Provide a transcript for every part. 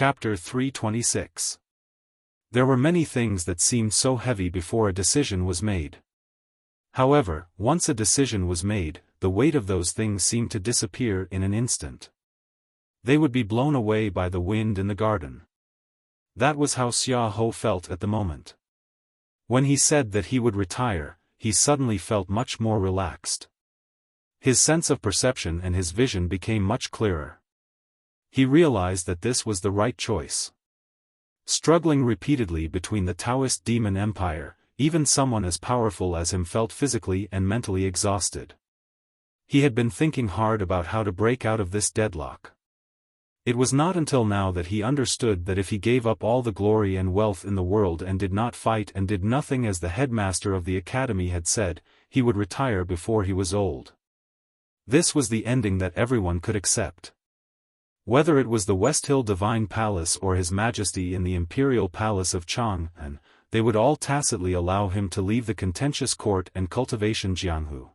Chapter 326. There were many things that seemed so heavy before a decision was made. However, once a decision was made, the weight of those things seemed to disappear in an instant. They would be blown away by the wind in the garden. That was how Xiaofan felt at the moment. When he said that he would retire, he suddenly felt much more relaxed. His sense of perception and his vision became much clearer. He realized that this was the right choice. Struggling repeatedly between the Taoist demon empire, even someone as powerful as him felt physically and mentally exhausted. He had been thinking hard about how to break out of this deadlock. It was not until now that he understood that if he gave up all the glory and wealth in the world and did not fight and did nothing as the headmaster of the academy had said, he would retire before he was old. This was the ending that everyone could accept. Whether it was the West Hill Divine Palace or His Majesty in the Imperial Palace of Chang'an, they would all tacitly allow him to leave the contentious court and cultivation Jianghu.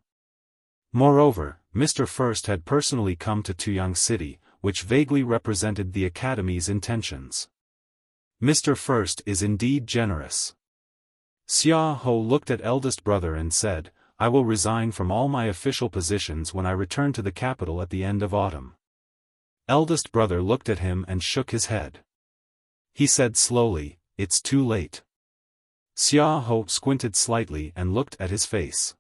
Moreover, Mr. First had personally come to Tuyang City, which vaguely represented the Academy's intentions. Mr. First is indeed generous. Xiaofan looked at eldest brother and said, I will resign from all my official positions when I return to the capital at the end of autumn. Eldest brother looked at him and shook his head. He said slowly, it's too late. Xiaofan squinted slightly and looked at his face.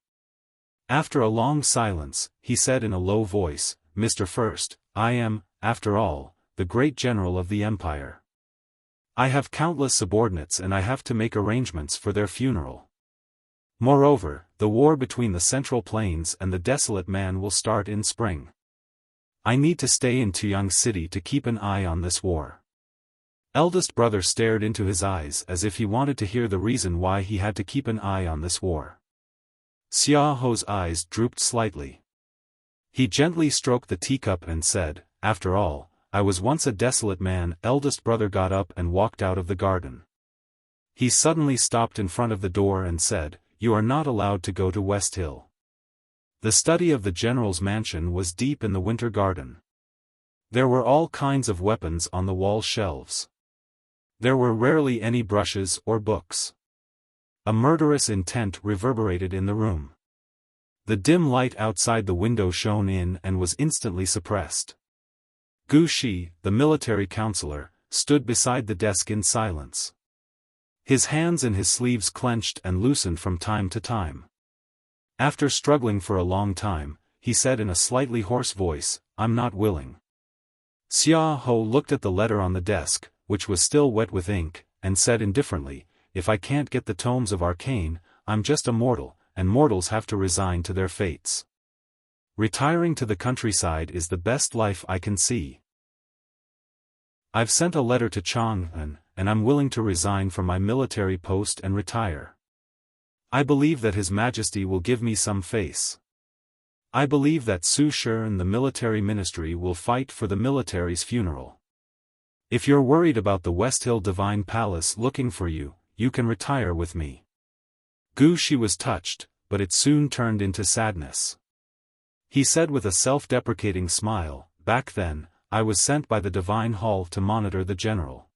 After a long silence, he said in a low voice, Mr. First, I am, after all, the great general of the empire. I have countless subordinates and I have to make arrangements for their funeral. Moreover, the war between the Central Plains and the Desolate Man will start in spring. I need to stay in Tuyang City to keep an eye on this war. Eldest brother stared into his eyes as if he wanted to hear the reason why he had to keep an eye on this war. Xiaofan's eyes drooped slightly. He gently stroked the teacup and said, after all, I was once a desolate man. Eldest brother got up and walked out of the garden. He suddenly stopped in front of the door and said, You are not allowed to go to West Hill. The study of the general's mansion was deep in the winter garden. There were all kinds of weapons on the wall shelves. There were rarely any brushes or books. A murderous intent reverberated in the room. The dim light outside the window shone in and was instantly suppressed. Gu Shi, the military counselor, stood beside the desk in silence. His hands and his sleeves clenched and loosened from time to time. After struggling for a long time, he said in a slightly hoarse voice, I'm not willing. Xiaofan looked at the letter on the desk, which was still wet with ink, and said indifferently, If I can't get the tomes of arcane, I'm just a mortal, and mortals have to resign to their fates. Retiring to the countryside is the best life I can see. I've sent a letter to Chang'an, and I'm willing to resign from my military post and retire. I believe that His Majesty will give me some face. I believe that Su Shi and the military ministry will fight for the military's funeral. If you're worried about the West Hill Divine Palace looking for you, you can retire with me. Gu Shi was touched, but it soon turned into sadness. He said with a self-deprecating smile, Back then, I was sent by the Divine Hall to monitor the general.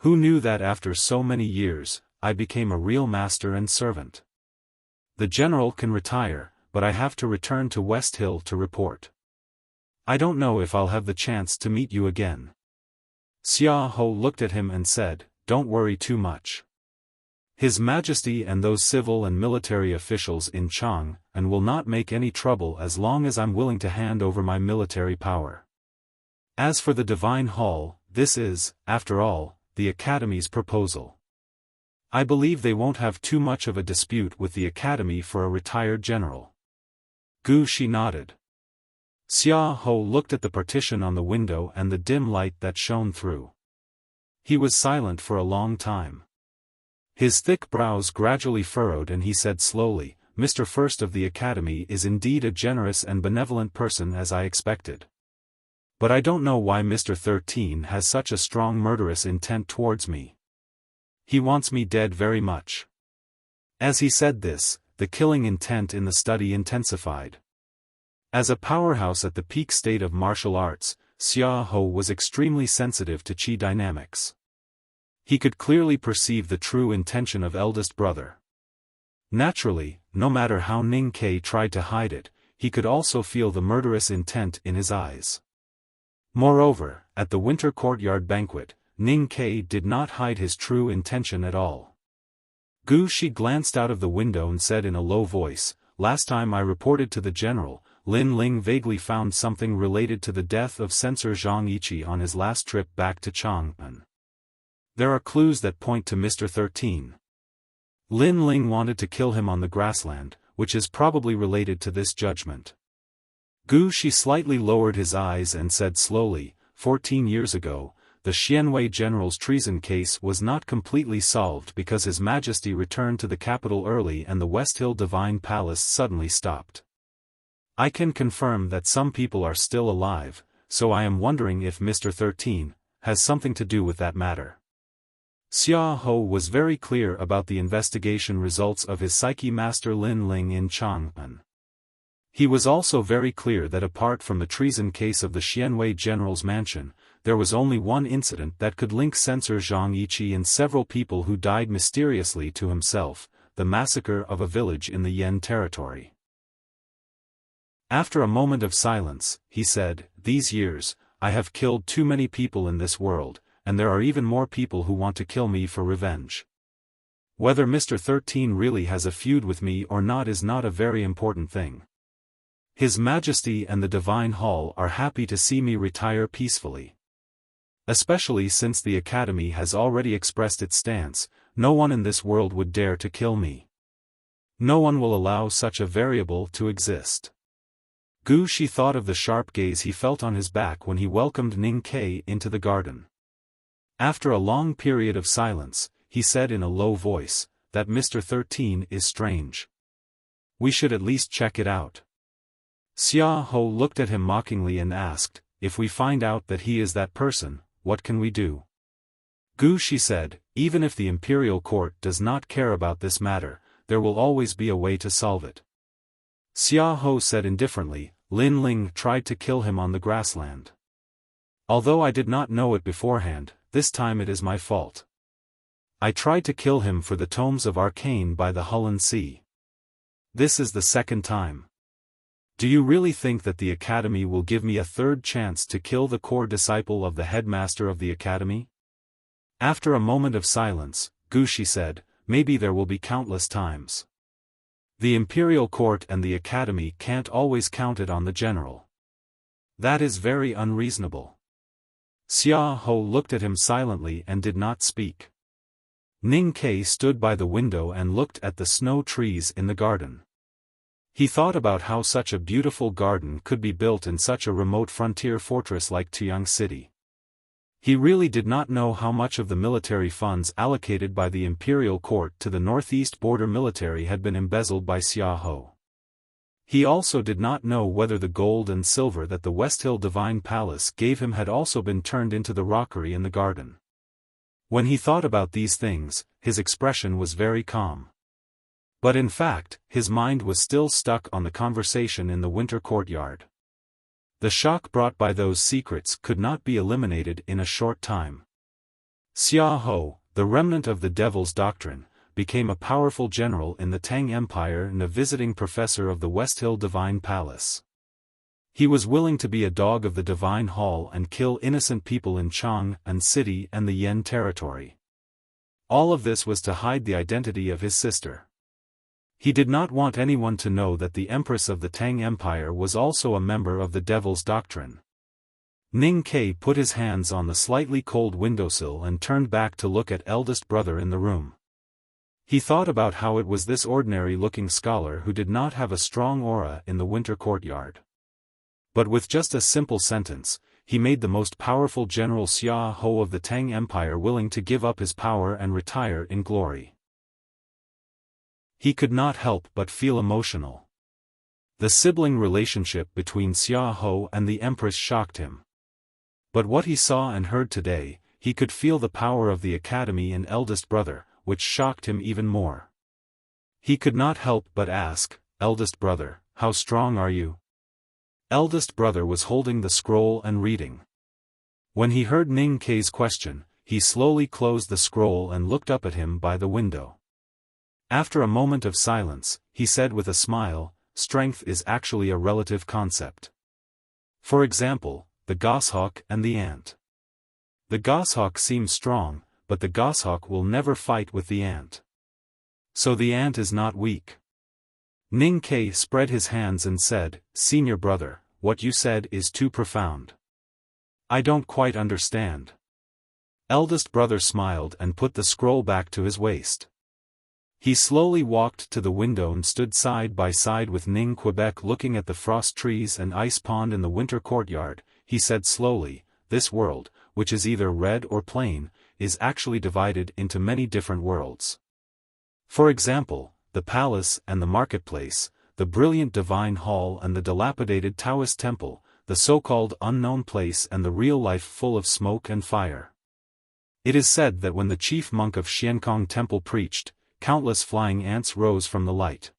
Who knew that after so many years, I became a real master and servant? The general can retire, but I have to return to West Hill to report. I don't know if I'll have the chance to meet you again. Xiaofan looked at him and said, Don't worry too much. His Majesty and those civil and military officials in Chang'an will not make any trouble as long as I'm willing to hand over my military power. As for the Divine Hall, this is, after all, the Academy's proposal. I believe they won't have too much of a dispute with the Academy for a retired general. Gu Shi nodded. Xiaofan looked at the partition on the window and the dim light that shone through. He was silent for a long time. His thick brows gradually furrowed and he said slowly, Mr. First of the Academy is indeed a generous and benevolent person as I expected. But I don't know why Mr. 13 has such a strong murderous intent towards me. He wants me dead very much. As he said this, the killing intent in the study intensified. As a powerhouse at the peak state of martial arts, Xiaofan was extremely sensitive to qi dynamics. He could clearly perceive the true intention of eldest brother. Naturally, no matter how Ning Ke tried to hide it, he could also feel the murderous intent in his eyes. Moreover, at the winter courtyard banquet, Ning Ke did not hide his true intention at all. Gu Shi glanced out of the window and said in a low voice, "Last time I reported to the general, Lin Ling vaguely found something related to the death of Censor Zhang Yiqi on his last trip back to Chang'an. There are clues that point to Mr. 13. Lin Ling wanted to kill him on the grassland, which is probably related to this judgment." Gu Shi slightly lowered his eyes and said slowly, 14 years ago, the Xianwei general's treason case was not completely solved because His Majesty returned to the capital early and the West Hill Divine Palace suddenly stopped. I can confirm that some people are still alive, so I am wondering if Mr. 13 has something to do with that matter. Xiaofan was very clear about the investigation results of his Psyche Master Lin Ling in Chang'an. He was also very clear that apart from the treason case of the Xianwei general's mansion, there was only one incident that could link Censor Zhang Yiqi and several people who died mysteriously to himself, the massacre of a village in the Yan territory. After a moment of silence, he said, "These years, I have killed too many people in this world, and there are even more people who want to kill me for revenge. Whether Mr. 13 really has a feud with me or not is not a very important thing. His Majesty and the Divine Hall are happy to see me retire peacefully. Especially since the Academy has already expressed its stance, no one in this world would dare to kill me. No one will allow such a variable to exist." Gu Shi thought of the sharp gaze he felt on his back when he welcomed Ning Ke into the garden. After a long period of silence, he said in a low voice, "That Mr. 13 is strange. We should at least check it out." Xiaofan looked at him mockingly and asked, "If we find out that he is that person, what can we do?" Gu Shi said, "Even if the imperial court does not care about this matter, there will always be a way to solve it." Xiaofan said indifferently, "Lin Ling tried to kill him on the grassland. Although I did not know it beforehand, this time it is my fault. I tried to kill him for the tomes of arcane by the Hulun Sea. This is the second time. Do you really think that the Academy will give me a third chance to kill the core disciple of the headmaster of the Academy?" After a moment of silence, Gu Shi said, "Maybe there will be countless times. The Imperial Court and the Academy can't always count it on the general. That is very unreasonable." Xiaofan looked at him silently and did not speak. Ning Ke stood by the window and looked at the snow trees in the garden. He thought about how such a beautiful garden could be built in such a remote frontier fortress like Tiang City. He really did not know how much of the military funds allocated by the Imperial Court to the northeast border military had been embezzled by Xiaofan. He also did not know whether the gold and silver that the West Hill Divine Palace gave him had also been turned into the rockery in the garden. When he thought about these things, his expression was very calm. But in fact, his mind was still stuck on the conversation in the winter courtyard. The shock brought by those secrets could not be eliminated in a short time. Xiaofan, the remnant of the Devil's Doctrine, became a powerful general in the Tang Empire and a visiting professor of the West Hill Divine Palace. He was willing to be a dog of the Divine Hall and kill innocent people in Chang'an City and the Yan territory. All of this was to hide the identity of his sister. He did not want anyone to know that the Empress of the Tang Empire was also a member of the Devil's Doctrine. Ning Ke put his hands on the slightly cold windowsill and turned back to look at eldest brother in the room. He thought about how it was this ordinary-looking scholar who did not have a strong aura in the winter courtyard. But with just a simple sentence, he made the most powerful General Xiaofan of the Tang Empire willing to give up his power and retire in glory. He could not help but feel emotional. The sibling relationship between Xiaofan and the Empress shocked him. But what he saw and heard today, he could feel the power of the Academy in eldest brother, which shocked him even more. He could not help but ask, "Eldest brother, how strong are you?" Eldest brother was holding the scroll and reading. When he heard Ning Kei's question, he slowly closed the scroll and looked up at him by the window. After a moment of silence, he said with a smile, "Strength is actually a relative concept. For example, the goshawk and the ant. The goshawk seems strong, but the goshawk will never fight with the ant. So the ant is not weak." Ning Kei spread his hands and said, "Senior brother, what you said is too profound. I don't quite understand." Eldest brother smiled and put the scroll back to his waist. He slowly walked to the window and stood side by side with Ning Quebec looking at the frost trees and ice pond in the winter courtyard. He said slowly, "This world, which is either red or plain, is actually divided into many different worlds. For example, the palace and the marketplace, the brilliant divine hall and the dilapidated Taoist temple, the so-called unknown place and the real life full of smoke and fire. It is said that when the chief monk of Xiankong Temple preached, countless flying ants rose from the light.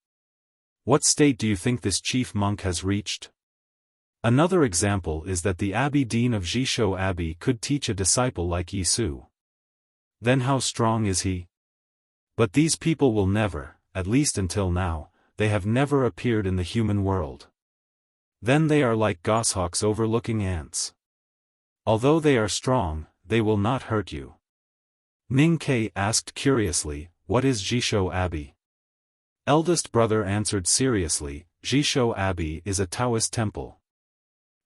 What state do you think this chief monk has reached? Another example is that the abbey dean of Jishou Abbey could teach a disciple like Yisu. Then how strong is he? But these people will never, at least until now, they have never appeared in the human world. Then they are like goshawks overlooking ants. Although they are strong, they will not hurt you." Ning Kei asked curiously, "What is Jishou Abbey?" Eldest brother answered seriously, "Jishou Abbey is a Taoist temple."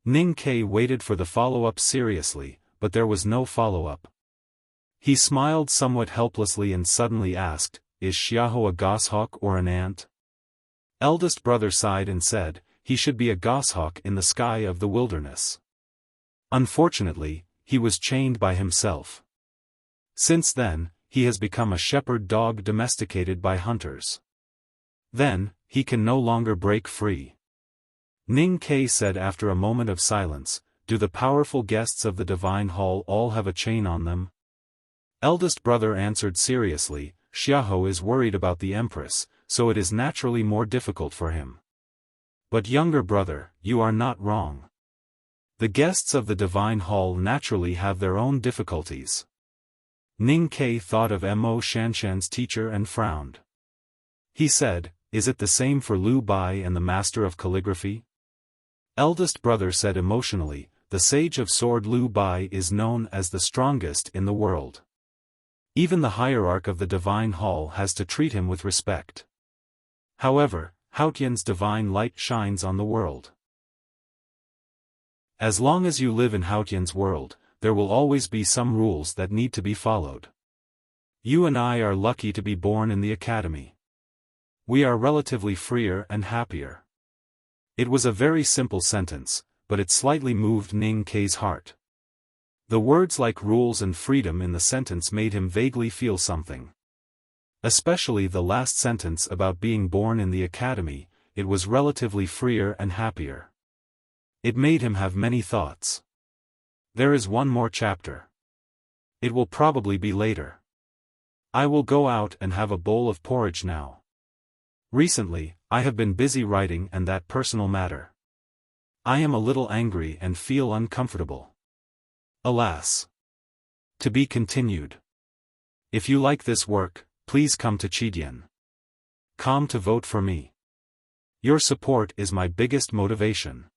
Ning Kei waited for the follow-up seriously, but there was no follow-up. He smiled somewhat helplessly and suddenly asked, "Is Xiahou a goshawk or an ant?" Eldest brother sighed and said, "He should be a goshawk in the sky of the wilderness." Unfortunately, he was chained by himself. Since then, he has become a shepherd dog domesticated by hunters. Then, he can no longer break free. Ning Kei said after a moment of silence, "Do the powerful guests of the divine hall all have a chain on them?" Eldest brother answered seriously, "Xiahou is worried about the empress, so it is naturally more difficult for him." But younger brother, you are not wrong. The guests of the divine hall naturally have their own difficulties. Ning Kei thought of Mo Shanshan's teacher and frowned. He said, "Is it the same for Liu Bai and the master of calligraphy?" Eldest brother said emotionally, "The sage of sword Liu Bai is known as the strongest in the world. Even the hierarch of the divine hall has to treat him with respect. However, Haotian's divine light shines on the world. As long as you live in Haotian's world, there will always be some rules that need to be followed. You and I are lucky to be born in the academy. We are relatively freer and happier." It was a very simple sentence, but it slightly moved Ning Kei's heart. The words like rules and freedom in the sentence made him vaguely feel something. Especially the last sentence about being born in the academy, it was relatively freer and happier. It made him have many thoughts. There is one more chapter. It will probably be later. I will go out and have a bowl of porridge now. Recently, I have been busy writing and that personal matter. I am a little angry and feel uncomfortable. Alas. To be continued. If you like this work, please come to Chidian.com to vote for me. Your support is my biggest motivation.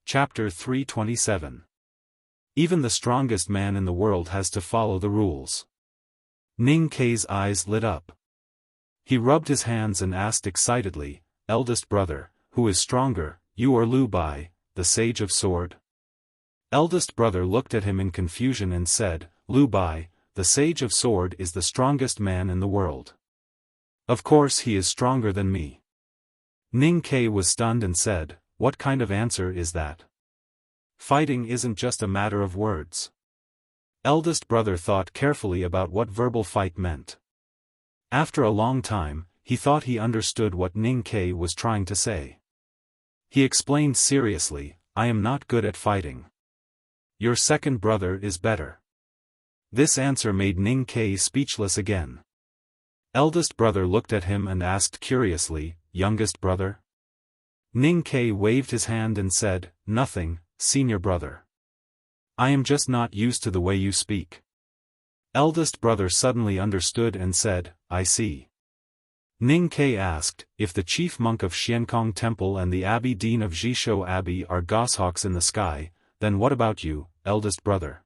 Chapter 327. Even the strongest man in the world has to follow the rules. Ning Kei's eyes lit up. He rubbed his hands and asked excitedly, "Eldest brother, who is stronger, you or Liu Bai, the sage of sword?" Eldest brother looked at him in confusion and said, "Liu Bai, the sage of sword is the strongest man in the world. Of course he is stronger than me." Ning Kei was stunned and said, "What kind of answer is that? Fighting isn't just a matter of words." Eldest brother thought carefully about what verbal fight meant. After a long time, he thought he understood what Ning Kei was trying to say. He explained seriously, "I am not good at fighting. Your second brother is better." This answer made Ning Kei speechless again. Eldest brother looked at him and asked curiously, "Youngest brother?" Ning Ke waved his hand and said, "Nothing, senior brother. I am just not used to the way you speak." Eldest brother suddenly understood and said, "I see." Ning Ke asked, "If the chief monk of Xiankong Temple and the Abbey Dean of Jishou Abbey are goshawks in the sky, then what about you, eldest brother?"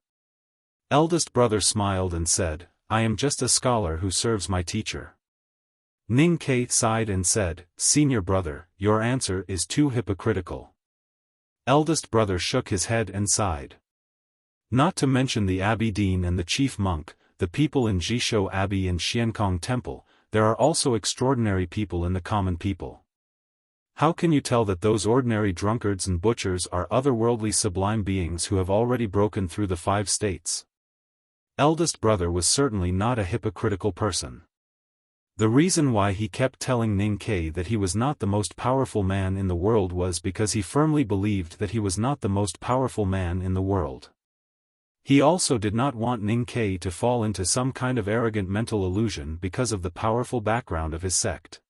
Eldest brother smiled and said, "I am just a scholar who serves my teacher." Ning Ke sighed and said, "Senior brother, your answer is too hypocritical." Eldest brother shook his head and sighed. Not to mention the Abbey Dean and the chief monk, the people in Jishou Abbey and Xiankong Temple, there are also extraordinary people in the common people. How can you tell that those ordinary drunkards and butchers are otherworldly sublime beings who have already broken through the 5 states? Eldest brother was certainly not a hypocritical person. The reason why he kept telling Ning Ke that he was not the most powerful man in the world was because he firmly believed that he was not the most powerful man in the world. He also did not want Ning Ke to fall into some kind of arrogant mental illusion because of the powerful background of his sect.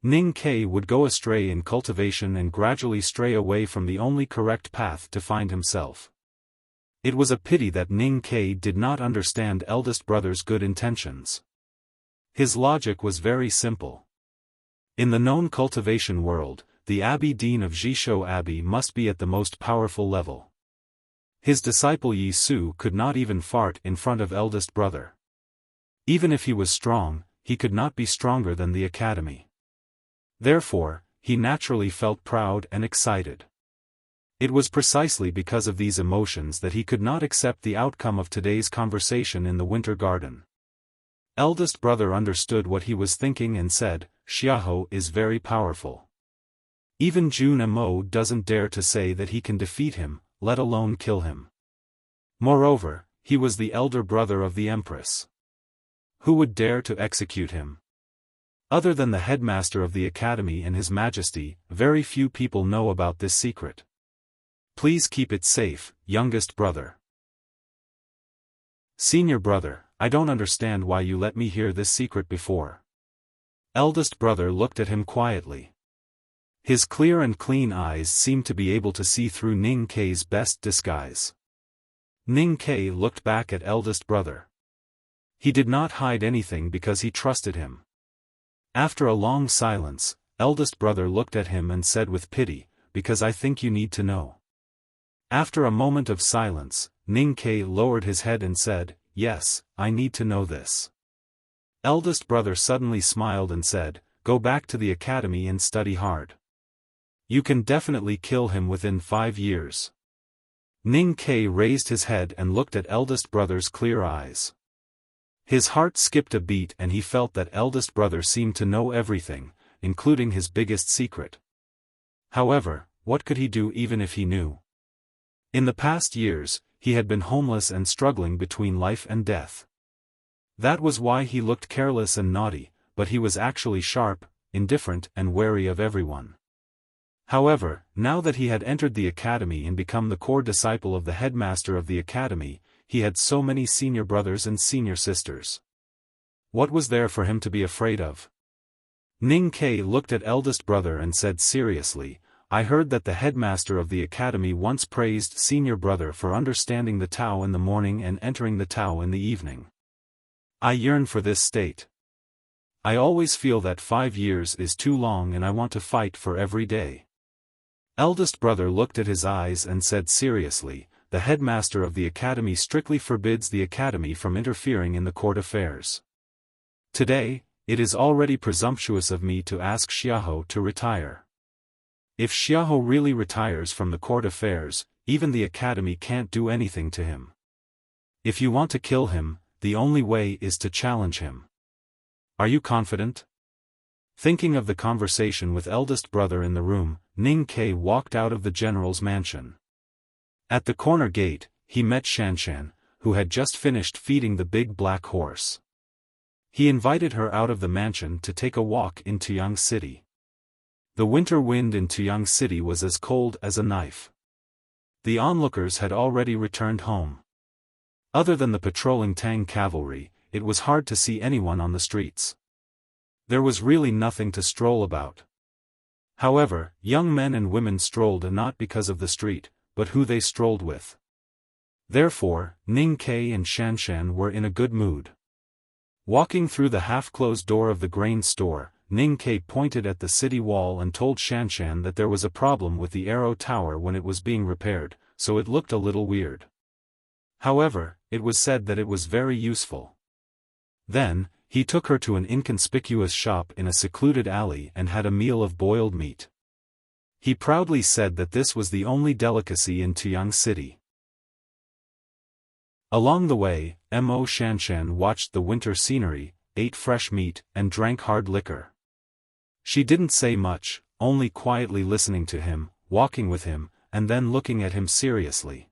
Ning Ke would go astray in cultivation and gradually stray away from the only correct path to find himself. It was a pity that Ning Ke did not understand eldest brother's good intentions. His logic was very simple. In the known cultivation world, the Abbey Dean of Jishou Abbey must be at the most powerful level. His disciple Yi Su could not even fart in front of eldest brother. Even if he was strong, he could not be stronger than the academy. Therefore, he naturally felt proud and excited. It was precisely because of these emotions that he could not accept the outcome of today's conversation in the Winter Garden. Eldest brother understood what he was thinking and said, "Xiahou is very powerful. Even Jun Mo doesn't dare to say that he can defeat him, let alone kill him. Moreover, he was the elder brother of the Empress. Who would dare to execute him? Other than the headmaster of the academy and His Majesty, very few people know about this secret. Please keep it safe, youngest brother." "Senior brother, I don't understand why you let me hear this secret before." Eldest brother looked at him quietly. His clear and clean eyes seemed to be able to see through Ning Ke's best disguise. Ning Ke looked back at eldest brother. He did not hide anything because he trusted him. After a long silence, eldest brother looked at him and said with pity, "Because I think you need to know." After a moment of silence, Ning Ke lowered his head and said, "Yes, I need to know this." Eldest brother suddenly smiled and said, "Go back to the academy and study hard. You can definitely kill him within 5 years." Ning Ke raised his head and looked at eldest brother's clear eyes. His heart skipped a beat and he felt that eldest brother seemed to know everything, including his biggest secret. However, what could he do even if he knew? In the past years, he had been homeless and struggling between life and death. That was why he looked careless and naughty, but he was actually sharp, indifferent and wary of everyone. However, now that he had entered the academy and become the core disciple of the headmaster of the academy, he had so many senior brothers and senior sisters. What was there for him to be afraid of? Ning Ke looked at eldest brother and said seriously, "I heard that the headmaster of the academy once praised senior brother for understanding the Tao in the morning and entering the Tao in the evening. I yearn for this state. I always feel that 5 years is too long and I want to fight for every day." Eldest brother looked at his eyes and said seriously, "The headmaster of the academy strictly forbids the academy from interfering in the court affairs. Today, it is already presumptuous of me to ask Xiahou to retire. If Xiahou really retires from the court affairs, even the academy can't do anything to him. If you want to kill him, the only way is to challenge him. Are you confident?" Thinking of the conversation with eldest brother in the room, Ning Ke walked out of the general's mansion. At the corner gate, he met Shanshan, who had just finished feeding the big black horse. He invited her out of the mansion to take a walk in Tuyang City. The winter wind in Tuyang City was as cold as a knife. The onlookers had already returned home. Other than the patrolling Tang cavalry, it was hard to see anyone on the streets. There was really nothing to stroll about. However, young men and women strolled not because of the street, but who they strolled with. Therefore, Ning Ke and Shanshan were in a good mood. Walking through the half-closed door of the grain store, Ning Ke pointed at the city wall and told Shanshan that there was a problem with the arrow tower when it was being repaired, so it looked a little weird. However, it was said that it was very useful. Then, he took her to an inconspicuous shop in a secluded alley and had a meal of boiled meat. He proudly said that this was the only delicacy in Tuyang City. Along the way, Mo Shanshan watched the winter scenery, ate fresh meat, and drank hard liquor. She didn't say much, only quietly listening to him, walking with him, and then looking at him seriously.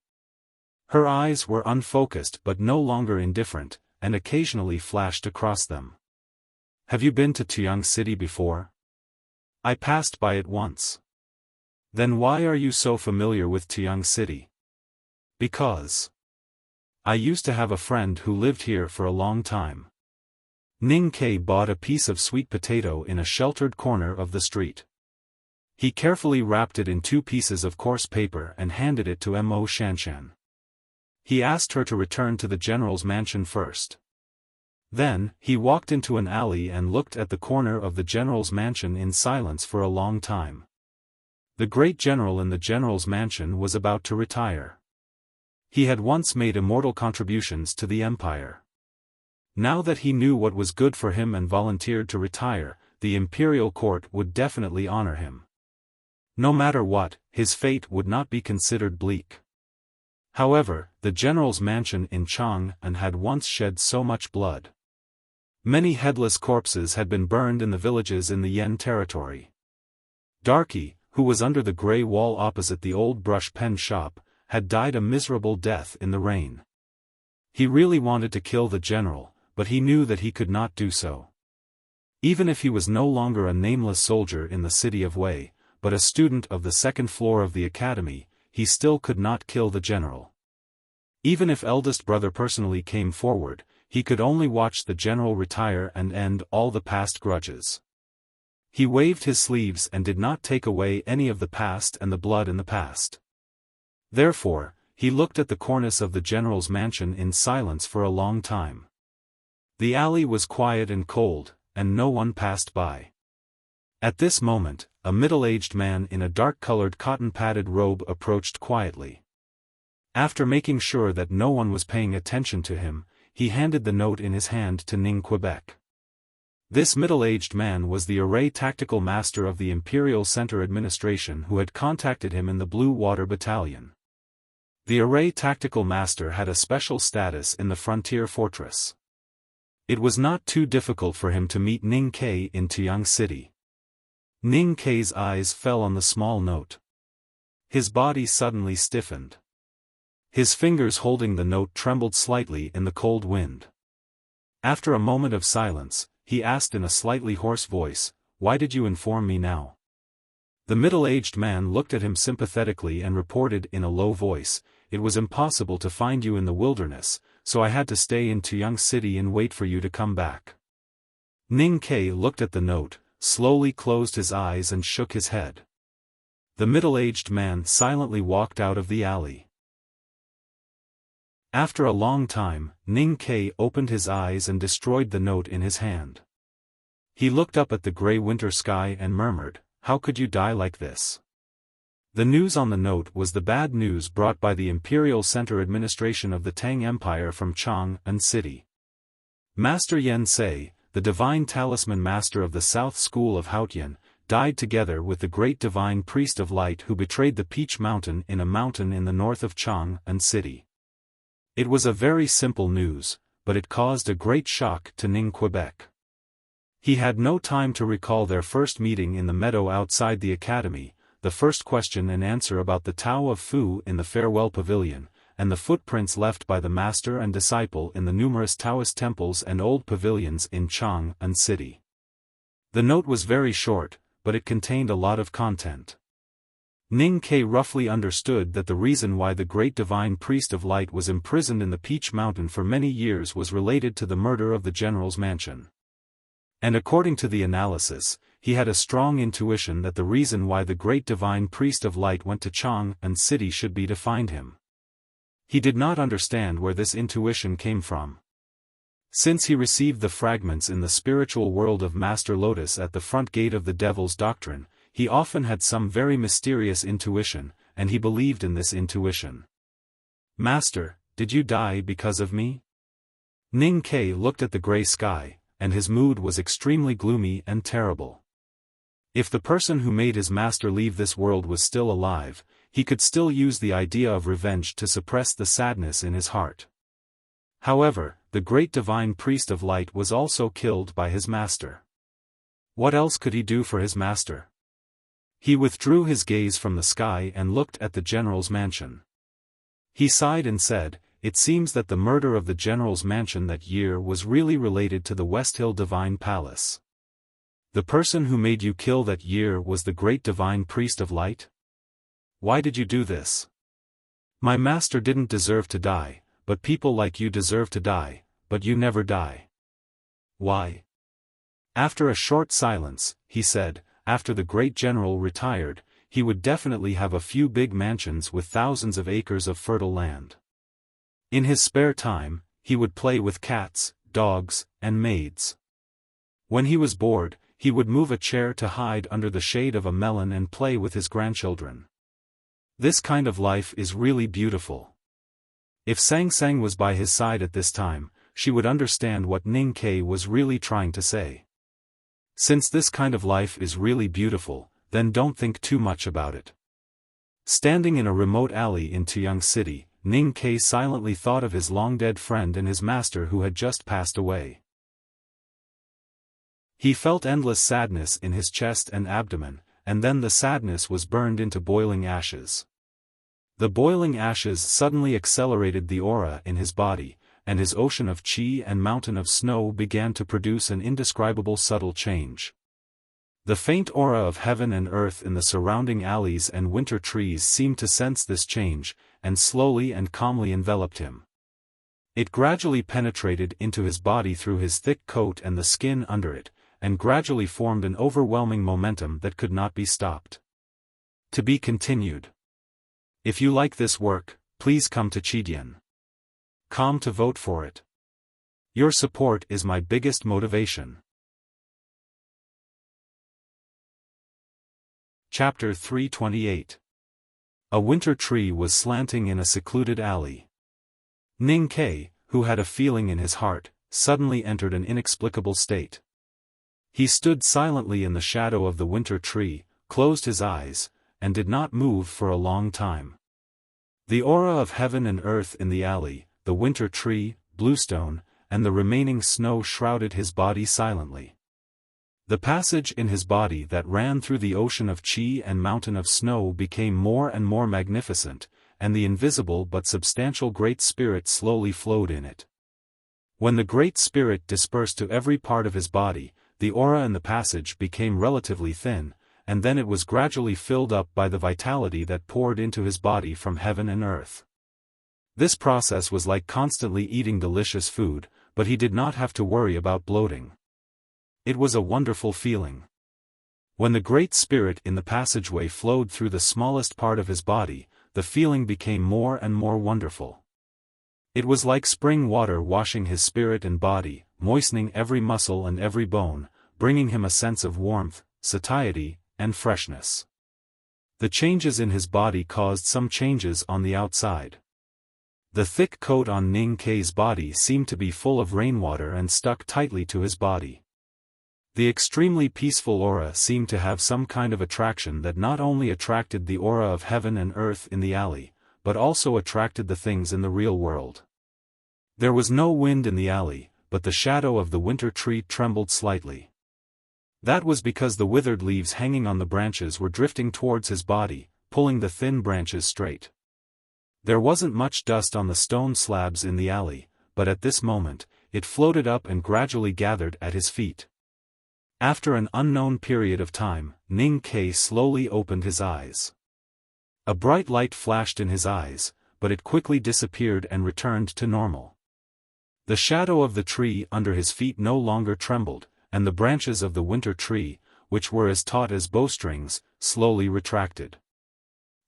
Her eyes were unfocused but no longer indifferent, and occasionally flashed across them. Have you been to Tuyang City before? I passed by it once. Then why are you so familiar with Tuyang City? Because I used to have a friend who lived here for a long time. Ning Ke bought a piece of sweet potato in a sheltered corner of the street. He carefully wrapped it in 2 pieces of coarse paper and handed it to Mo Shanshan. He asked her to return to the general's mansion first. Then, he walked into an alley and looked at the corner of the general's mansion in silence for a long time. The great general in the general's mansion was about to retire. He had once made immortal contributions to the empire. Now that he knew what was good for him and volunteered to retire, the imperial court would definitely honor him. No matter what, his fate would not be considered bleak. However, the general's mansion in Chang'an had once shed so much blood. Many headless corpses had been burned in the villages in the Yen territory. Darky, who was under the grey wall opposite the old brush pen shop, had died a miserable death in the rain. He really wanted to kill the general, but he knew that he could not do so. Even if he was no longer a nameless soldier in the city of Wei, but a student of the 2nd floor of the academy, he still could not kill the general. Even if eldest brother personally came forward, he could only watch the general retire and end all the past grudges. He waved his sleeves and did not take away any of the past and the blood in the past. Therefore, he looked at the cornice of the general's mansion in silence for a long time. The alley was quiet and cold, and no one passed by. At this moment, a middle-aged man in a dark-colored cotton-padded robe approached quietly. After making sure that no one was paying attention to him, he handed the note in his hand to Ning Quebec. This middle-aged man was the Array Tactical Master of the Imperial Center Administration who had contacted him in the Blue Water Battalion. The Array Tactical Master had a special status in the frontier fortress. It was not too difficult for him to meet Ning Ke in Tuyang City. Ning Ke's eyes fell on the small note. His body suddenly stiffened. His fingers holding the note trembled slightly in the cold wind. After a moment of silence, he asked in a slightly hoarse voice, "Why did you inform me now?" The middle-aged man looked at him sympathetically and reported in a low voice, "It was impossible to find you in the wilderness, so I had to stay in Tuyang City and wait for you to come back." Ning Ke looked at the note, slowly closed his eyes and shook his head. The middle-aged man silently walked out of the alley. After a long time, Ning Ke opened his eyes and destroyed the note in his hand. He looked up at the grey winter sky and murmured, "How could you die like this?" The news on the note was the bad news brought by the Imperial Center Administration of the Tang Empire from Chang'an City. Master Yen Sei, the Divine Talisman Master of the South School of Haotian, died together with the great Divine Priest of Light who betrayed the Peach Mountain in a mountain in the north of Chang'an City. It was a very simple news, but it caused a great shock to Ning Quebec. He had no time to recall their first meeting in the meadow outside the academy, the first question and answer about the Tao of Fu in the farewell pavilion, and the footprints left by the master and disciple in the numerous Taoist temples and old pavilions in Chang'an City. The note was very short, but it contained a lot of content. Ning Ke roughly understood that the reason why the great Divine Priest of Light was imprisoned in the Peach Mountain for many years was related to the murder of the general's mansion. And according to the analysis, he had a strong intuition that the reason why the great divine priest of light went to Chang'an City should be to find him. He did not understand where this intuition came from. Since he received the fragments in the spiritual world of Master Lotus at the front gate of the Devil's Doctrine, he often had some very mysterious intuition, and he believed in this intuition. "Master, did you die because of me?" Ning Ke looked at the gray sky, and his mood was extremely gloomy and terrible. If the person who made his master leave this world was still alive, he could still use the idea of revenge to suppress the sadness in his heart. However, the great divine priest of light was also killed by his master. What else could he do for his master? He withdrew his gaze from the sky and looked at the general's mansion. He sighed and said, "It seems that the murder of the general's mansion that year was really related to the West Hill Divine Palace. The person who made you kill that year was the great divine priest of light? Why did you do this? My master didn't deserve to die, but people like you deserve to die, but you never die. Why?" After a short silence, he said, after the great general retired, he would definitely have a few big mansions with thousands of acres of fertile land. In his spare time, he would play with cats, dogs, and maids. When he was bored, he would move a chair to hide under the shade of a melon and play with his grandchildren. This kind of life is really beautiful. If Sang Sang was by his side at this time, she would understand what Ning Ke was really trying to say. Since this kind of life is really beautiful, then don't think too much about it. Standing in a remote alley in Tuyang City, Ning Ke silently thought of his long-dead friend and his master who had just passed away. He felt endless sadness in his chest and abdomen, and then the sadness was burned into boiling ashes. The boiling ashes suddenly accelerated the aura in his body, and his ocean of qi and mountain of snow began to produce an indescribable subtle change. The faint aura of heaven and earth in the surrounding alleys and winter trees seemed to sense this change, and slowly and calmly enveloped him. It gradually penetrated into his body through his thick coat and the skin under it, and gradually formed an overwhelming momentum that could not be stopped. To be continued. If you like this work, please come to Chidian.com to vote for it. Your support is my biggest motivation. Chapter 328. A winter tree was slanting in a secluded alley. Ning Ke, who had a feeling in his heart, suddenly entered an inexplicable state. He stood silently in the shadow of the winter tree, closed his eyes, and did not move for a long time. The aura of heaven and earth in the alley, the winter tree, bluestone, and the remaining snow shrouded his body silently. The passage in his body that ran through the ocean of qi and mountain of snow became more and more magnificent, and the invisible but substantial Great Spirit slowly flowed in it. When the Great Spirit dispersed to every part of his body, the aura in the passage became relatively thin, and then it was gradually filled up by the vitality that poured into his body from heaven and earth. This process was like constantly eating delicious food, but he did not have to worry about bloating. It was a wonderful feeling. When the Great Spirit in the passageway flowed through the smallest part of his body, the feeling became more and more wonderful. It was like spring water washing his spirit and body, moistening every muscle and every bone, bringing him a sense of warmth, satiety, and freshness. The changes in his body caused some changes on the outside. The thick coat on Ning Ke's body seemed to be full of rainwater and stuck tightly to his body. The extremely peaceful aura seemed to have some kind of attraction that not only attracted the aura of heaven and earth in the alley, but also attracted the things in the real world. There was no wind in the alley, but the shadow of the winter tree trembled slightly. That was because the withered leaves hanging on the branches were drifting towards his body, pulling the thin branches straight. There wasn't much dust on the stone slabs in the alley, but at this moment, it floated up and gradually gathered at his feet. After an unknown period of time, Ning Ke slowly opened his eyes. A bright light flashed in his eyes, but it quickly disappeared and returned to normal. The shadow of the tree under his feet no longer trembled, and the branches of the winter tree, which were as taut as bowstrings, slowly retracted.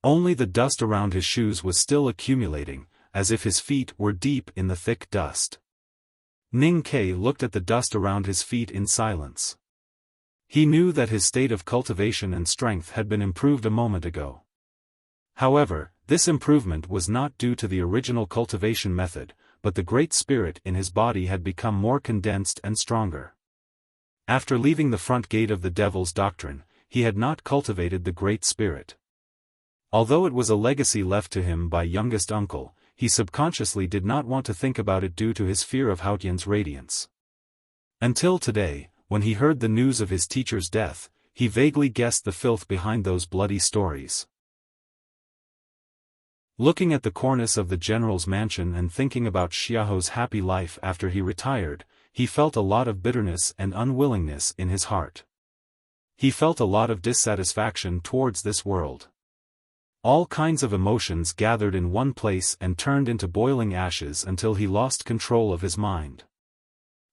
Only the dust around his shoes was still accumulating, as if his feet were deep in the thick dust. Ning Ke looked at the dust around his feet in silence. He knew that his state of cultivation and strength had been improved a moment ago. However, this improvement was not due to the original cultivation method, but the Great Spirit in his body had become more condensed and stronger. After leaving the front gate of the Devil's Doctrine, he had not cultivated the Great Spirit. Although it was a legacy left to him by youngest uncle, he subconsciously did not want to think about it due to his fear of Haotian's radiance. Until today, when he heard the news of his teacher's death, he vaguely guessed the filth behind those bloody stories. Looking at the cornice of the general's mansion and thinking about Xiaoho's happy life after he retired, he felt a lot of bitterness and unwillingness in his heart. He felt a lot of dissatisfaction towards this world. All kinds of emotions gathered in one place and turned into boiling ashes until he lost control of his mind.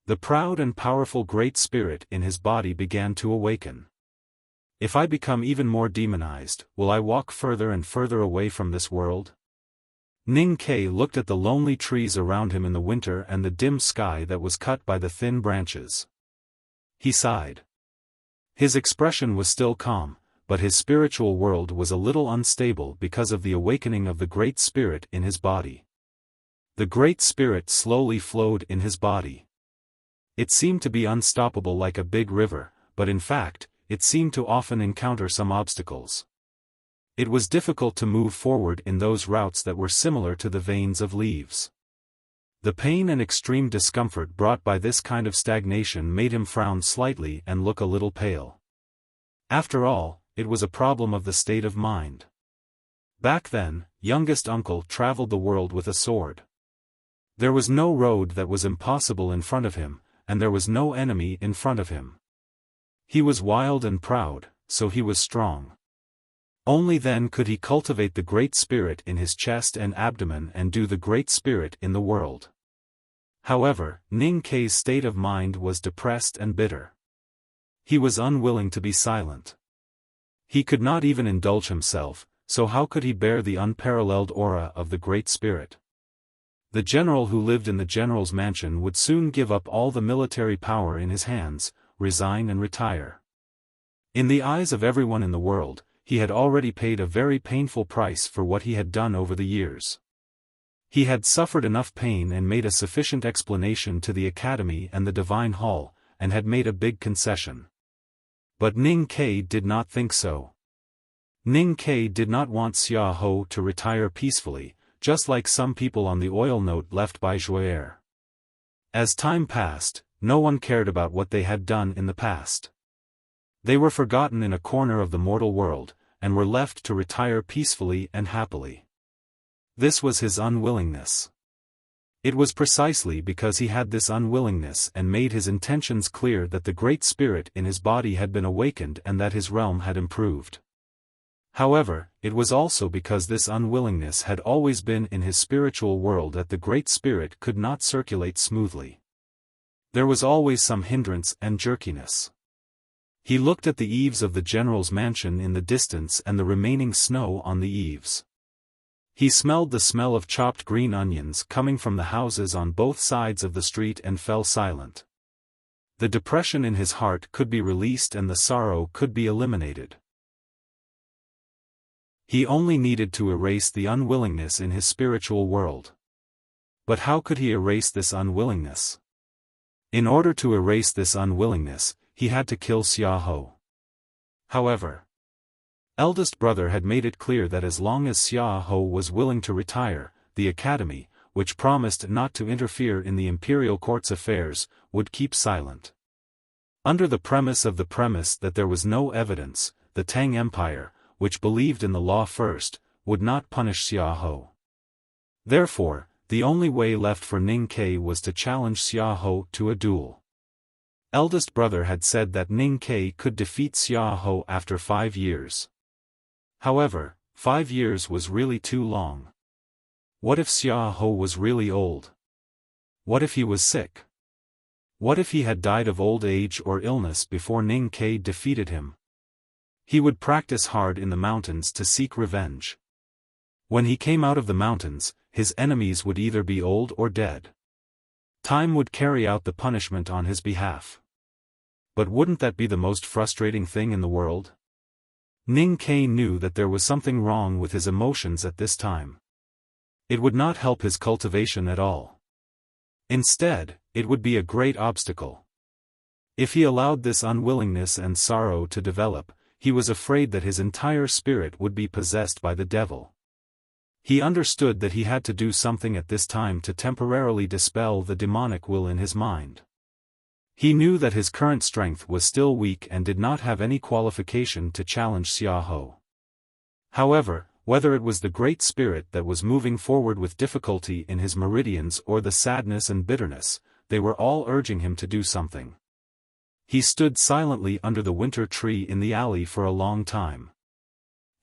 The proud and powerful Great Spirit in his body began to awaken. If I become even more demonized, will I walk further and further away from this world? Ning Ke looked at the lonely trees around him in the winter and the dim sky that was cut by the thin branches. He sighed. His expression was still calm, but his spiritual world was a little unstable because of the awakening of the Great Spirit in his body. The Great Spirit slowly flowed in his body. It seemed to be unstoppable like a big river, but in fact, it seemed to often encounter some obstacles. It was difficult to move forward in those routes that were similar to the veins of leaves. The pain and extreme discomfort brought by this kind of stagnation made him frown slightly and look a little pale. After all, it was a problem of the state of mind. Back then, youngest uncle traveled the world with a sword. There was no road that was impossible in front of him, and there was no enemy in front of him. He was wild and proud, so he was strong. Only then could he cultivate the Great Spirit in his chest and abdomen and do the Great Spirit in the world. However, Ning Ke's state of mind was depressed and bitter. He was unwilling to be silent. He could not even indulge himself, so how could he bear the unparalleled aura of the Great Spirit? The general who lived in the general's mansion would soon give up all the military power in his hands, resign and retire. In the eyes of everyone in the world, he had already paid a very painful price for what he had done over the years. He had suffered enough pain and made a sufficient explanation to the academy and the divine hall, and had made a big concession. But Ning Ke did not think so. Ning Ke did not want Xiaoho to retire peacefully, just like some people on the oil note left by Joyer. As time passed, no one cared about what they had done in the past. They were forgotten in a corner of the mortal world, and were left to retire peacefully and happily. This was his unwillingness. It was precisely because he had this unwillingness and made his intentions clear that the Great Spirit in his body had been awakened and that his realm had improved. However, it was also because this unwillingness had always been in his spiritual world that the Great Spirit could not circulate smoothly. There was always some hindrance and jerkiness. He looked at the eaves of the general's mansion in the distance and the remaining snow on the eaves. He smelled the smell of chopped green onions coming from the houses on both sides of the street and fell silent. The depression in his heart could be released and the sorrow could be eliminated. He only needed to erase the unwillingness in his spiritual world. But how could he erase this unwillingness? In order to erase this unwillingness, he had to kill Xiaoho. However, eldest brother had made it clear that as long as Xiaoho was willing to retire, the academy, which promised not to interfere in the imperial court's affairs, would keep silent. Under the premise that there was no evidence, the Tang Empire, which believed in the law first, would not punish Xiaoho. Therefore, the only way left for Ning Ke was to challenge Xiaoho to a duel. Eldest brother had said that Ning Ke could defeat Xiaoho after 5 years. However, 5 years was really too long. What if Xiaoho was really old? What if he was sick? What if he had died of old age or illness before Ning Ke defeated him? He would practice hard in the mountains to seek revenge. When he came out of the mountains, his enemies would either be old or dead. Time would carry out the punishment on his behalf. But wouldn't that be the most frustrating thing in the world? Ning Ke knew that there was something wrong with his emotions at this time. It would not help his cultivation at all. Instead, it would be a great obstacle. If he allowed this unwillingness and sorrow to develop, he was afraid that his entire spirit would be possessed by the devil. He understood that he had to do something at this time to temporarily dispel the demonic will in his mind. He knew that his current strength was still weak and did not have any qualification to challenge Xiaofan. However, whether it was the Great Spirit that was moving forward with difficulty in his meridians or the sadness and bitterness, they were all urging him to do something. He stood silently under the winter tree in the alley for a long time.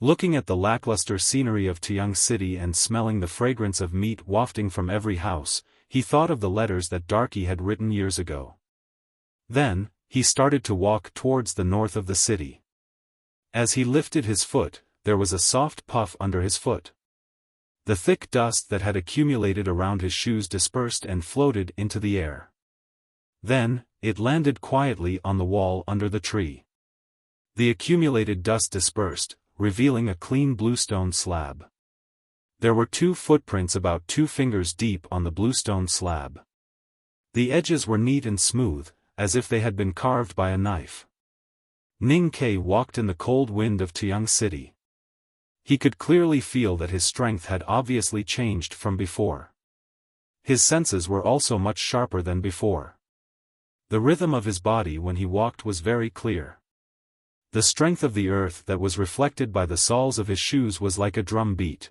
Looking at the lackluster scenery of Tiang City and smelling the fragrance of meat wafting from every house, he thought of the letters that Darky had written years ago. Then, he started to walk towards the north of the city. As he lifted his foot, there was a soft puff under his foot. The thick dust that had accumulated around his shoes dispersed and floated into the air. Then, it landed quietly on the wall under the tree. The accumulated dust dispersed, revealing a clean bluestone slab. There were 2 footprints about 2 fingers deep on the bluestone slab. The edges were neat and smooth, as if they had been carved by a knife. Ning Ke walked in the cold wind of Tiang City. He could clearly feel that his strength had obviously changed from before. His senses were also much sharper than before. The rhythm of his body when he walked was very clear. The strength of the earth that was reflected by the soles of his shoes was like a drum beat.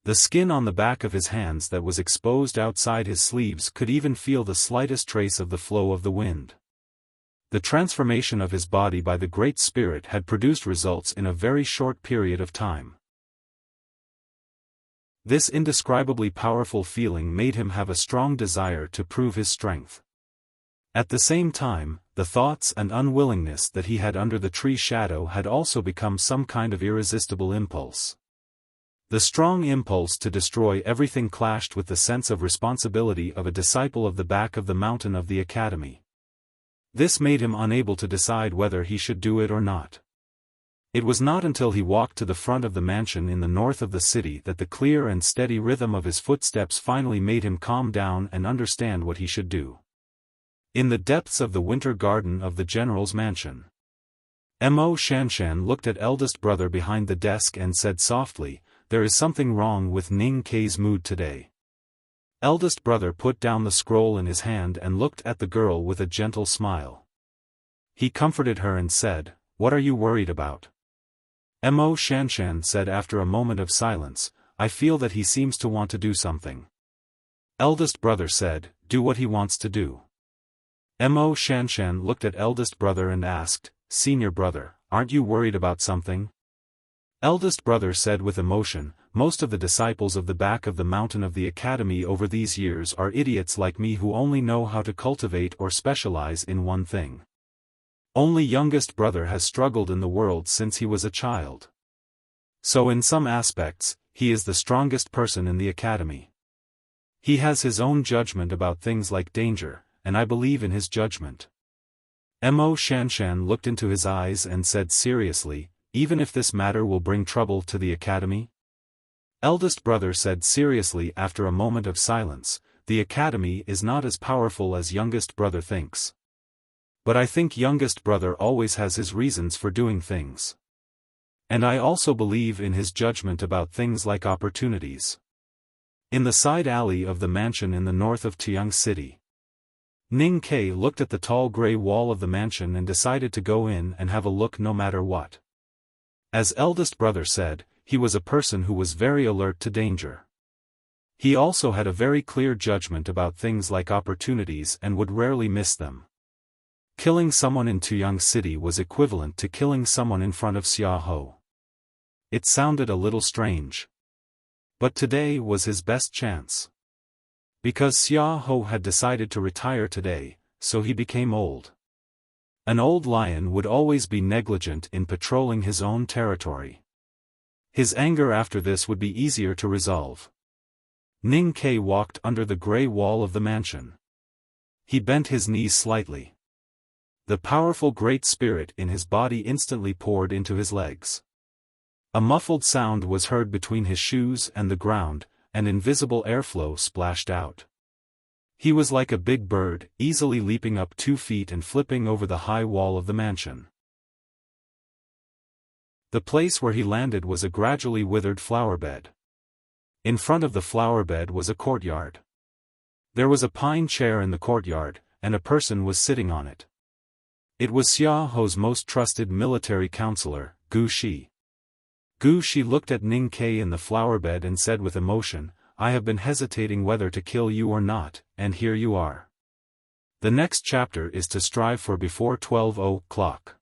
The skin on the back of his hands that was exposed outside his sleeves could even feel the slightest trace of the flow of the wind. The transformation of his body by the Great Spirit had produced results in a very short period of time. This indescribably powerful feeling made him have a strong desire to prove his strength. At the same time, the thoughts and unwillingness that he had under the tree shadow had also become some kind of irresistible impulse. The strong impulse to destroy everything clashed with the sense of responsibility of a disciple of the back of the mountain of the academy. This made him unable to decide whether he should do it or not. It was not until he walked to the front of the mansion in the north of the city that the clear and steady rhythm of his footsteps finally made him calm down and understand what he should do. In the depths of the winter garden of the general's mansion, Mo Shanshan looked at eldest brother behind the desk and said softly, "There is something wrong with Ning Ke's mood today." Eldest brother put down the scroll in his hand and looked at the girl with a gentle smile. He comforted her and said, "What are you worried about?" Mo Shanshan said after a moment of silence, "I feel that he seems to want to do something." Eldest brother said, "Do what he wants to do." Mo Shanshan looked at eldest brother and asked, "Senior brother, aren't you worried about something?" Eldest brother said with emotion, "Most of the disciples of the back of the mountain of the academy over these years are idiots like me who only know how to cultivate or specialize in one thing. Only youngest brother has struggled in the world since he was a child. So in some aspects, he is the strongest person in the academy. He has his own judgment about things like danger, and I believe in his judgment." Mo Shanshan looked into his eyes and said seriously, "Even if this matter will bring trouble to the academy?" Eldest brother said seriously after a moment of silence, "The academy is not as powerful as youngest brother thinks. But I think youngest brother always has his reasons for doing things. And I also believe in his judgment about things like opportunities." In the side alley of the mansion in the north of Tiang City, Ning Ke looked at the tall gray wall of the mansion and decided to go in and have a look no matter what. As eldest brother said, he was a person who was very alert to danger. He also had a very clear judgment about things like opportunities and would rarely miss them. Killing someone in Tiang City was equivalent to killing someone in front of Xiaofan. It sounded a little strange. But today was his best chance. Because Xiaofan had decided to retire today, so he became old. An old lion would always be negligent in patrolling his own territory. His anger after this would be easier to resolve. Ning Ke walked under the gray wall of the mansion. He bent his knees slightly. The powerful Great Spirit in his body instantly poured into his legs. A muffled sound was heard between his shoes and the ground, and invisible airflow splashed out. He was like a big bird, easily leaping up 2 feet and flipping over the high wall of the mansion. The place where he landed was a gradually withered flower bed. In front of the flower bed was a courtyard. There was a pine chair in the courtyard, and a person was sitting on it. It was Xiaoho's most trusted military counselor, Gu Shi. Gu Shi looked at Ning Ke in the flower bed and said with emotion, "I have been hesitating whether to kill you or not, and here you are. The next chapter is to strive for before 12 o'clock.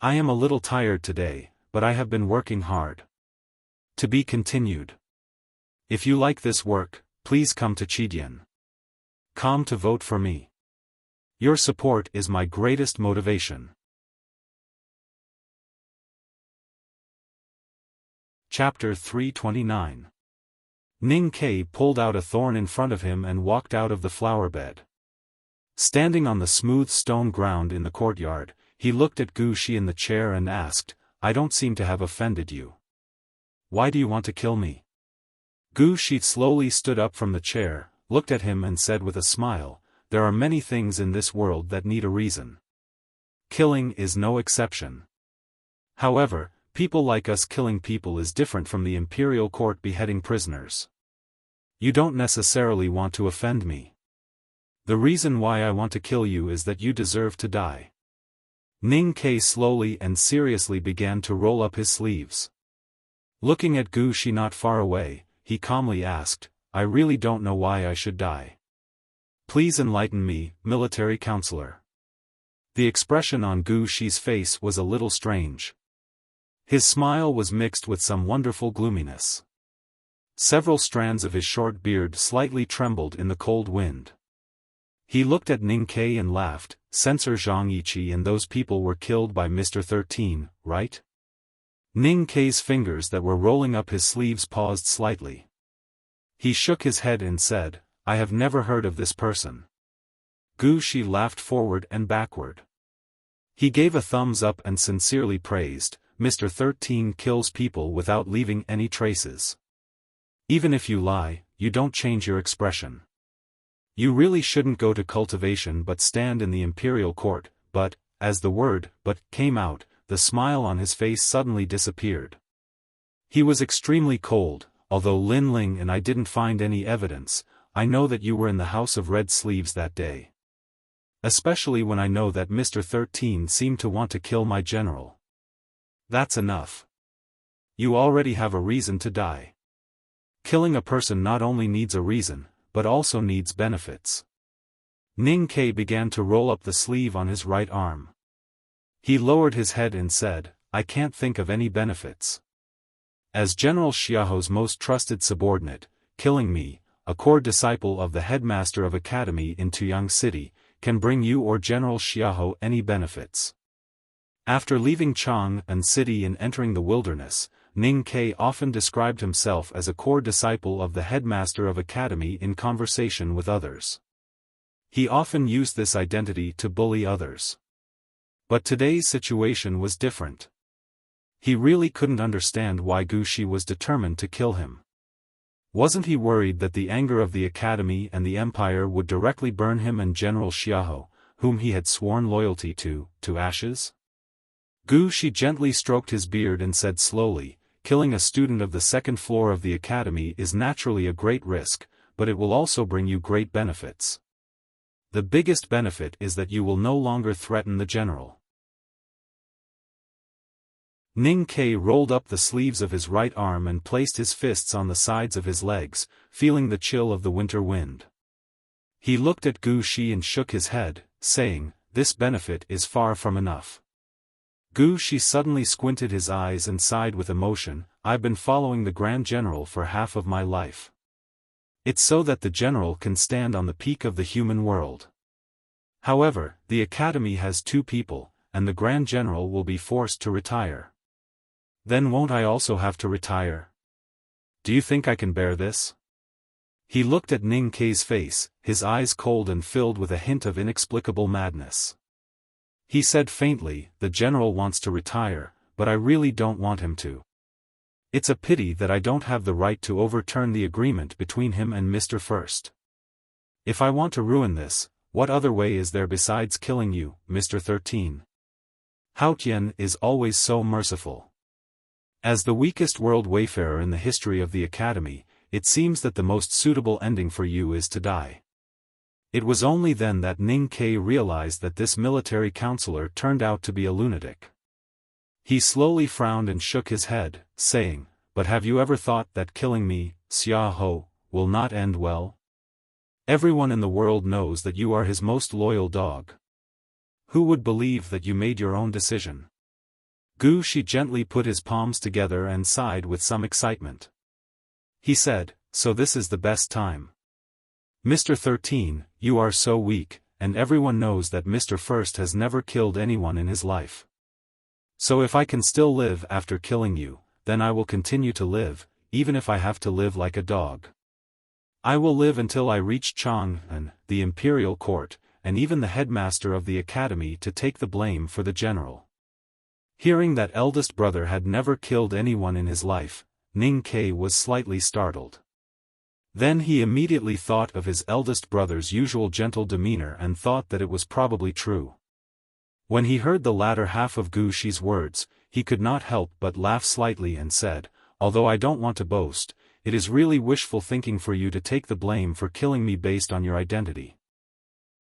I am a little tired today, but I have been working hard. To be continued. If you like this work, please come to Chidian. Come to vote for me. Your support is my greatest motivation." Chapter 329. Ning Ke pulled out a thorn in front of him and walked out of the flower bed. Standing on the smooth stone ground in the courtyard, he looked at Gu Shi in the chair and asked, "I don't seem to have offended you. Why do you want to kill me?" Gu Shi slowly stood up from the chair, looked at him and said with a smile, "There are many things in this world that need a reason. Killing is no exception. However, people like us killing people is different from the imperial court beheading prisoners. You don't necessarily want to offend me. The reason why I want to kill you is that you deserve to die." Ning Ke slowly and seriously began to roll up his sleeves. Looking at Gu Shi not far away, he calmly asked, "I really don't know why I should die. Please enlighten me, military counselor." The expression on Gu Shi's face was a little strange. His smile was mixed with some wonderful gloominess. Several strands of his short beard slightly trembled in the cold wind. He looked at Ning Ke and laughed, "Censor Zhang Yiqi and those people were killed by Mr. 13, right?" Ning Ke's fingers that were rolling up his sleeves paused slightly. He shook his head and said, "I have never heard of this person." Gu Shi laughed forward and backward. He gave a thumbs up and sincerely praised, "Mr. 13 kills people without leaving any traces. Even if you lie, you don't change your expression. You really shouldn't go to cultivation but stand in the imperial court," but, as the word "but" came out, the smile on his face suddenly disappeared. He was extremely cold. "Although Lin Ling and I didn't find any evidence, I know that you were in the House of Red Sleeves that day. Especially when I know that Mr. 13 seemed to want to kill my general. That's enough. You already have a reason to die. Killing a person not only needs a reason, but also needs benefits." Ning Ke began to roll up the sleeve on his right arm. He lowered his head and said, "I can't think of any benefits. As General Xiaoho's most trusted subordinate, killing me, a core disciple of the headmaster of academy in Tuyang City, can bring you or General Xiaoho any benefits." After leaving Chang'an City and entering the wilderness, Ning Ke often described himself as a core disciple of the headmaster of academy in conversation with others. He often used this identity to bully others. But today's situation was different. He really couldn't understand why Gu Shi was determined to kill him. Wasn't he worried that the anger of the academy and the empire would directly burn him and General Xiaoho, whom he had sworn loyalty to ashes? Gu Shi gently stroked his beard and said slowly, "Killing a student of the second floor of the academy is naturally a great risk, but it will also bring you great benefits. The biggest benefit is that you will no longer threaten the general." Ning Ke rolled up the sleeves of his right arm and placed his fists on the sides of his legs, feeling the chill of the winter wind. He looked at Gu Shi and shook his head, saying, "This benefit is far from enough." Gu Shi suddenly squinted his eyes and sighed with emotion, "I've been following the Grand General for half of my life. It's so that the General can stand on the peak of the human world. However, the academy has 2 people, and the Grand General will be forced to retire. Then won't I also have to retire? Do you think I can bear this? He looked at Ning Kei's face, his eyes cold and filled with a hint of inexplicable madness. He said faintly, the general wants to retire, but I really don't want him to. It's a pity that I don't have the right to overturn the agreement between him and Mr. First. If I want to ruin this, what other way is there besides killing you, Mr. 13? Haotian is always so merciful. As the weakest world wayfarer in the history of the academy, it seems that the most suitable ending for you is to die. It was only then that Ning Kei realized that this military counselor turned out to be a lunatic. He slowly frowned and shook his head, saying, "But have you ever thought that killing me, Xiao, will not end well? Everyone in the world knows that you are his most loyal dog. Who would believe that you made your own decision?" Gu Shi gently put his palms together and sighed with some excitement. He said, "So this is the best time. Mr. 13, you are so weak, and everyone knows that Mr. First has never killed anyone in his life. So if I can still live after killing you, then I will continue to live, even if I have to live like a dog. I will live until I reach Chang'an, the imperial court, and even the headmaster of the academy to take the blame for the general." Hearing that eldest brother had never killed anyone in his life, Ning Kei was slightly startled. Then he immediately thought of his eldest brother's usual gentle demeanor and thought that it was probably true. When he heard the latter half of Gu Shi's words, he could not help but laugh slightly and said, "Although I don't want to boast, it is really wishful thinking for you to take the blame for killing me based on your identity."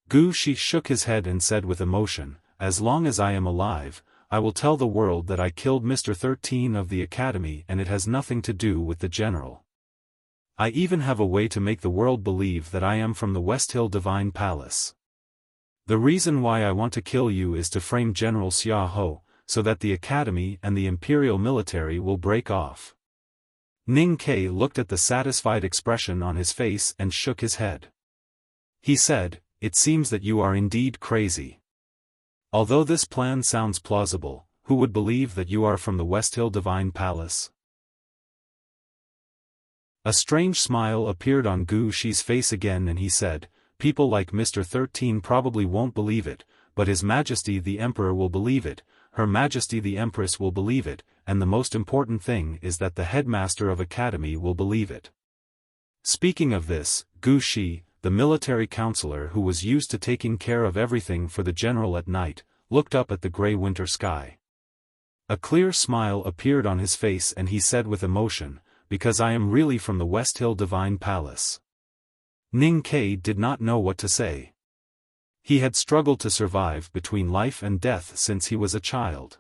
Gu Shi shook his head and said with emotion, "As long as I am alive, I will tell the world that I killed Mr. 13 of the academy and it has nothing to do with the general. I even have a way to make the world believe that I am from the West Hill Divine Palace. The reason why I want to kill you is to frame General Xiao, so that the academy and the imperial military will break off." Ning Kei looked at the satisfied expression on his face and shook his head. He said, "It seems that you are indeed crazy. Although this plan sounds plausible, who would believe that you are from the West Hill Divine Palace?" A strange smile appeared on Gu Shi's face again and he said, "People like Mr. 13 probably won't believe it, but His Majesty the Emperor will believe it, Her Majesty the Empress will believe it, and the most important thing is that the headmaster of academy will believe it." Speaking of this, Gu Shi, the military counselor who was used to taking care of everything for the general at night, looked up at the grey winter sky. A clear smile appeared on his face and he said with emotion, "Because I am really from the West Hill Divine Palace." Ning Kei did not know what to say. He had struggled to survive between life and death since he was a child.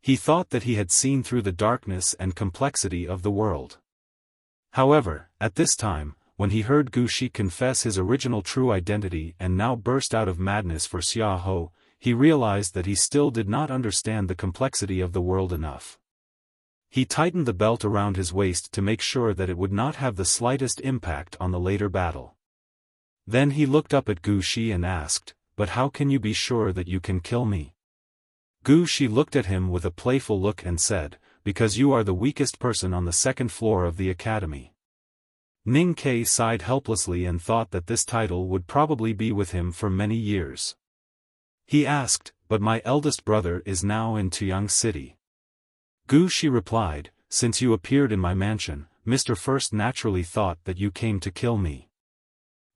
He thought that he had seen through the darkness and complexity of the world. However, at this time, when he heard Gu Shi confess his original true identity and now burst out of madness for Xiao, he realized that he still did not understand the complexity of the world enough. He tightened the belt around his waist to make sure that it would not have the slightest impact on the later battle. Then he looked up at Gu Shi and asked, "But how can you be sure that you can kill me?" Gu Shi looked at him with a playful look and said, "Because you are the weakest person on the second floor of the academy." Ning Kei sighed helplessly and thought that this title would probably be with him for many years. He asked, "But my eldest brother is now in Tuyang City." Gu Shi replied, "Since you appeared in my mansion, Mr. First naturally thought that you came to kill me.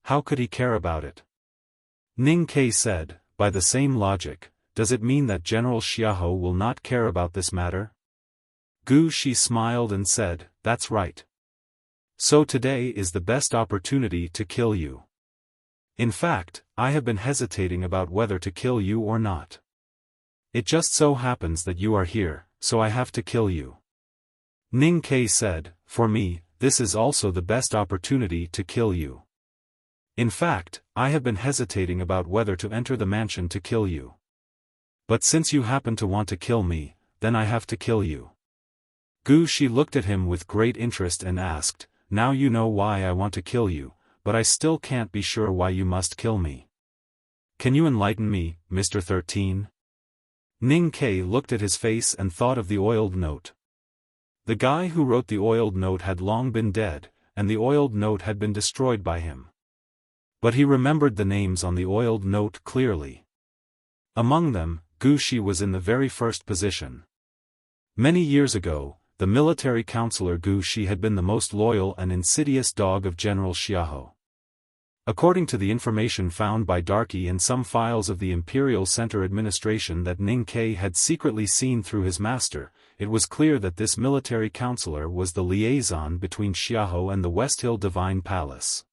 How could he care about it?" Ning Kei said, "By the same logic, does it mean that General Xiao will not care about this matter?" Gu Shi smiled and said, "That's right. So today is the best opportunity to kill you. In fact, I have been hesitating about whether to kill you or not. It just so happens that you are here, so I have to kill you." Ning Kei said, "For me, this is also the best opportunity to kill you. In fact, I have been hesitating about whether to enter the mansion to kill you. But since you happen to want to kill me, then I have to kill you." Gu Shi looked at him with great interest and asked, "Now you know why I want to kill you, but I still can't be sure why you must kill me. Can you enlighten me, Mr. 13? Ning Ke looked at his face and thought of the oiled note. The guy who wrote the oiled note had long been dead, and the oiled note had been destroyed by him. But he remembered the names on the oiled note clearly. Among them, Gu Shi was in the very first position. Many years ago, the military counselor Gu Shi had been the most loyal and insidious dog of General Xiahou. According to the information found by Darky in some files of the Imperial Center Administration that Ning Ke had secretly seen through his master, it was clear that this military counselor was the liaison between Xiahou and the West Hill Divine Palace.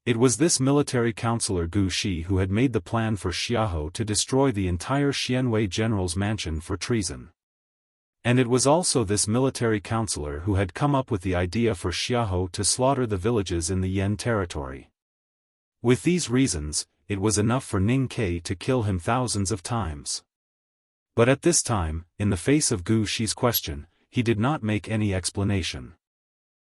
It was this military counselor Gu Shi who had made the plan for Xiahou to destroy the entire Xianwei general's mansion for treason. And it was also this military counselor who had come up with the idea for Xiahou to slaughter the villages in the Yan territory. With these reasons, it was enough for Ning Ke to kill him thousands of times. But at this time, in the face of Gu Shi's question, he did not make any explanation.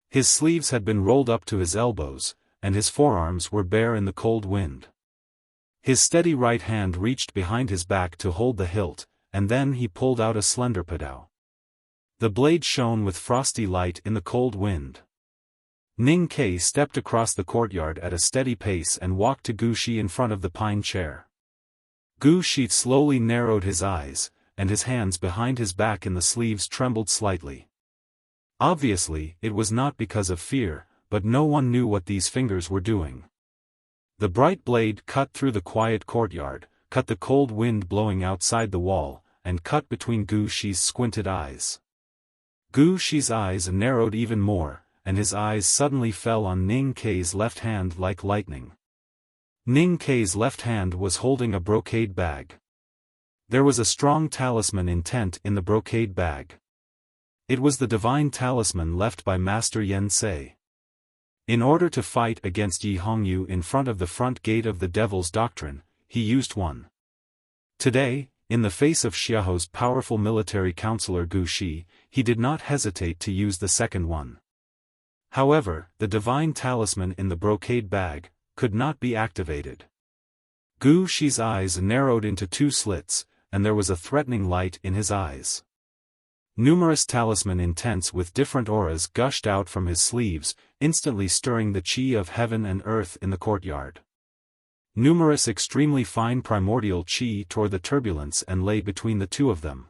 His sleeves had been rolled up to his elbows, and his forearms were bare in the cold wind. His steady right hand reached behind his back to hold the hilt, and then he pulled out a slender padao. The blade shone with frosty light in the cold wind. Ning Ke stepped across the courtyard at a steady pace and walked to Gu Shi in front of the pine chair. Gu Shi slowly narrowed his eyes, and his hands behind his back in the sleeves trembled slightly. Obviously, it was not because of fear, but no one knew what these fingers were doing. The bright blade cut through the quiet courtyard, cut the cold wind blowing outside the wall, and cut between Gu Shi's squinted eyes. Gu Shi's eyes narrowed even more, and his eyes suddenly fell on Ning Ke's left hand like lightning. Ning Ke's left hand was holding a brocade bag. There was a strong talisman intent in the brocade bag. It was the divine talisman left by Master Yen Sei. In order to fight against Yi Hongyu in front of the front gate of the Devil's Doctrine, he used one. Today, in the face of Xiahou's powerful military counselor Gu Shi, he did not hesitate to use the second one. However, the divine talisman in the brocade bag could not be activated. Gu Shi's eyes narrowed into two slits, and there was a threatening light in his eyes. Numerous talisman intents with different auras gushed out from his sleeves, instantly stirring the qi of heaven and earth in the courtyard. Numerous extremely fine primordial qi tore the turbulence and lay between the two of them.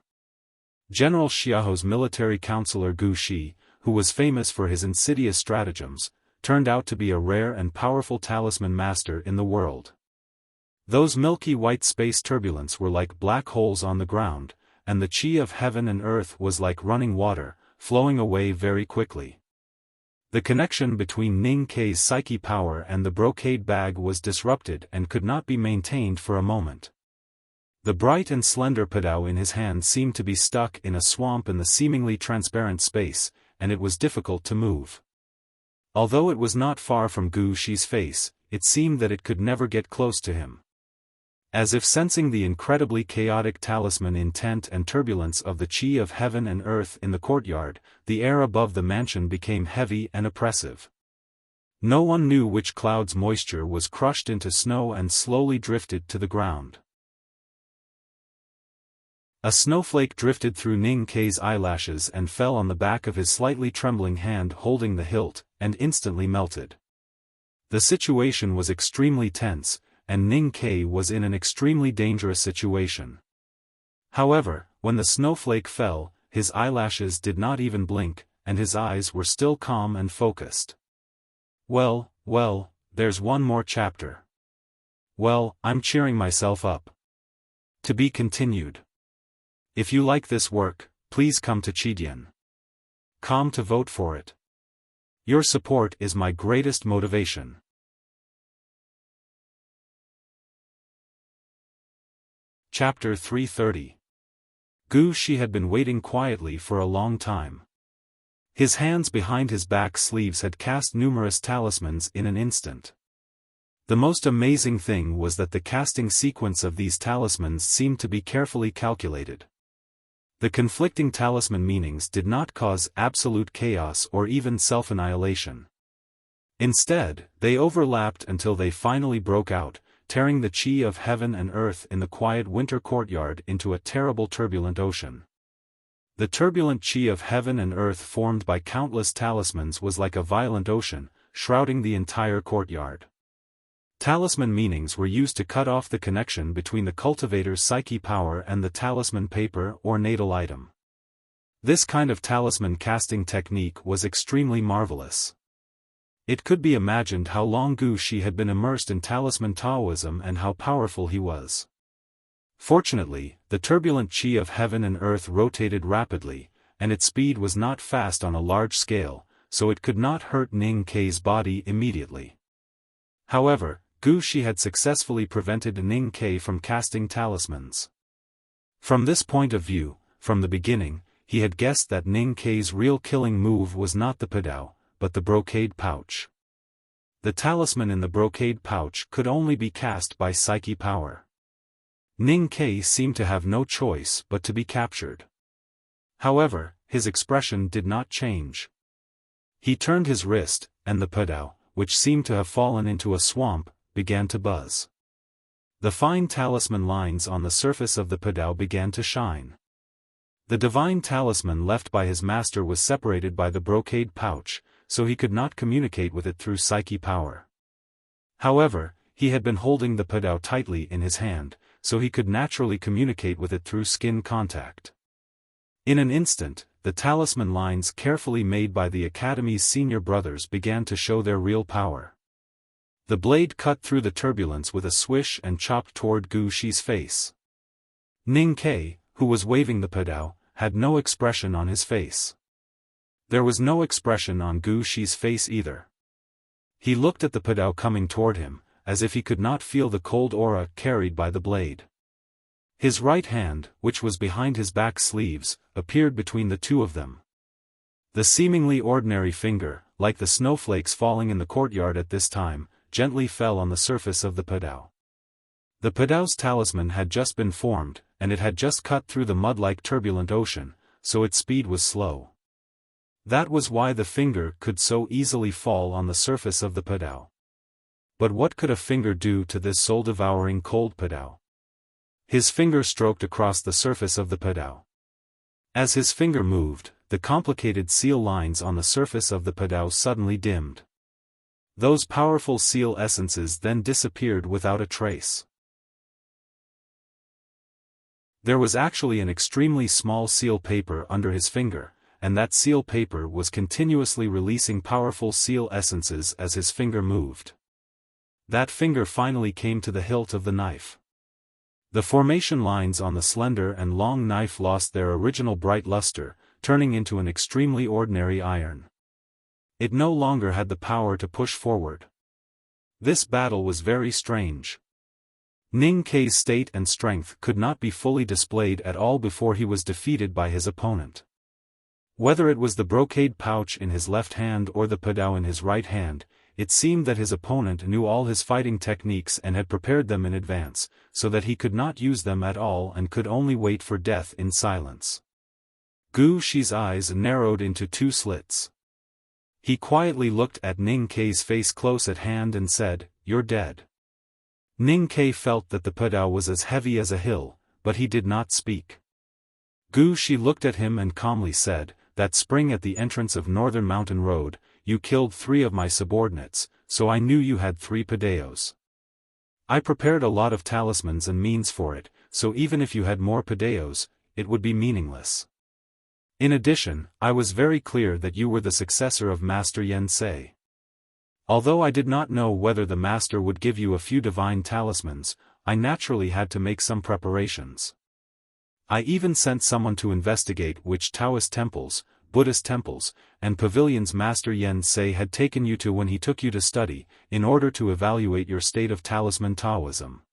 General Xiahou's military counselor Gu Shi, who was famous for his insidious stratagems, turned out to be a rare and powerful talisman master in the world. Those milky white space turbulence were like black holes on the ground, and the qi of heaven and earth was like running water, flowing away very quickly. The connection between Ning Ke's psyche power and the brocade bag was disrupted and could not be maintained for a moment. The bright and slender padao in his hand seemed to be stuck in a swamp in the seemingly transparent space, and it was difficult to move. Although it was not far from Gu Shi's face, it seemed that it could never get close to him. As if sensing the incredibly chaotic talisman intent and turbulence of the qi of heaven and earth in the courtyard, the air above the mansion became heavy and oppressive. No one knew which cloud's moisture was crushed into snow and slowly drifted to the ground. A snowflake drifted through Ning Ke's eyelashes and fell on the back of his slightly trembling hand holding the hilt, and instantly melted. The situation was extremely tense, and Ning Ke was in an extremely dangerous situation. However, when the snowflake fell, his eyelashes did not even blink, and his eyes were still calm and focused. Well, there's one more chapter. Well, I'm cheering myself up. To be continued. If you like this work, please come to Chidian.com to vote for it. Your support is my greatest motivation. Chapter 330. Gu Shi had been waiting quietly for a long time. His hands behind his back sleeves had cast numerous talismans in an instant. The most amazing thing was that the casting sequence of these talismans seemed to be carefully calculated. The conflicting talisman meanings did not cause absolute chaos or even self-annihilation. Instead, they overlapped until they finally broke out, tearing the chi of heaven and earth in the quiet winter courtyard into a terrible turbulent ocean. The turbulent chi of heaven and earth formed by countless talismans was like a violent ocean, shrouding the entire courtyard. Talisman meanings were used to cut off the connection between the cultivator's psyche power and the talisman paper or natal item. This kind of talisman casting technique was extremely marvelous. It could be imagined how long Gu Shi had been immersed in talisman Taoism and how powerful he was. Fortunately, the turbulent chi of heaven and earth rotated rapidly, and its speed was not fast on a large scale, so it could not hurt Ning Kei's body immediately. However, Gu Shi had successfully prevented Ning Kei from casting talismans. From this point of view, from the beginning, he had guessed that Ning Kei's real killing move was not the padao, but the brocade pouch. The talisman in the brocade pouch could only be cast by psyche power. Ning Kei seemed to have no choice but to be captured. However, his expression did not change. He turned his wrist, and the padao, which seemed to have fallen into a swamp, began to buzz. The fine talisman lines on the surface of the padao began to shine. The divine talisman left by his master was separated by the brocade pouch, so he could not communicate with it through psyche power. However, he had been holding the padao tightly in his hand, so he could naturally communicate with it through skin contact. In an instant, the talisman lines carefully made by the Academy's senior brothers began to show their real power. The blade cut through the turbulence with a swish and chopped toward Gu Shi's face. Ning Kei, who was waving the padao, had no expression on his face. There was no expression on Gu Shi's face either. He looked at the padao coming toward him, as if he could not feel the cold aura carried by the blade. His right hand, which was behind his back sleeves, appeared between the two of them. The seemingly ordinary finger, like the snowflakes falling in the courtyard at this time, gently fell on the surface of the padao. The padao's talisman had just been formed, and it had just cut through the mud-like turbulent ocean, so its speed was slow. That was why the finger could so easily fall on the surface of the padao. But what could a finger do to this soul-devouring cold padao? His finger stroked across the surface of the padao. As his finger moved, the complicated seal lines on the surface of the padao suddenly dimmed. Those powerful seal essences then disappeared without a trace. There was actually an extremely small seal paper under his finger, and that seal paper was continuously releasing powerful seal essences as his finger moved. That finger finally came to the hilt of the knife. The formation lines on the slender and long knife lost their original bright luster, turning into an extremely ordinary iron. It no longer had the power to push forward. This battle was very strange. Ning Kei's state and strength could not be fully displayed at all before he was defeated by his opponent. Whether it was the brocade pouch in his left hand or the padao in his right hand, it seemed that his opponent knew all his fighting techniques and had prepared them in advance, so that he could not use them at all and could only wait for death in silence. Gu Shi's eyes narrowed into two slits. He quietly looked at Ning Kei's face close at hand and said, "You're dead." Ning Kei felt that the padao was as heavy as a hill, but he did not speak. Gu Shi looked at him and calmly said, "That spring at the entrance of Northern Mountain Road, you killed 3 of my subordinates, so I knew you had 3 padaos. I prepared a lot of talismans and means for it, so even if you had more padaos, it would be meaningless. In addition, I was very clear that you were the successor of Master Yen Sei. Although I did not know whether the master would give you a few divine talismans, I naturally had to make some preparations. I even sent someone to investigate which Taoist temples, Buddhist temples, and pavilions Master Yen Sei had taken you to when he took you to study, in order to evaluate your state of talisman Taoism.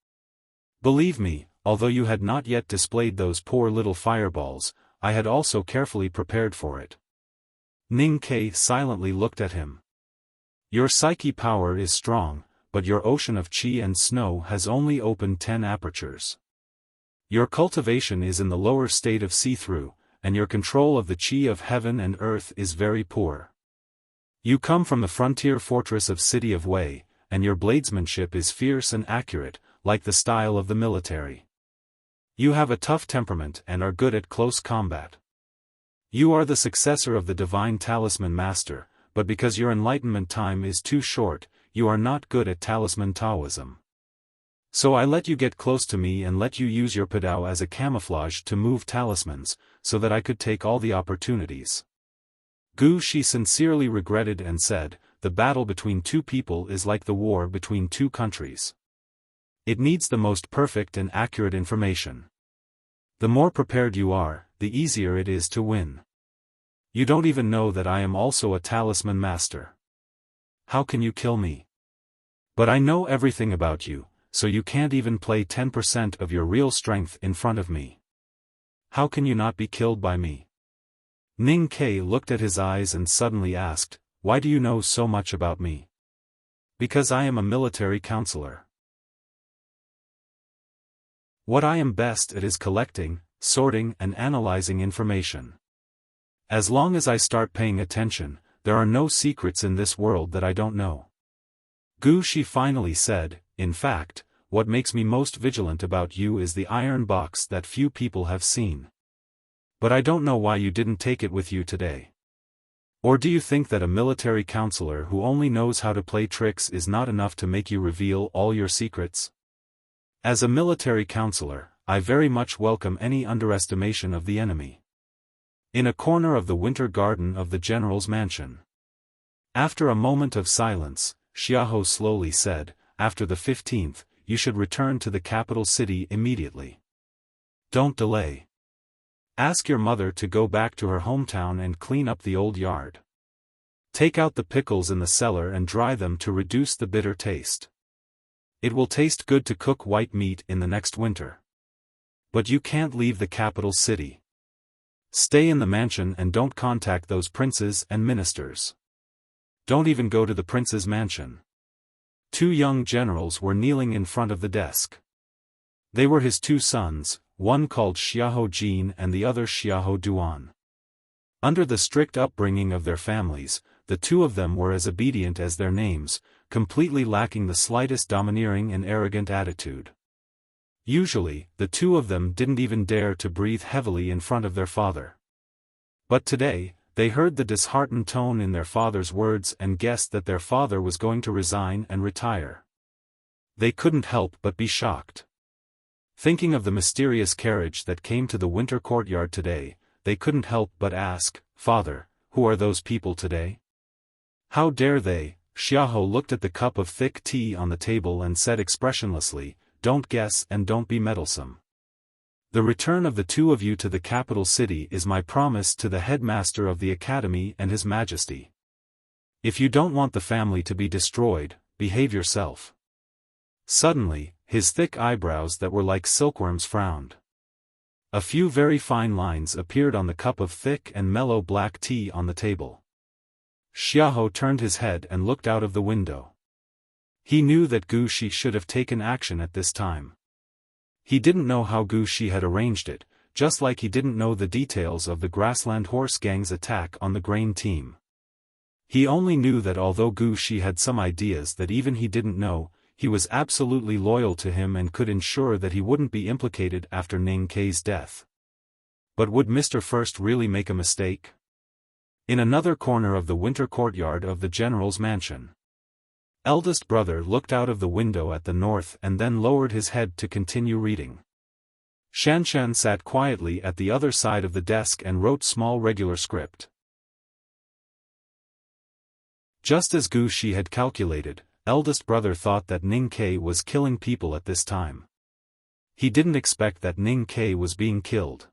Believe me, although you had not yet displayed those poor little fireballs, I had also carefully prepared for it." Ning Kei silently looked at him. "Your psyche power is strong, but your ocean of qi and snow has only opened 10 apertures. Your cultivation is in the lower state of see-through, and your control of the qi of heaven and earth is very poor. You come from the frontier fortress of City of Wei, and your bladesmanship is fierce and accurate, like the style of the military. You have a tough temperament and are good at close combat. You are the successor of the divine talisman master, but because your enlightenment time is too short, you are not good at talisman Taoism. So I let you get close to me and let you use your Padao as a camouflage to move talismans, so that I could take all the opportunities. Gu Shi sincerely regretted and said, the battle between two people is like the war between two countries. It needs the most perfect and accurate information. The more prepared you are, the easier it is to win. You don't even know that I am also a talisman master. How can you kill me? But I know everything about you, so you can't even play 10% of your real strength in front of me. How can you not be killed by me? Ning Ke looked at his eyes and suddenly asked, why do you know so much about me? Because I am a military counselor. What I am best at is collecting, sorting and analyzing information. As long as I start paying attention, there are no secrets in this world that I don't know. Gu Shi finally said, in fact, what makes me most vigilant about you is the iron box that few people have seen. But I don't know why you didn't take it with you today. Or do you think that a military counselor who only knows how to play tricks is not enough to make you reveal all your secrets? As a military counselor, I very much welcome any underestimation of the enemy. In a corner of the winter garden of the general's mansion. After a moment of silence, Xiaofan slowly said, after the 15th, you should return to the capital city immediately. Don't delay. Ask your mother to go back to her hometown and clean up the old yard. Take out the pickles in the cellar and dry them to reduce the bitter taste. It will taste good to cook white meat in the next winter. But you can't leave the capital city. Stay in the mansion and don't contact those princes and ministers. Don't even go to the prince's mansion. Two young generals were kneeling in front of the desk. They were his two sons, one called Xiahou Jin and the other Xiahou Duan. Under the strict upbringing of their families, the two of them were as obedient as their names, completely lacking the slightest domineering and arrogant attitude. Usually, the two of them didn't even dare to breathe heavily in front of their father. But today, they heard the disheartened tone in their father's words and guessed that their father was going to resign and retire. They couldn't help but be shocked. Thinking of the mysterious carriage that came to the winter courtyard today, they couldn't help but ask, Father, who are those people today? How dare they? Xiahou looked at the cup of thick tea on the table and said expressionlessly, don't guess and don't be meddlesome. The return of the two of you to the capital city is my promise to the headmaster of the academy and His Majesty. If you don't want the family to be destroyed, behave yourself. Suddenly, his thick eyebrows that were like silkworms frowned. A few very fine lines appeared on the cup of thick and mellow black tea on the table. Xiahou turned his head and looked out of the window. He knew that Gu Shi should have taken action at this time. He didn't know how Gu Shi had arranged it, just like he didn't know the details of the grassland horse gang's attack on the grain team. He only knew that although Gu Shi had some ideas that even he didn't know, he was absolutely loyal to him and could ensure that he wouldn't be implicated after Ning Ke's death. But would Mr. First really make a mistake? In another corner of the winter courtyard of the general's mansion. Eldest brother looked out of the window at the north and then lowered his head to continue reading. Shanshan sat quietly at the other side of the desk and wrote small regular script. Just as Gu Shi had calculated, eldest brother thought that Ning Ke was killing people at this time. He didn't expect that Ning Ke was being killed.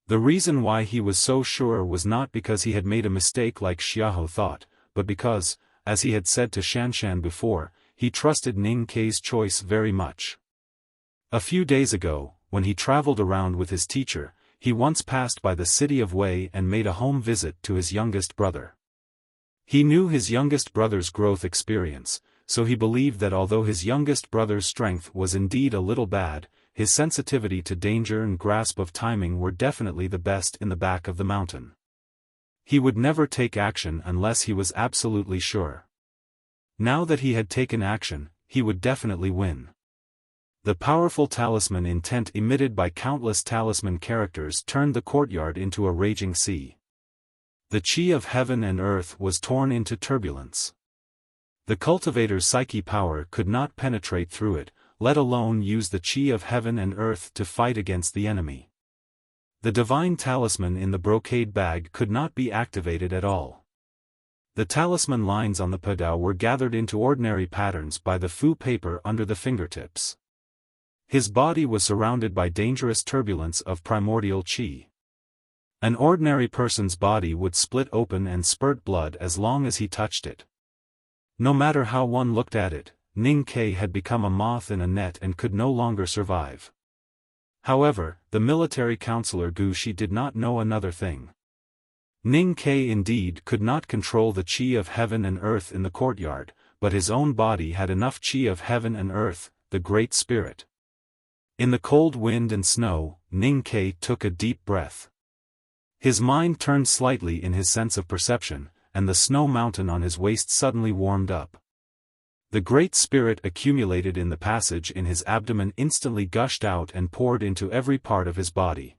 The reason why he was so sure was not because he had made a mistake like Xiahou thought, but because, as he had said to Shanshan before, he trusted Ning Ke's choice very much. A few days ago, when he traveled around with his teacher, he once passed by the city of Wei and made a home visit to his youngest brother. He knew his youngest brother's growth experience, so he believed that although his youngest brother's strength was indeed a little bad, his sensitivity to danger and grasp of timing were definitely the best in the back of the mountain. He would never take action unless he was absolutely sure. Now that he had taken action, he would definitely win. The powerful talisman intent emitted by countless talisman characters turned the courtyard into a raging sea. The chi of heaven and earth was torn into turbulence. The cultivator's psyche power could not penetrate through it, let alone use the chi of heaven and earth to fight against the enemy. The divine talisman in the brocade bag could not be activated at all. The talisman lines on the padao were gathered into ordinary patterns by the fu paper under the fingertips. His body was surrounded by dangerous turbulence of primordial chi. An ordinary person's body would split open and spurt blood as long as he touched it. No matter how one looked at it, Ning Ke had become a moth in a net and could no longer survive. However, the military counselor Gu Shi did not know another thing. Ning Ke indeed could not control the chi of heaven and earth in the courtyard, but his own body had enough chi of heaven and earth, the Great Spirit. In the cold wind and snow, Ning Ke took a deep breath. His mind turned slightly in his sense of perception, and the snow mountain on his waist suddenly warmed up. The Great Spirit accumulated in the passage in his abdomen instantly gushed out and poured into every part of his body.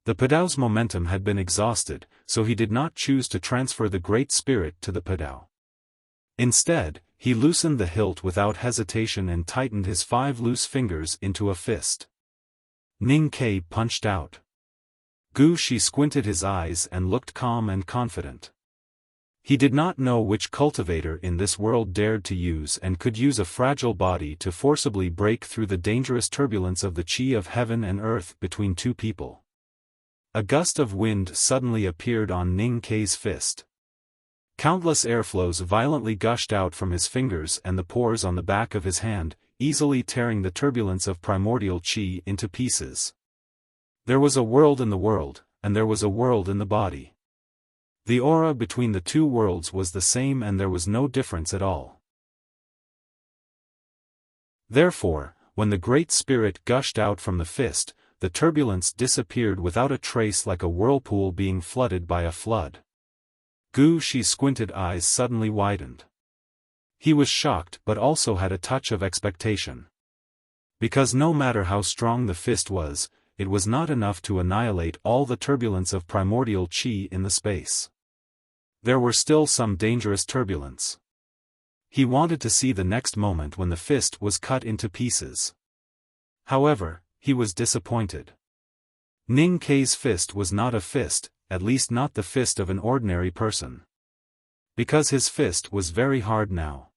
The padao's momentum had been exhausted, so he did not choose to transfer the Great Spirit to the padao. Instead, he loosened the hilt without hesitation and tightened his 5 loose fingers into a fist. Ning Ke punched out. Gu Shi squinted his eyes and looked calm and confident. He did not know which cultivator in this world dared to use and could use a fragile body to forcibly break through the dangerous turbulence of the chi of heaven and earth between two people. A gust of wind suddenly appeared on Ning Ke's fist. Countless airflows violently gushed out from his fingers and the pores on the back of his hand, easily tearing the turbulence of primordial chi into pieces. There was a world in the world, and there was a world in the body. The aura between the two worlds was the same and there was no difference at all. Therefore, when the Great Spirit gushed out from the fist, the turbulence disappeared without a trace like a whirlpool being flooded by a flood. Gu Shi's squinted eyes suddenly widened. He was shocked but also had a touch of expectation. Because no matter how strong the fist was, it was not enough to annihilate all the turbulence of primordial chi in the space. There were still some dangerous turbulence. He wanted to see the next moment when the fist was cut into pieces. However, he was disappointed. Ning Ke's fist was not a fist, at least not the fist of an ordinary person. Because his fist was very hard now.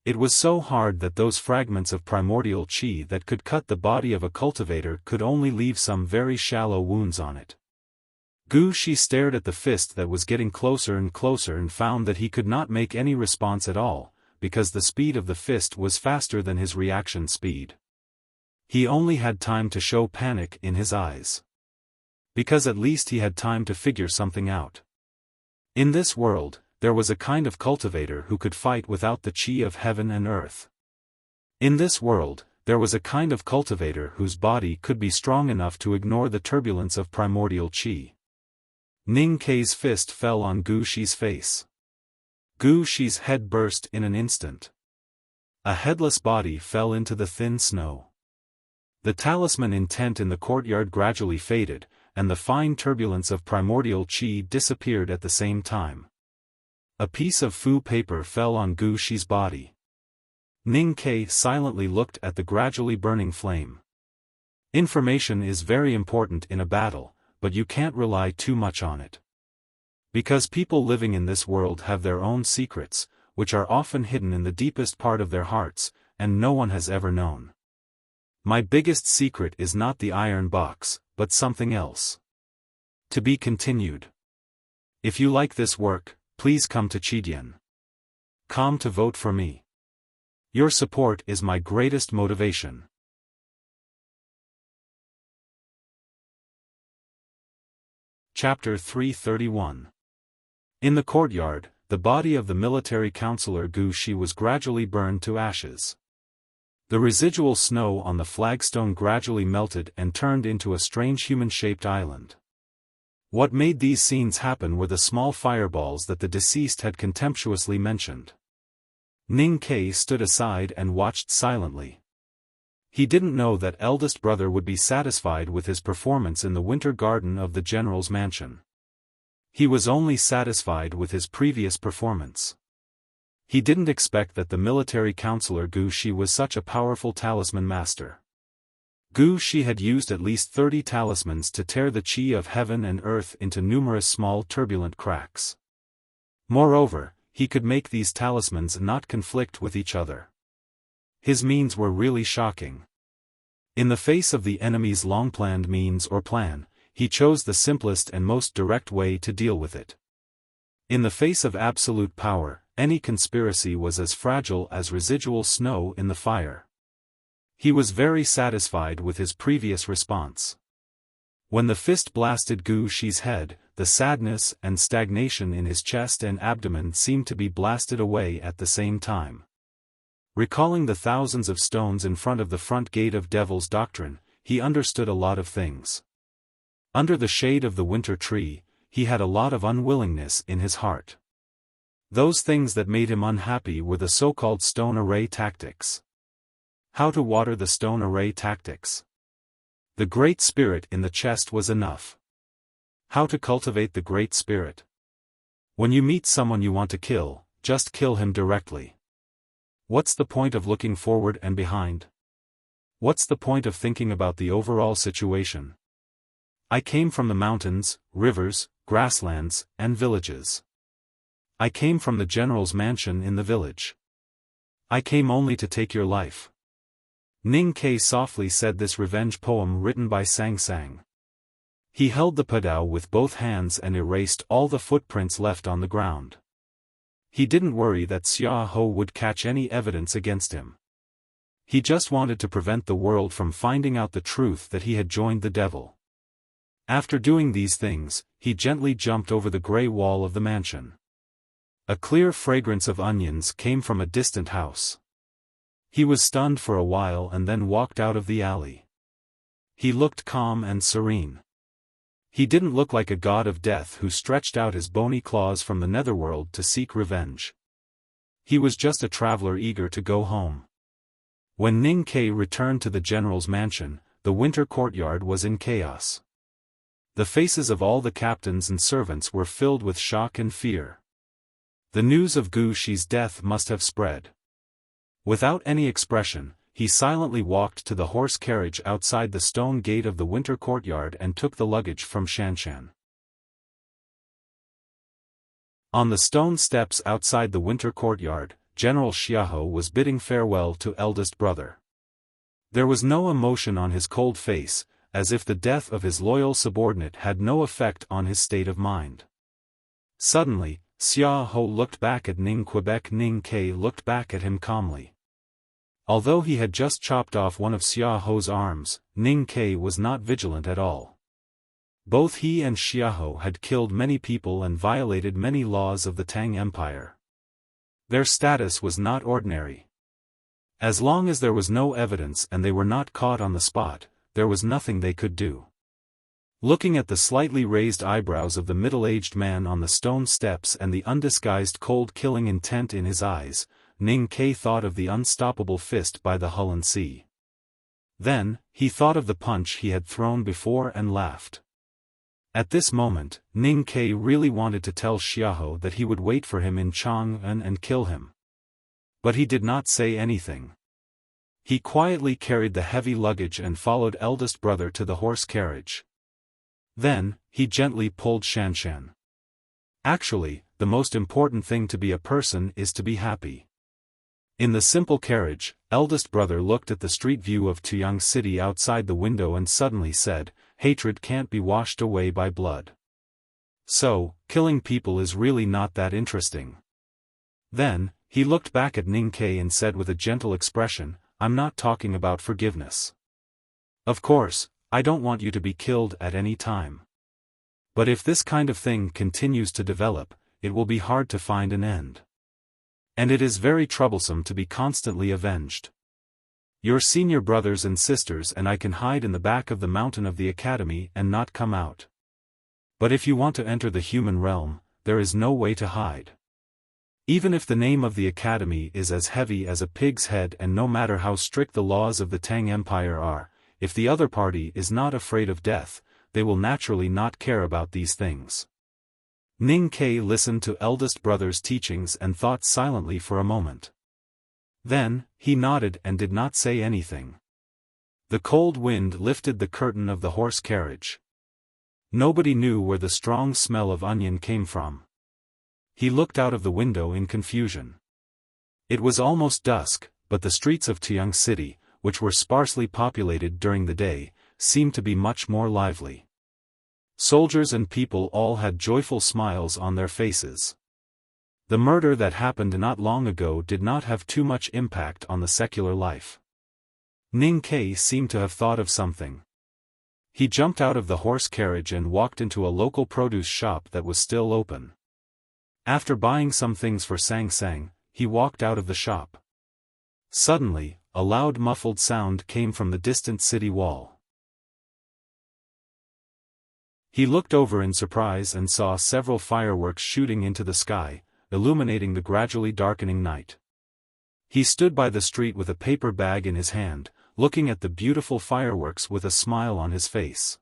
It was so hard that those fragments of primordial chi that could cut the body of a cultivator could only leave some very shallow wounds on it. Gu Shi stared at the fist that was getting closer and closer and found that he could not make any response at all, because the speed of the fist was faster than his reaction speed. He only had time to show panic in his eyes. Because at least he had time to figure something out. In this world, there was a kind of cultivator who could fight without the chi of heaven and earth. In this world, there was a kind of cultivator whose body could be strong enough to ignore the turbulence of primordial chi. Ning Ke's fist fell on Gu Shi's face. Gu Shi's head burst in an instant. A headless body fell into the thin snow. The talisman intent in the courtyard gradually faded, and the fine turbulence of primordial chi disappeared at the same time. A piece of fu paper fell on Gu Shi's body. Ning Ke silently looked at the gradually burning flame. Information is very important in a battle, but you can't rely too much on it. Because people living in this world have their own secrets, which are often hidden in the deepest part of their hearts, and no one has ever known. My biggest secret is not the iron box, but something else. To be continued. If you like this work, please come to Chidian.com to vote for me. Your support is my greatest motivation. Chapter 331. In the courtyard, the body of the military counselor Gu Shi was gradually burned to ashes. The residual snow on the flagstone gradually melted and turned into a strange human-shaped island. What made these scenes happen were the small fireballs that the deceased had contemptuously mentioned. Ning Ke stood aside and watched silently. He didn't know that eldest brother would be satisfied with his performance in the winter garden of the general's mansion. He was only satisfied with his previous performance. He didn't expect that the military counselor Gu Shi was such a powerful talisman master. Gu Shi had used at least 30 talismans to tear the chi of heaven and earth into numerous small turbulent cracks. Moreover, he could make these talismans not conflict with each other. His means were really shocking. In the face of the enemy's long-planned means or plan, he chose the simplest and most direct way to deal with it. In the face of absolute power, any conspiracy was as fragile as residual snow in the fire. He was very satisfied with his previous response. When the fist blasted Gu Shi's head, the sadness and stagnation in his chest and abdomen seemed to be blasted away at the same time. Recalling the thousands of stones in front of the front gate of Devil's Doctrine, he understood a lot of things. Under the shade of the winter tree, he had a lot of unwillingness in his heart. Those things that made him unhappy were the so-called stone array tactics. How to water the stone array tactics. The Great Spirit in the chest was enough. How to cultivate the Great Spirit. When you meet someone you want to kill, just kill him directly. What's the point of looking forward and behind? What's the point of thinking about the overall situation? I came from the mountains, rivers, grasslands, and villages. I came from the general's mansion in the village. I came only to take your life. Ning Ke softly said this revenge poem written by Sang Sang. He held the padao with both hands and erased all the footprints left on the ground. He didn't worry that Xia Ho would catch any evidence against him. He just wanted to prevent the world from finding out the truth that he had joined the devil. After doing these things, he gently jumped over the gray wall of the mansion. A clear fragrance of onions came from a distant house. He was stunned for a while and then walked out of the alley. He looked calm and serene. He didn't look like a god of death who stretched out his bony claws from the netherworld to seek revenge. He was just a traveler eager to go home. When Ning Ke returned to the general's mansion, the winter courtyard was in chaos. The faces of all the captains and servants were filled with shock and fear. The news of Gu Shi's death must have spread. Without any expression, he silently walked to the horse carriage outside the stone gate of the winter courtyard and took the luggage from Shanshan. On the stone steps outside the winter courtyard, General Xiaofan was bidding farewell to eldest brother. There was no emotion on his cold face, as if the death of his loyal subordinate had no effect on his state of mind. Suddenly, Xiaofan looked back at Ning Ke. Ning Ke looked back at him calmly. Although he had just chopped off one of Xiaoho's arms, Ning Ke was not vigilant at all. Both he and Xiaoho had killed many people and violated many laws of the Tang Empire. Their status was not ordinary. As long as there was no evidence and they were not caught on the spot, there was nothing they could do. Looking at the slightly raised eyebrows of the middle-aged man on the stone steps and the undisguised cold-killing intent in his eyes, Ning Ke thought of the unstoppable fist by the Hulun Sea. Then, he thought of the punch he had thrown before and laughed. At this moment, Ning Ke really wanted to tell Xiaoho that he would wait for him in Chang'an and kill him. But he did not say anything. He quietly carried the heavy luggage and followed eldest brother to the horse carriage. Then, he gently pulled Shanshan. Actually, the most important thing to be a person is to be happy. In the simple carriage, eldest brother looked at the street view of Tuyang City outside the window and suddenly said, "Hatred can't be washed away by blood. So, killing people is really not that interesting." Then, he looked back at Ning Ke and said with a gentle expression, "I'm not talking about forgiveness. Of course, I don't want you to be killed at any time. But if this kind of thing continues to develop, it will be hard to find an end. And it is very troublesome to be constantly avenged. Your senior brothers and sisters and I can hide in the back of the mountain of the academy and not come out. But if you want to enter the human realm, there is no way to hide. Even if the name of the academy is as heavy as a pig's head, and no matter how strict the laws of the Tang Empire are, if the other party is not afraid of death, they will naturally not care about these things. Ning Ke listened to eldest brother's teachings and thought silently for a moment. Then, he nodded and did not say anything. The cold wind lifted the curtain of the horse carriage. Nobody knew where the strong smell of onion came from. He looked out of the window in confusion. It was almost dusk, but the streets of Tiang City, which were sparsely populated during the day, seemed to be much more lively. Soldiers and people all had joyful smiles on their faces. The murder that happened not long ago did not have too much impact on the secular life. Ning Ke seemed to have thought of something. He jumped out of the horse carriage and walked into a local produce shop that was still open. After buying some things for Sang Sang, he walked out of the shop. Suddenly, a loud muffled sound came from the distant city wall. He looked over in surprise and saw several fireworks shooting into the sky, illuminating the gradually darkening night. He stood by the street with a paper bag in his hand, looking at the beautiful fireworks with a smile on his face.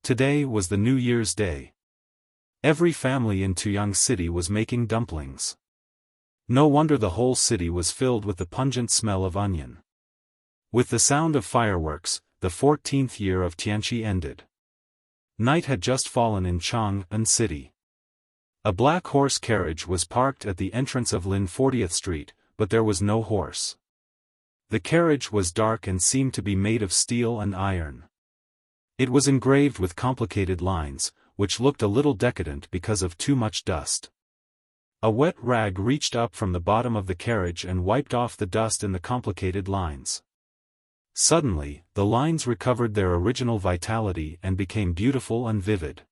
Today was the New Year's Day. Every family in Tuyang City was making dumplings. No wonder the whole city was filled with the pungent smell of onion. With the sound of fireworks, the 14th year of Tianqi ended. Night had just fallen in Chang'an City. A black horse carriage was parked at the entrance of Lin 40th Street, but there was no horse. The carriage was dark and seemed to be made of steel and iron. It was engraved with complicated lines, which looked a little decadent because of too much dust. A wet rag reached up from the bottom of the carriage and wiped off the dust in the complicated lines. Suddenly, the lines recovered their original vitality and became beautiful and vivid.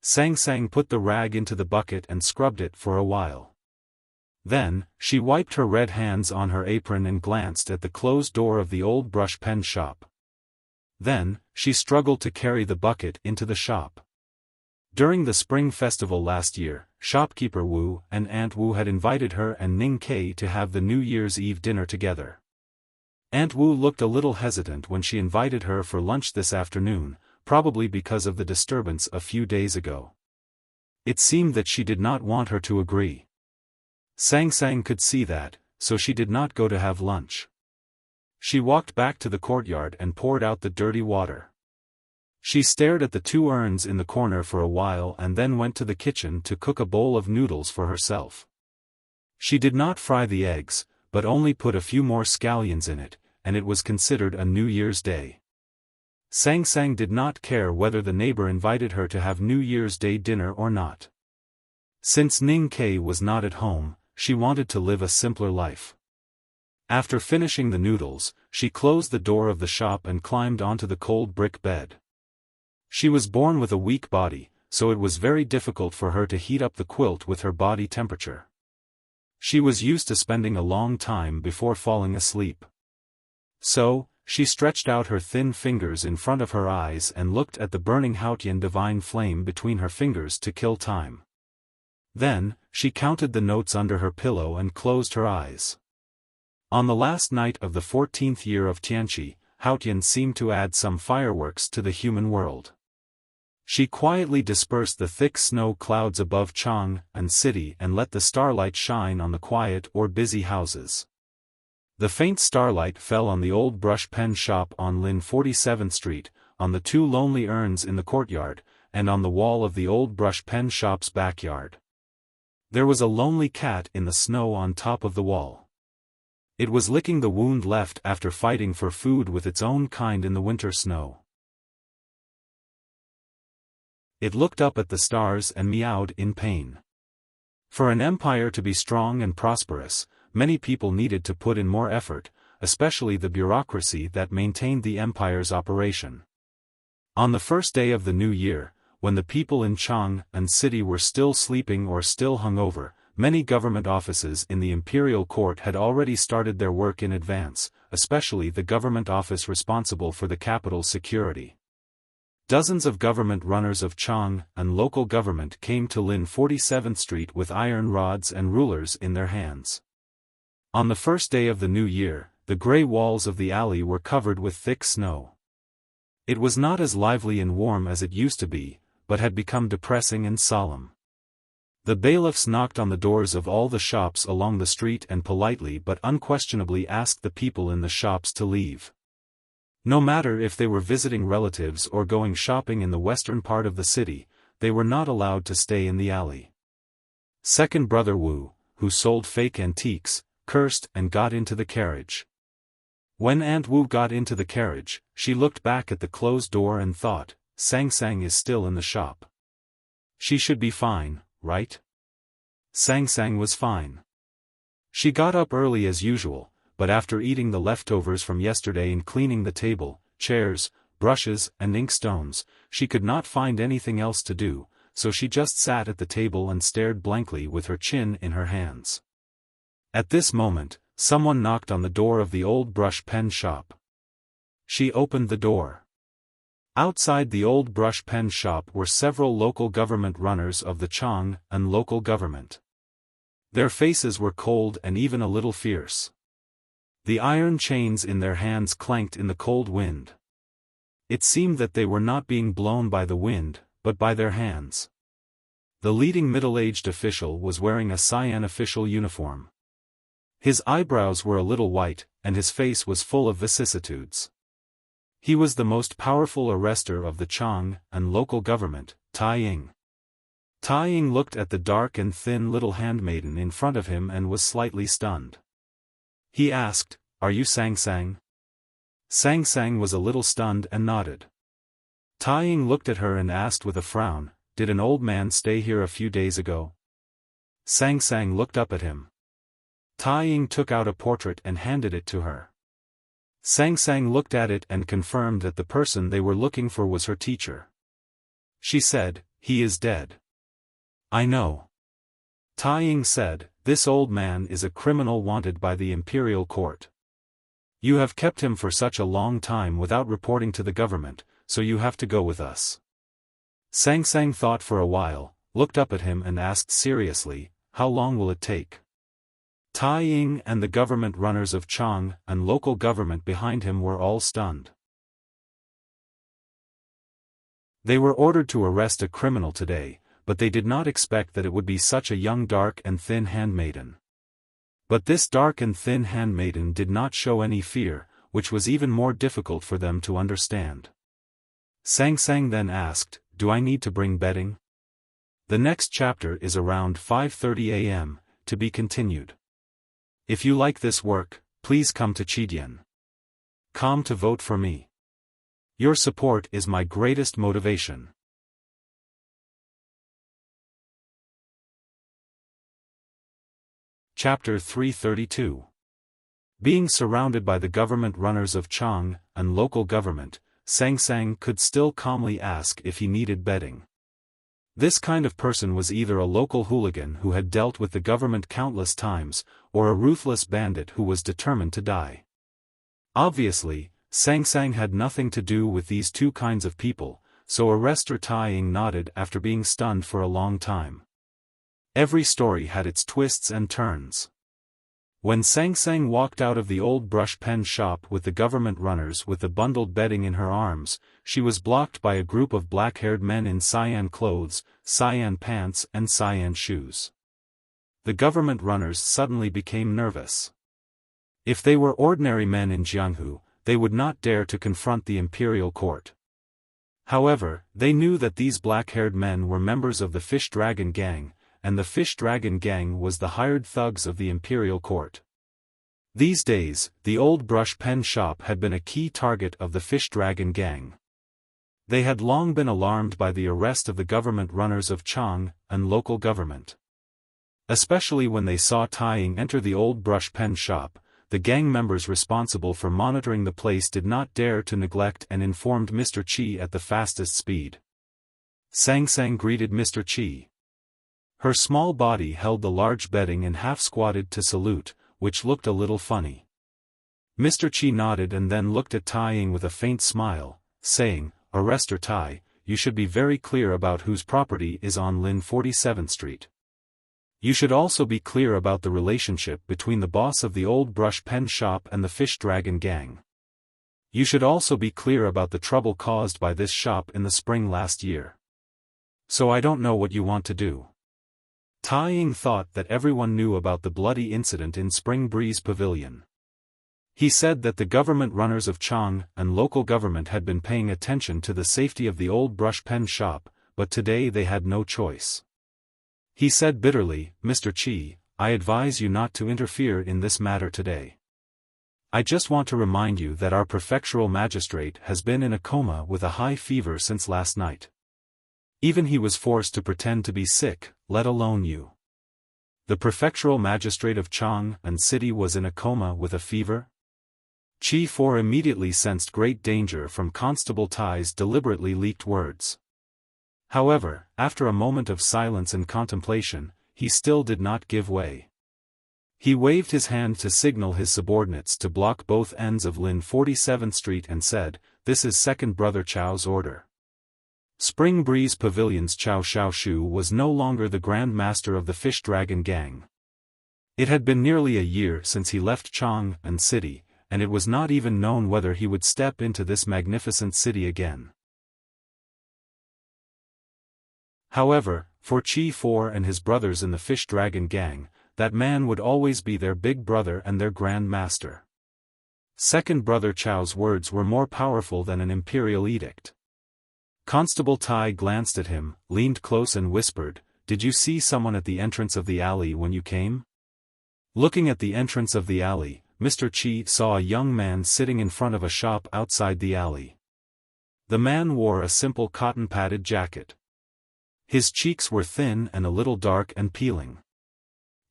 Sang Sang put the rag into the bucket and scrubbed it for a while. Then, she wiped her red hands on her apron and glanced at the closed door of the old brush pen shop. Then, she struggled to carry the bucket into the shop. During the Spring Festival last year, shopkeeper Wu and Aunt Wu had invited her and Ning Ke to have the New Year's Eve dinner together. Aunt Wu looked a little hesitant when she invited her for lunch this afternoon, probably because of the disturbance a few days ago. It seemed that she did not want her to agree. Sang Sang could see that, so she did not go to have lunch. She walked back to the courtyard and poured out the dirty water. She stared at the two urns in the corner for a while and then went to the kitchen to cook a bowl of noodles for herself. She did not fry the eggs, but only put a few more scallions in it, and it was considered a New Year's Day. Sang Sang did not care whether the neighbor invited her to have New Year's Day dinner or not. Since Ning Ke was not at home, she wanted to live a simpler life. After finishing the noodles, she closed the door of the shop and climbed onto the cold brick bed. She was born with a weak body, so it was very difficult for her to heat up the quilt with her body temperature. She was used to spending a long time before falling asleep. So, she stretched out her thin fingers in front of her eyes and looked at the burning Haotian divine flame between her fingers to kill time. Then, she counted the notes under her pillow and closed her eyes. On the last night of the 14th year of Tianqi, Haotian seemed to add some fireworks to the human world. She quietly dispersed the thick snow clouds above Chang'an City and let the starlight shine on the quiet or busy houses. The faint starlight fell on the old brush pen shop on Lin 47th Street, on the two lonely urns in the courtyard, and on the wall of the old brush pen shop's backyard. There was a lonely cat in the snow on top of the wall. It was licking the wound left after fighting for food with its own kind in the winter snow. It looked up at the stars and meowed in pain. For an empire to be strong and prosperous, many people needed to put in more effort, especially the bureaucracy that maintained the empire's operation. On the first day of the new year, when the people in Chang'an City were still sleeping or still hungover, many government offices in the imperial court had already started their work in advance, especially the government office responsible for the capital's security. Dozens of government runners of Chang and local government came to Lin 47th Street with iron rods and rulers in their hands. On the first day of the new year, the gray walls of the alley were covered with thick snow. It was not as lively and warm as it used to be, but had become depressing and solemn. The bailiffs knocked on the doors of all the shops along the street and politely but unquestionably asked the people in the shops to leave. No matter if they were visiting relatives or going shopping in the western part of the city, they were not allowed to stay in the alley. Second brother Wu, who sold fake antiques, cursed and got into the carriage. When Aunt Wu got into the carriage, she looked back at the closed door and thought, Sang Sang is still in the shop. She should be fine, right? Sang Sang was fine. She got up early as usual, but after eating the leftovers from yesterday and cleaning the table, chairs, brushes and inkstones, she could not find anything else to do, so she just sat at the table and stared blankly with her chin in her hands. At this moment, someone knocked on the door of the old brush pen shop. She opened the door. Outside the old brush pen shop were several local government runners of the Chang and local government. Their faces were cold and even a little fierce. The iron chains in their hands clanked in the cold wind. It seemed that they were not being blown by the wind, but by their hands. The leading middle-aged official was wearing a cyan official uniform. His eyebrows were a little white, and his face was full of vicissitudes. He was the most powerful arrester of the Chang and local government, Tai Ying. Tai Ying looked at the dark and thin little handmaiden in front of him and was slightly stunned. He asked, "Are you Sang Sang?" Sang Sang was a little stunned and nodded. Tai Ying looked at her and asked with a frown, "Did an old man stay here a few days ago?" Sang Sang looked up at him. Tai Ying took out a portrait and handed it to her. Sang Sang looked at it and confirmed that the person they were looking for was her teacher. She said, "He is dead." "I know." Tai Ying said, "This old man is a criminal wanted by the imperial court. You have kept him for such a long time without reporting to the government, so you have to go with us." Sang Sang thought for a while, looked up at him and asked seriously, "How long will it take?" Tai Ying and the government runners of Chang and local government behind him were all stunned. They were ordered to arrest a criminal today, but they did not expect that it would be such a young dark and thin handmaiden. But this dark and thin handmaiden did not show any fear, which was even more difficult for them to understand. Sang Sang then asked, "Do I need to bring bedding?" The next chapter is around 5:30 a.m., to be continued. If you like this work, please come to Chidian.com to vote for me. Your support is my greatest motivation. Chapter 332. Being surrounded by the government runners of Chang and local government, Sang Sang could still calmly ask if he needed bedding. This kind of person was either a local hooligan who had dealt with the government countless times, or a ruthless bandit who was determined to die. Obviously, Sang Sang had nothing to do with these two kinds of people, so arrester Tai Ying nodded after being stunned for a long time. Every story had its twists and turns. When Sang Sang walked out of the old brush pen shop with the government runners with the bundled bedding in her arms, she was blocked by a group of black-haired men in cyan clothes, cyan pants and cyan shoes. The government runners suddenly became nervous. If they were ordinary men in Jianghu, they would not dare to confront the imperial court. However, they knew that these black-haired men were members of the Fish Dragon Gang, and the Fish Dragon Gang was the hired thugs of the imperial court. These days, the old brush pen shop had been a key target of the Fish Dragon Gang. They had long been alarmed by the arrest of the government runners of Chang and local government. Especially when they saw Tai Ying enter the old brush pen shop, the gang members responsible for monitoring the place did not dare to neglect and informed Mr. Qi at the fastest speed. Sang Sang greeted Mr. Qi. Her small body held the large bedding and half-squatted to salute, which looked a little funny. Mr. Qi nodded and then looked at Tai Ying with a faint smile, saying, Arrestor Tai, you should be very clear about whose property is on Lin 47th Street. You should also be clear about the relationship between the boss of the old brush pen shop and the Fish Dragon gang. You should also be clear about the trouble caused by this shop in the spring last year. So I don't know what you want to do. Tai Ying thought that everyone knew about the bloody incident in Spring Breeze Pavilion. He said that the government runners of Chang and local government had been paying attention to the safety of the old brush pen shop, but today they had no choice. He said bitterly, Mr. Qi, I advise you not to interfere in this matter today. I just want to remind you that our prefectural magistrate has been in a coma with a high fever since last night. Even he was forced to pretend to be sick, let alone you. The prefectural magistrate of Chang and city was in a coma with a fever? Qi For immediately sensed great danger from Constable Tai's deliberately leaked words. However, after a moment of silence and contemplation, he still did not give way. He waved his hand to signal his subordinates to block both ends of Lin 47th Street and said, This is Second Brother Chao's order. Spring Breeze Pavilion's Chao Xiaoshu was no longer the Grand Master of the Fish Dragon gang. It had been nearly a year since he left Chang and city, and it was not even known whether he would step into this magnificent city again. However, for Qi For and his brothers in the Fish Dragon gang, that man would always be their big brother and their Grand Master. Second Brother Chao's words were more powerful than an imperial edict. Constable Tai glanced at him, leaned close and whispered, Did you see someone at the entrance of the alley when you came? Looking at the entrance of the alley, Mr. Qi saw a young man sitting in front of a shop outside the alley. The man wore a simple cotton-padded jacket. His cheeks were thin and a little dark and peeling.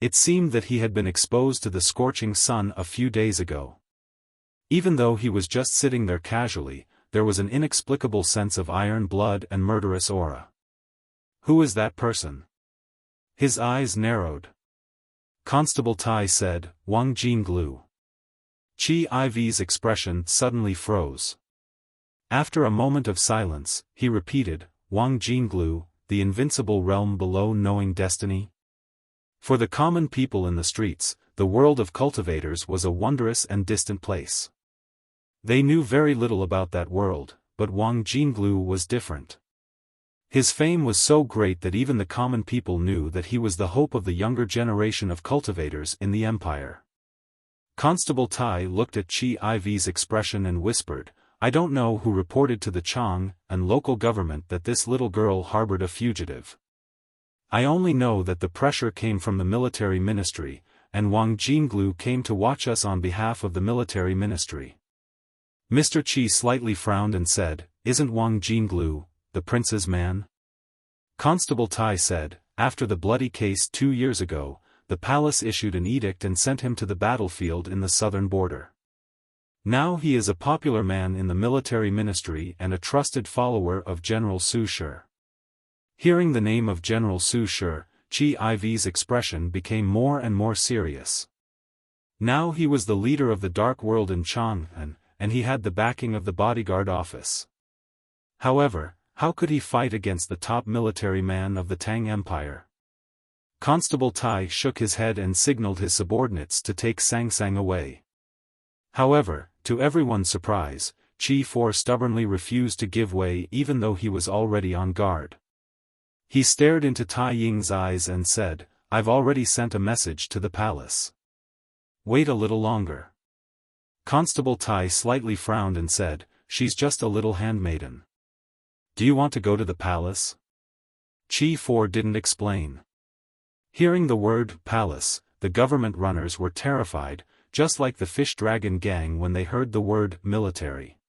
It seemed that he had been exposed to the scorching sun a few days ago. Even though he was just sitting there casually, there was an inexplicable sense of iron blood and murderous aura. Who is that person? His eyes narrowed. Constable Tai said, Wang Jinglu. Qi Iv's expression suddenly froze. After a moment of silence, he repeated, Wang Jinglu, the invincible realm below knowing destiny? For the common people in the streets, the world of cultivators was a wondrous and distant place. They knew very little about that world, but Wang Jinglu was different. His fame was so great that even the common people knew that he was the hope of the younger generation of cultivators in the empire. Constable Tai looked at Qi Iv's expression and whispered, I don't know who reported to the Chang and local government that this little girl harbored a fugitive. I only know that the pressure came from the military ministry, and Wang Jinglu came to watch us on behalf of the military ministry. Mr. Qi slightly frowned and said, Isn't Wang Jinglu the prince's man? Constable Tai said, After the bloody case 2 years ago, the palace issued an edict and sent him to the battlefield in the southern border. Now he is a popular man in the military ministry and a trusted follower of General Su Shi. Hearing the name of General Su Shi, Qi Iv's expression became more and more serious. Now he was the leader of the dark world in Chang'an, and he had the backing of the bodyguard office. However, how could he fight against the top military man of the Tang Empire? Constable Tai shook his head and signaled his subordinates to take Sang Sang away. However, to everyone's surprise, Qi For stubbornly refused to give way even though he was already on guard. He stared into Tai Ying's eyes and said, I've already sent a message to the palace. Wait a little longer. Constable Tai slightly frowned and said, She's just a little handmaiden. Do you want to go to the palace? Qi For didn't explain. Hearing the word palace, the government runners were terrified, just like the Fish Dragon gang when they heard the word military.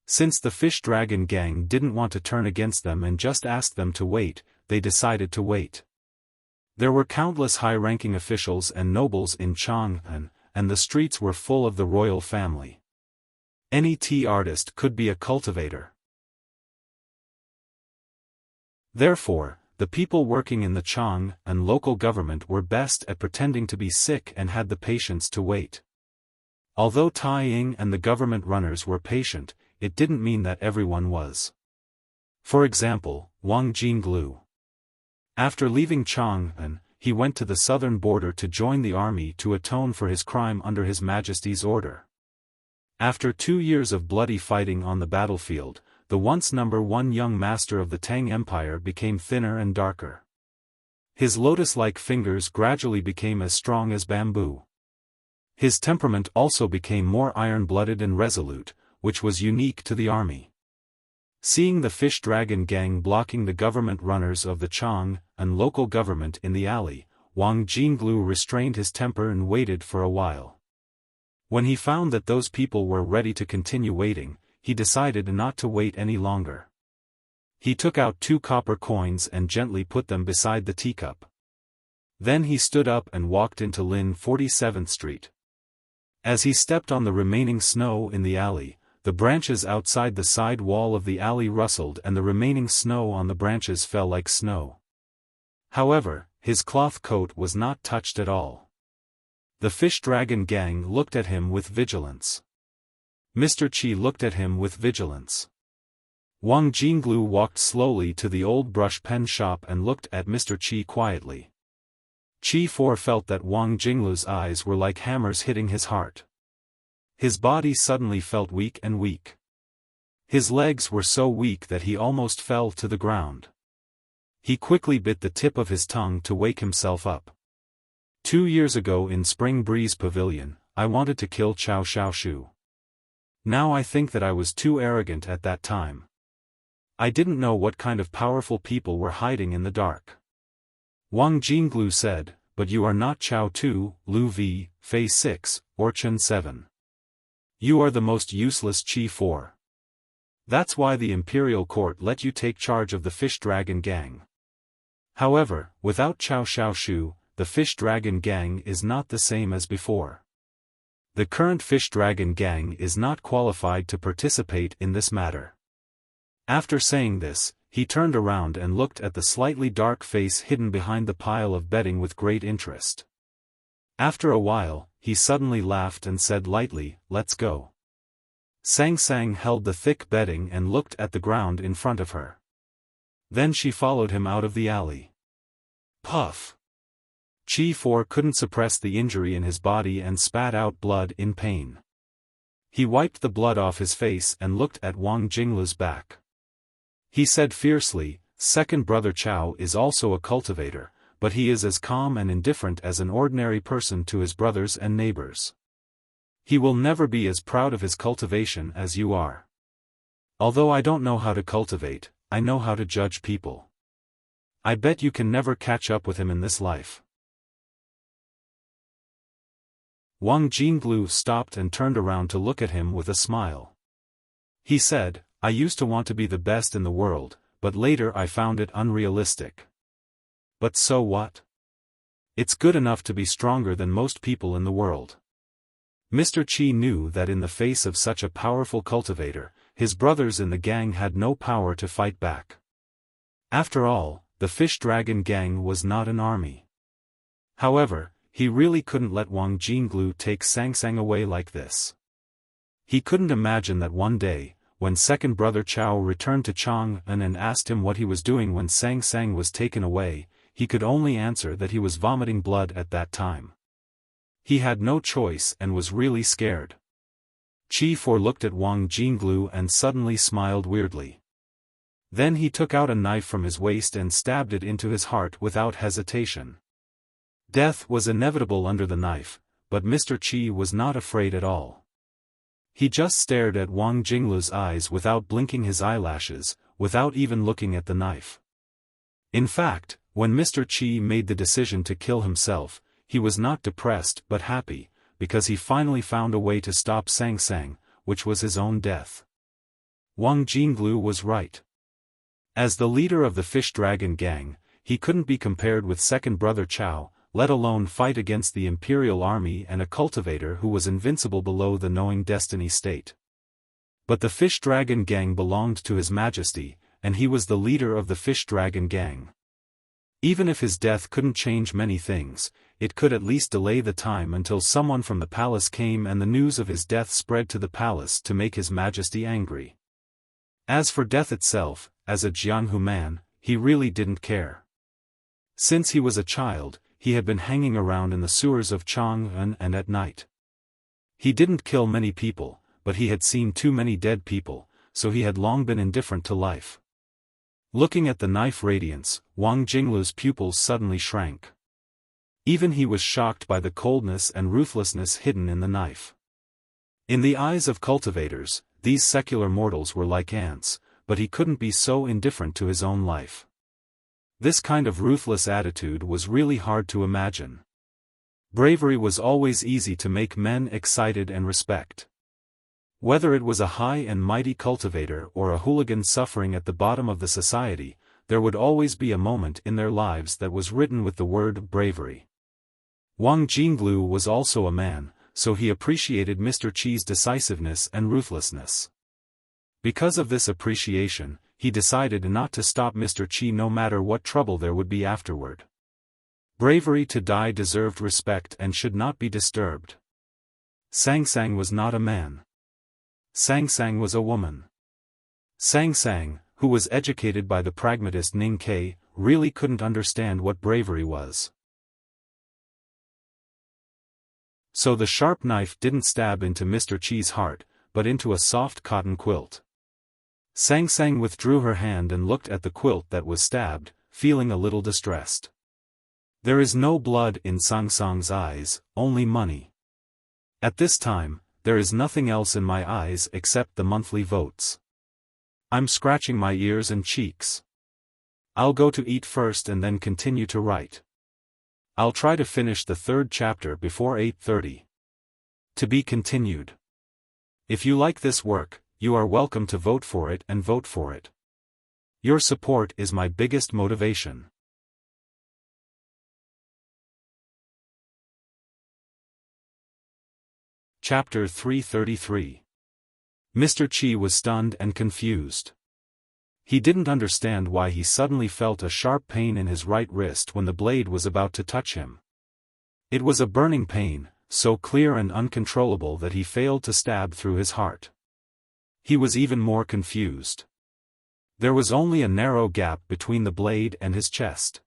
Since the Fish Dragon gang didn't want to turn against them and just asked them to wait, they decided to wait. There were countless high-ranking officials and nobles in Chang'an, and the streets were full of the royal family. Any tea artist could be a cultivator. Therefore, the people working in the Chang and local government were best at pretending to be sick and had the patience to wait. Although Tai Ying and the government runners were patient, it didn't mean that everyone was. For example, Wang Jinglu. After leaving Chang'an, he went to the southern border to join the army to atone for his crime under His Majesty's order. After 2 years of bloody fighting on the battlefield, the once #1 young master of the Tang Empire became thinner and darker. His lotus-like fingers gradually became as strong as bamboo. His temperament also became more iron-blooded and resolute, which was unique to the army. Seeing the fish dragon gang blocking the government runners of the Chang and local government in the alley, Wang Jinglu restrained his temper and waited for a while. When he found that those people were ready to continue waiting, he decided not to wait any longer. He took out 2 copper coins and gently put them beside the teacup. Then he stood up and walked into Lin 47th Street. As he stepped on the remaining snow in the alley, the branches outside the side wall of the alley rustled and the remaining snow on the branches fell like snow. However, his cloth coat was not touched at all. The fish dragon gang looked at him with vigilance. Mr. Qi looked at him with vigilance. Wang Jinglu walked slowly to the old brush pen shop and looked at Mr. Qi quietly. Qi For felt that Wang Jinglu's eyes were like hammers hitting his heart. His body suddenly felt weak and weak. His legs were so weak that he almost fell to the ground. He quickly bit the tip of his tongue to wake himself up. 2 years ago in Spring Breeze Pavilion, I wanted to kill Cao Xiaoshu. Now I think that I was too arrogant at that time. I didn't know what kind of powerful people were hiding in the dark. Wang Jinglu said, but you are not Chao 2, Lu V, Fei 6, or Chen 7. You are the most useless Qi 4. That's why the imperial court let you take charge of the fish dragon gang. However, without Cao Xiaoshu, the fish dragon gang is not the same as before. The current fish dragon gang is not qualified to participate in this matter. After saying this, he turned around and looked at the slightly dark face hidden behind the pile of bedding with great interest. After a while, he suddenly laughed and said lightly, "Let's go." Sang Sang held the thick bedding and looked at the ground in front of her. Then she followed him out of the alley. Puff! Qi For couldn't suppress the injury in his body and spat out blood in pain. He wiped the blood off his face and looked at Wang Jinglu's back. He said fiercely, "Second brother Chao is also a cultivator, but he is as calm and indifferent as an ordinary person to his brothers and neighbors. He will never be as proud of his cultivation as you are. Although I don't know how to cultivate, I know how to judge people. I bet you can never catch up with him in this life." Wang Jinglu stopped and turned around to look at him with a smile. He said, "I used to want to be the best in the world, but later I found it unrealistic. But so what? It's good enough to be stronger than most people in the world." Mr. Qi knew that in the face of such a powerful cultivator, his brothers in the gang had no power to fight back. After all, the fish dragon gang was not an army. However, he really couldn't let Wang Jinglu take Sang Sang away like this. He couldn't imagine that one day, when second brother Chao returned to Chang'an and asked him what he was doing when Sang Sang was taken away, he could only answer that he was vomiting blood at that time. He had no choice and was really scared. Qi For looked at Wang Jinglu and suddenly smiled weirdly. Then he took out a knife from his waist and stabbed it into his heart without hesitation. Death was inevitable under the knife, but Mr. Qi was not afraid at all. He just stared at Wang Jinglu's eyes without blinking his eyelashes, without even looking at the knife. In fact, when Mr. Qi made the decision to kill himself, he was not depressed but happy, because he finally found a way to stop Sang Sang, which was his own death. Wang Jinglu was right. As the leader of the fish dragon gang, he couldn't be compared with second brother Chao, let alone fight against the imperial army and a cultivator who was invincible below the knowing destiny state. But the fish dragon gang belonged to His Majesty, and he was the leader of the fish dragon gang. Even if his death couldn't change many things, it could at least delay the time until someone from the palace came and the news of his death spread to the palace to make His Majesty angry. As for death itself, as a Jianghu man, he really didn't care. Since he was a child, he had been hanging around in the sewers of Chang'an and at night. He didn't kill many people, but he had seen too many dead people, so he had long been indifferent to life. Looking at the knife radiance, Wang Jinglu's pupils suddenly shrank. Even he was shocked by the coldness and ruthlessness hidden in the knife. In the eyes of cultivators, these secular mortals were like ants, but he couldn't be so indifferent to his own life. This kind of ruthless attitude was really hard to imagine. Bravery was always easy to make men excited and respect. Whether it was a high and mighty cultivator or a hooligan suffering at the bottom of the society, there would always be a moment in their lives that was written with the word bravery. Wang Jinglu was also a man, so he appreciated Mr. Qi's decisiveness and ruthlessness. Because of this appreciation, he decided not to stop Mr. Qi no matter what trouble there would be afterward. Bravery to die deserved respect and should not be disturbed. Sang Sang was not a man. Sang Sang was a woman. Sang Sang, who was educated by the pragmatist Ning Ke, really couldn't understand what bravery was. So the sharp knife didn't stab into Mr. Qi's heart, but into a soft cotton quilt. Sang Sang withdrew her hand and looked at the quilt that was stabbed, feeling a little distressed. There is no blood in Sang Sang's eyes, only money. At this time, there is nothing else in my eyes except the monthly votes. I'm scratching my ears and cheeks. I'll go to eat first and then continue to write. I'll try to finish the 3rd chapter before 8:30. To be continued. If you like this work, you are welcome to vote for it and vote for it. Your support is my biggest motivation. Chapter 333. Mr. Qi was stunned and confused. He didn't understand why he suddenly felt a sharp pain in his right wrist when the blade was about to touch him. It was a burning pain, so clear and uncontrollable that he failed to stab through his heart. He was even more confused. There was only a narrow gap between the blade and his chest.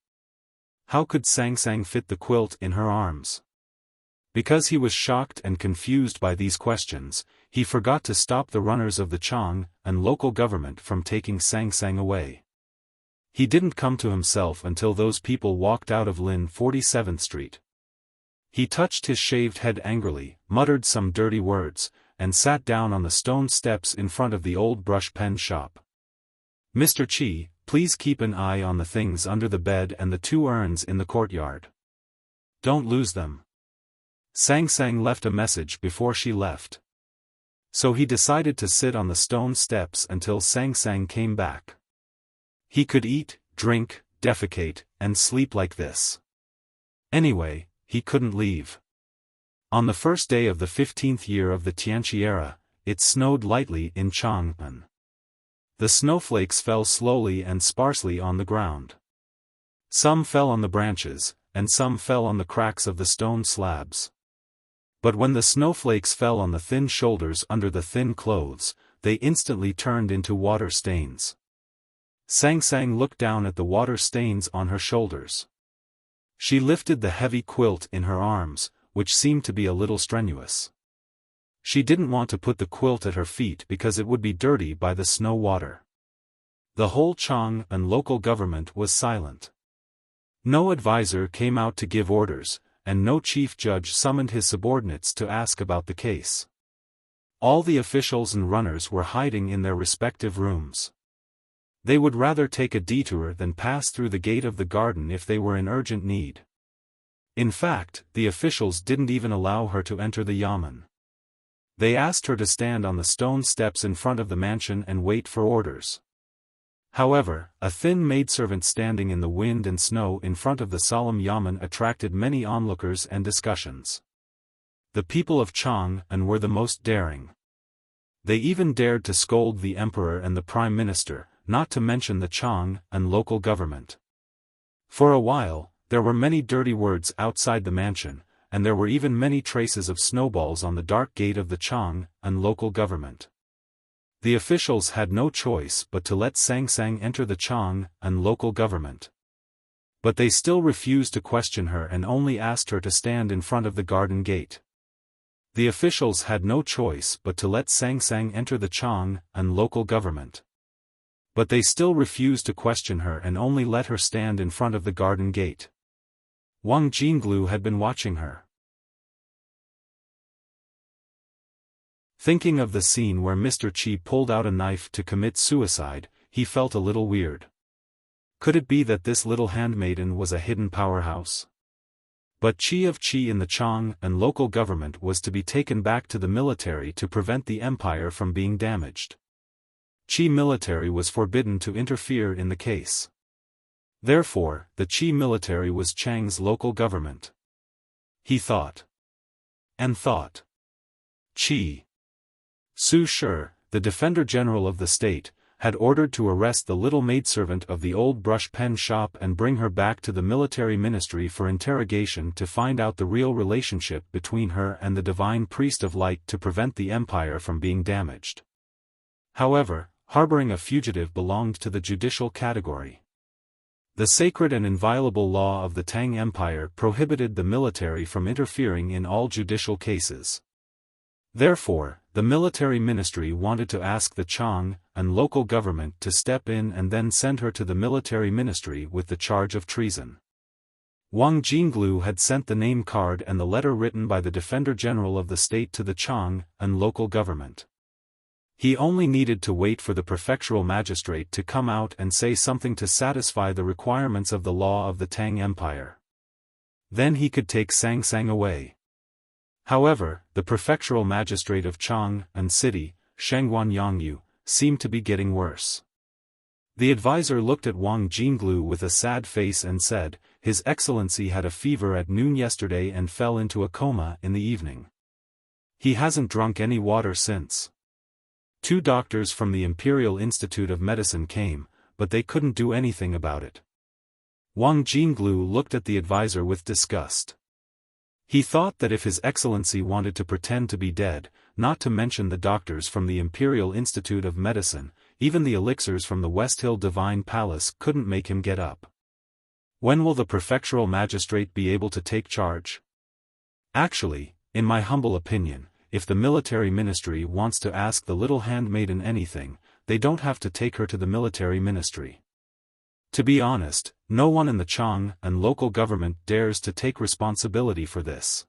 How could Sang Sang fit the quilt in her arms? Because he was shocked and confused by these questions, he forgot to stop the runners of the Chang and local government from taking Sang Sang away. He didn't come to himself until those people walked out of Lin 47th Street. He touched his shaved head angrily, muttered some dirty words, and sat down on the stone steps in front of the old brush pen shop. Mr. Qi, please keep an eye on the things under the bed and the 2 urns in the courtyard. Don't lose them. Sang Sang left a message before she left. So he decided to sit on the stone steps until Sang Sang came back. He could eat, drink, defecate, and sleep like this. Anyway, he couldn't leave. On the first day of the 15th year of the Tianqi era, it snowed lightly in Chang'an. The snowflakes fell slowly and sparsely on the ground. Some fell on the branches, and some fell on the cracks of the stone slabs. But when the snowflakes fell on the thin shoulders under the thin clothes, they instantly turned into water stains. Sang Sang looked down at the water stains on her shoulders. She lifted the heavy quilt in her arms, which seemed to be a little strenuous. She didn't want to put the quilt at her feet because it would be dirty by the snow water. The whole Chang and local government was silent. No advisor came out to give orders, and no chief judge summoned his subordinates to ask about the case. All the officials and runners were hiding in their respective rooms. They would rather take a detour than pass through the gate of the garden if they were in urgent need. In fact, the officials didn't even allow her to enter the yamen. They asked her to stand on the stone steps in front of the mansion and wait for orders. However, a thin maidservant standing in the wind and snow in front of the solemn yamen attracted many onlookers and discussions. The people of Chang'an were the most daring. They even dared to scold the emperor and the prime minister, not to mention the Chang'an local government. For a while, there were many dirty words outside the mansion, and there were even many traces of snowballs on the dark gate of the Chang and local government. The officials had no choice but to let Sang Sang enter the Chang and local government. But they still refused to question her and only asked her to stand in front of the garden gate. The officials had no choice but to let Sang Sang enter the Chang and local government. But they still refused to question her and only let her stand in front of the garden gate. Wang Jinglu had been watching her. Thinking of the scene where Mr. Qi pulled out a knife to commit suicide, he felt a little weird. Could it be that this little handmaiden was a hidden powerhouse? But Qi of Qi in the Chang and local government was to be taken back to the military to prevent the empire from being damaged. Qi military was forbidden to interfere in the case. Therefore, the Qi military was Chang's local government. He thought. And thought. Qi Su Shi, the Defender General of the state, had ordered to arrest the little maidservant of the old brush pen shop and bring her back to the military ministry for interrogation to find out the real relationship between her and the divine priest of light to prevent the empire from being damaged. However, harboring a fugitive belonged to the judicial category. The sacred and inviolable law of the Tang Empire prohibited the military from interfering in all judicial cases. Therefore, the military ministry wanted to ask the Chang and local government to step in and then send her to the military ministry with the charge of treason. Wang Jinglu had sent the name card and the letter written by the Defender General of the state to the Chang and local government. He only needed to wait for the prefectural magistrate to come out and say something to satisfy the requirements of the law of the Tang Empire. Then he could take Sang Sang away. However, the prefectural magistrate of Chang and city, Shangguan Yangyu, seemed to be getting worse. The advisor looked at Wang Jinglu with a sad face and said, "His Excellency had a fever at noon yesterday and fell into a coma in the evening. He hasn't drunk any water since." 2 doctors from the Imperial Institute of Medicine came, but they couldn't do anything about it. Wang Jinglu looked at the advisor with disgust. He thought that if His Excellency wanted to pretend to be dead, not to mention the doctors from the Imperial Institute of Medicine, even the elixirs from the West Hill Divine Palace couldn't make him get up. When will the prefectural magistrate be able to take charge? Actually, in my humble opinion, if the military ministry wants to ask the little handmaiden anything, they don't have to take her to the military ministry. To be honest, no one in the Chang and local government dares to take responsibility for this.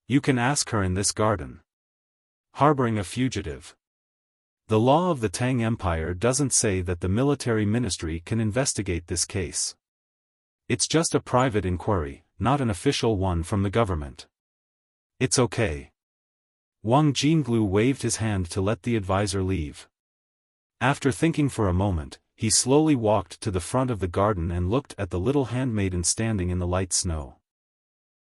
You can ask her in this garden. Harboring a fugitive. The law of the Tang Empire doesn't say that the military ministry can investigate this case. It's just a private inquiry, not an official one from the government. It's okay. Wang Jinglu waved his hand to let the advisor leave. After thinking for a moment, he slowly walked to the front of the garden and looked at the little handmaiden standing in the light snow.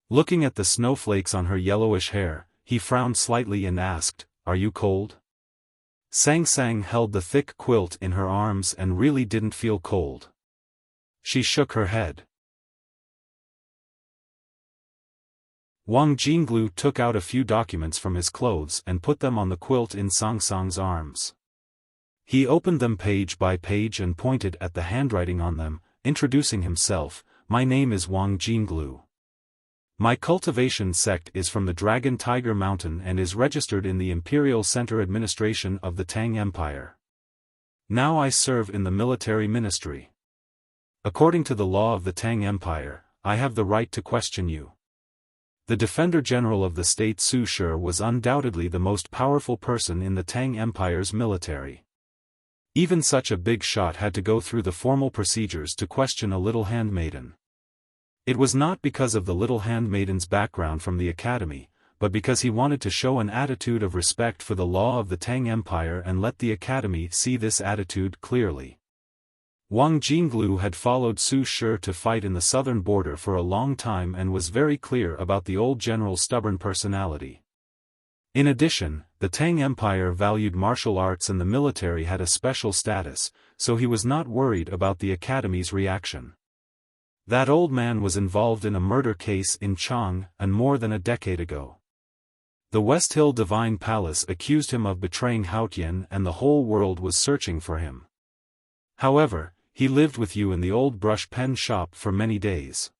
Looking at the snowflakes on her yellowish hair, he frowned slightly and asked, "Are you cold?" Sang Sang held the thick quilt in her arms and really didn't feel cold. She shook her head. Wang Jinglu took out a few documents from his clothes and put them on the quilt in Sang Sang's arms. He opened them page by page and pointed at the handwriting on them, introducing himself, "My name is Wang Jinglu. My cultivation sect is from the Dragon Tiger Mountain and is registered in the Imperial Center Administration of the Tang Empire. Now I serve in the military ministry. According to the law of the Tang Empire, I have the right to question you." The Defender General of the state Su Shi was undoubtedly the most powerful person in the Tang Empire's military. Even such a big shot had to go through the formal procedures to question a little handmaiden. It was not because of the little handmaiden's background from the academy, but because he wanted to show an attitude of respect for the law of the Tang Empire and let the academy see this attitude clearly. Wang Jinglu had followed Su Shi to fight in the southern border for a long time and was very clear about the old general's stubborn personality. In addition, the Tang Empire valued martial arts and the military had a special status, so he was not worried about the academy's reaction. That old man was involved in a murder case in Chang, and more than a decade ago. The West Hill Divine Palace accused him of betraying Haotian and the whole world was searching for him. However, he lived with you in the old brush pen shop for many days.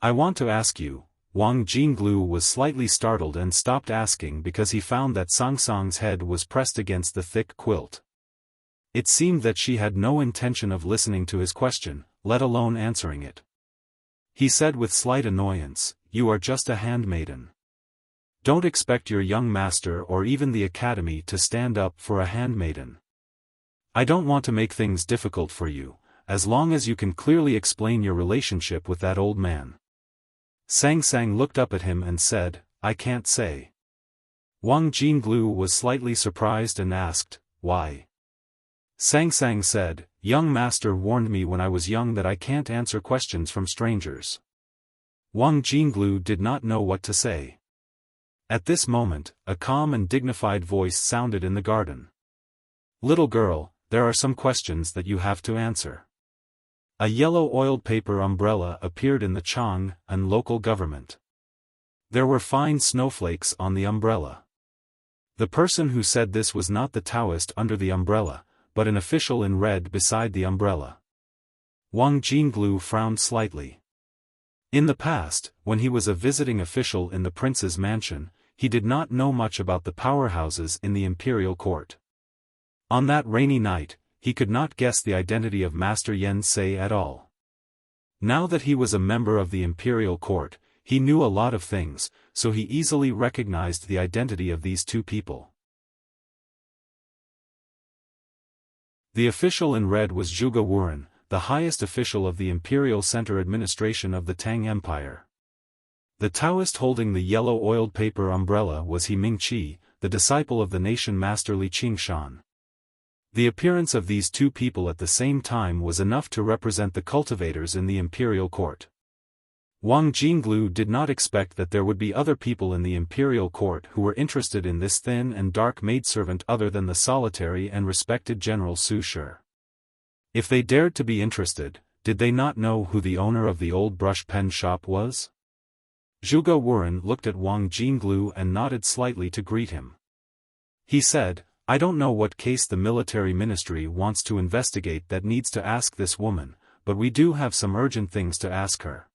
I want to ask you. Wang Jinglu was slightly startled and stopped asking because he found that Sang Sang's head was pressed against the thick quilt. It seemed that she had no intention of listening to his question, let alone answering it. He said with slight annoyance, "You are just a handmaiden. Don't expect your young master or even the academy to stand up for a handmaiden. I don't want to make things difficult for you, as long as you can clearly explain your relationship with that old man." Sang Sang looked up at him and said, "I can't say." Wang Jinglu was slightly surprised and asked, "Why?" Sang Sang said, "Young master warned me when I was young that I can't answer questions from strangers." Wang Jinglu did not know what to say. At this moment, a calm and dignified voice sounded in the garden. "Little girl, there are some questions that you have to answer." A yellow oiled paper umbrella appeared in the Chang and local government. There were fine snowflakes on the umbrella. The person who said this was not the Taoist under the umbrella, but an official in red beside the umbrella. Wang Jinglu frowned slightly. In the past, when he was a visiting official in the prince's mansion, he did not know much about the powerhouses in the imperial court. On that rainy night, he could not guess the identity of Master Yen Sei at all. Now that he was a member of the imperial court, he knew a lot of things, so he easily recognized the identity of these two people. The official in red was Zhuge Wuren, the highest official of the imperial center administration of the Tang Empire. The Taoist holding the yellow oiled paper umbrella was He Mingqi, the disciple of the nation master Li Qingshan. The appearance of these two people at the same time was enough to represent the cultivators in the imperial court. Wang Jinglu did not expect that there would be other people in the imperial court who were interested in this thin and dark maidservant other than the solitary and respected General Su Shi. If they dared to be interested, did they not know who the owner of the old brush pen shop was? Zhuge Wuren looked at Wang Jinglu and nodded slightly to greet him. He said, "I don't know what case the military ministry wants to investigate that needs to ask this woman, but we do have some urgent things to ask her."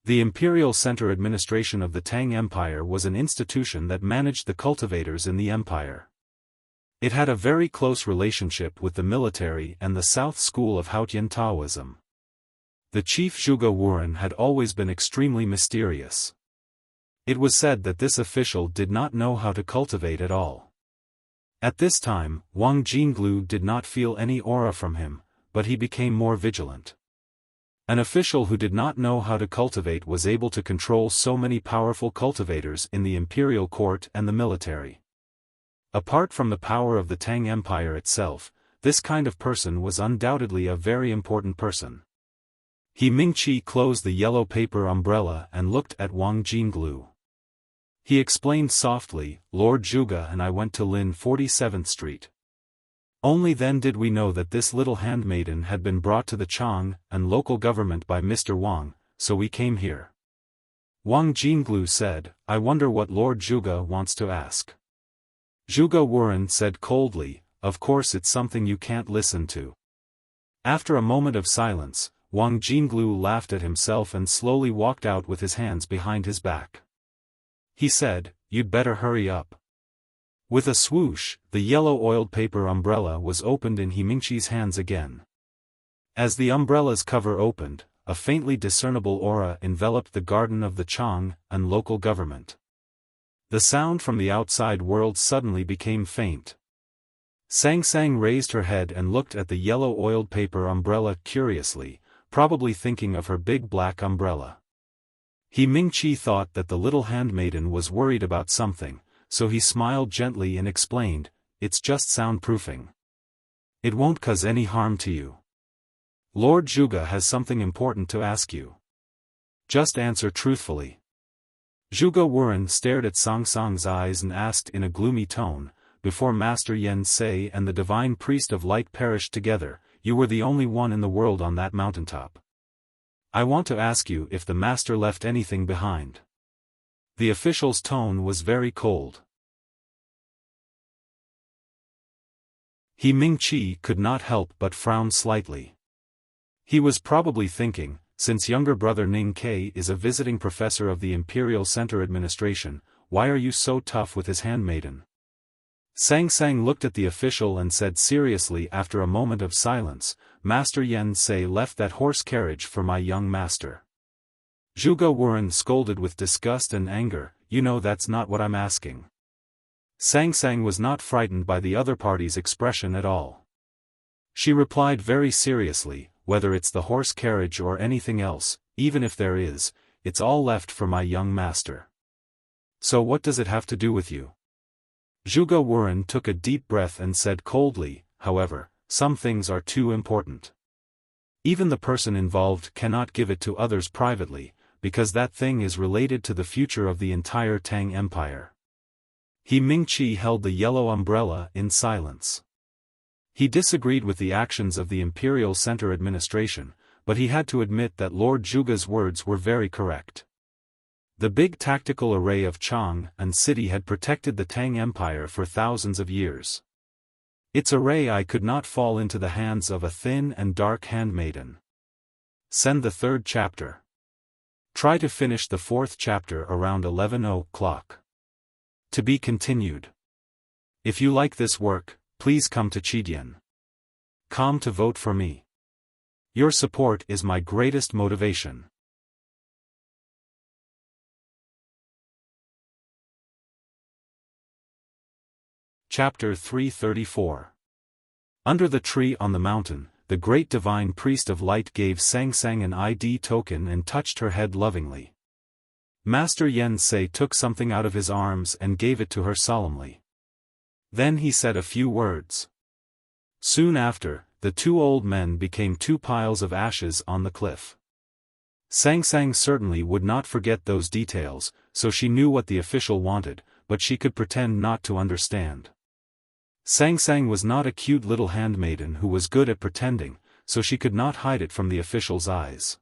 The imperial center administration of the Tang Empire was an institution that managed the cultivators in the empire. It had a very close relationship with the military and the South School of Haotian Taoism. The chief Zhuge Wuren had always been extremely mysterious. It was said that this official did not know how to cultivate at all. At this time, Wang Jinglu did not feel any aura from him, but he became more vigilant. An official who did not know how to cultivate was able to control so many powerful cultivators in the imperial court and the military. Apart from the power of the Tang Empire itself, this kind of person was undoubtedly a very important person. He Mingqi closed the yellow paper umbrella and looked at Wang Jinglu. He explained softly, "Lord Zhuge and I went to Lin 47th Street. Only then did we know that this little handmaiden had been brought to the Chang and local government by Mr. Wang, so we came here." Wang Jinglu said, "I wonder what Lord Zhuge wants to ask." Zhuge Wuren said coldly, "Of course it's something you can't listen to." After a moment of silence, Wang Jinglu laughed at himself and slowly walked out with his hands behind his back. He said, "You'd better hurry up." With a swoosh, the yellow oiled paper umbrella was opened in He Mingqi's hands again. As the umbrella's cover opened, a faintly discernible aura enveloped the garden of the Chang and local government. The sound from the outside world suddenly became faint. Sang Sang raised her head and looked at the yellow oiled paper umbrella curiously, probably thinking of her big black umbrella. He Mingqi thought that the little handmaiden was worried about something, so he smiled gently and explained, "It's just soundproofing. It won't cause any harm to you. Lord Zhuge has something important to ask you. Just answer truthfully." Zhuge Wuren stared at Sang Sang's eyes and asked in a gloomy tone, "Before Master Yen Sei and the divine priest of light perished together, you were the only one in the world on that mountaintop. I want to ask you if the master left anything behind. The official's tone was very cold. He Ming-Chi could not help but frown slightly. He was probably thinking, since younger brother Ning-Kai is a visiting professor of the Imperial Center Administration, why are you so tough with his handmaiden? Sang looked at the official and said seriously after a moment of silence, Master Yen Sei left that horse carriage for my young master. Zhuge Wuren scolded with disgust and anger, you know that's not what I'm asking. Sang was not frightened by the other party's expression at all. She replied very seriously, whether it's the horse carriage or anything else, even if there is, it's all left for my young master. So what does it have to do with you? Zhuge Wuren took a deep breath and said coldly, however, some things are too important. Even the person involved cannot give it to others privately, because that thing is related to the future of the entire Tang Empire. He Ming-Chi held the yellow umbrella in silence. He disagreed with the actions of the Imperial Center Administration, but he had to admit that Lord Zhuge's words were very correct. The big tactical array of Chang and city had protected the Tang Empire for thousands of years. Its array could not fall into the hands of a thin and dark handmaiden. Send the 3rd chapter. Try to finish the 4th chapter around 11 o'clock. To be continued. If you like this work, please come to Chidian.com to vote for me. Your support is my greatest motivation. Chapter 334. Under the tree on the mountain, the great divine priest of light gave Sang an ID token and touched her head lovingly. Master Yen Sei took something out of his arms and gave it to her solemnly. Then he said a few words. Soon after, the 2 old men became 2 piles of ashes on the cliff. Sang certainly would not forget those details, so she knew what the official wanted, but she could pretend not to understand. Sang was not a cute little handmaiden who was good at pretending, so she could not hide it from the official's eyes.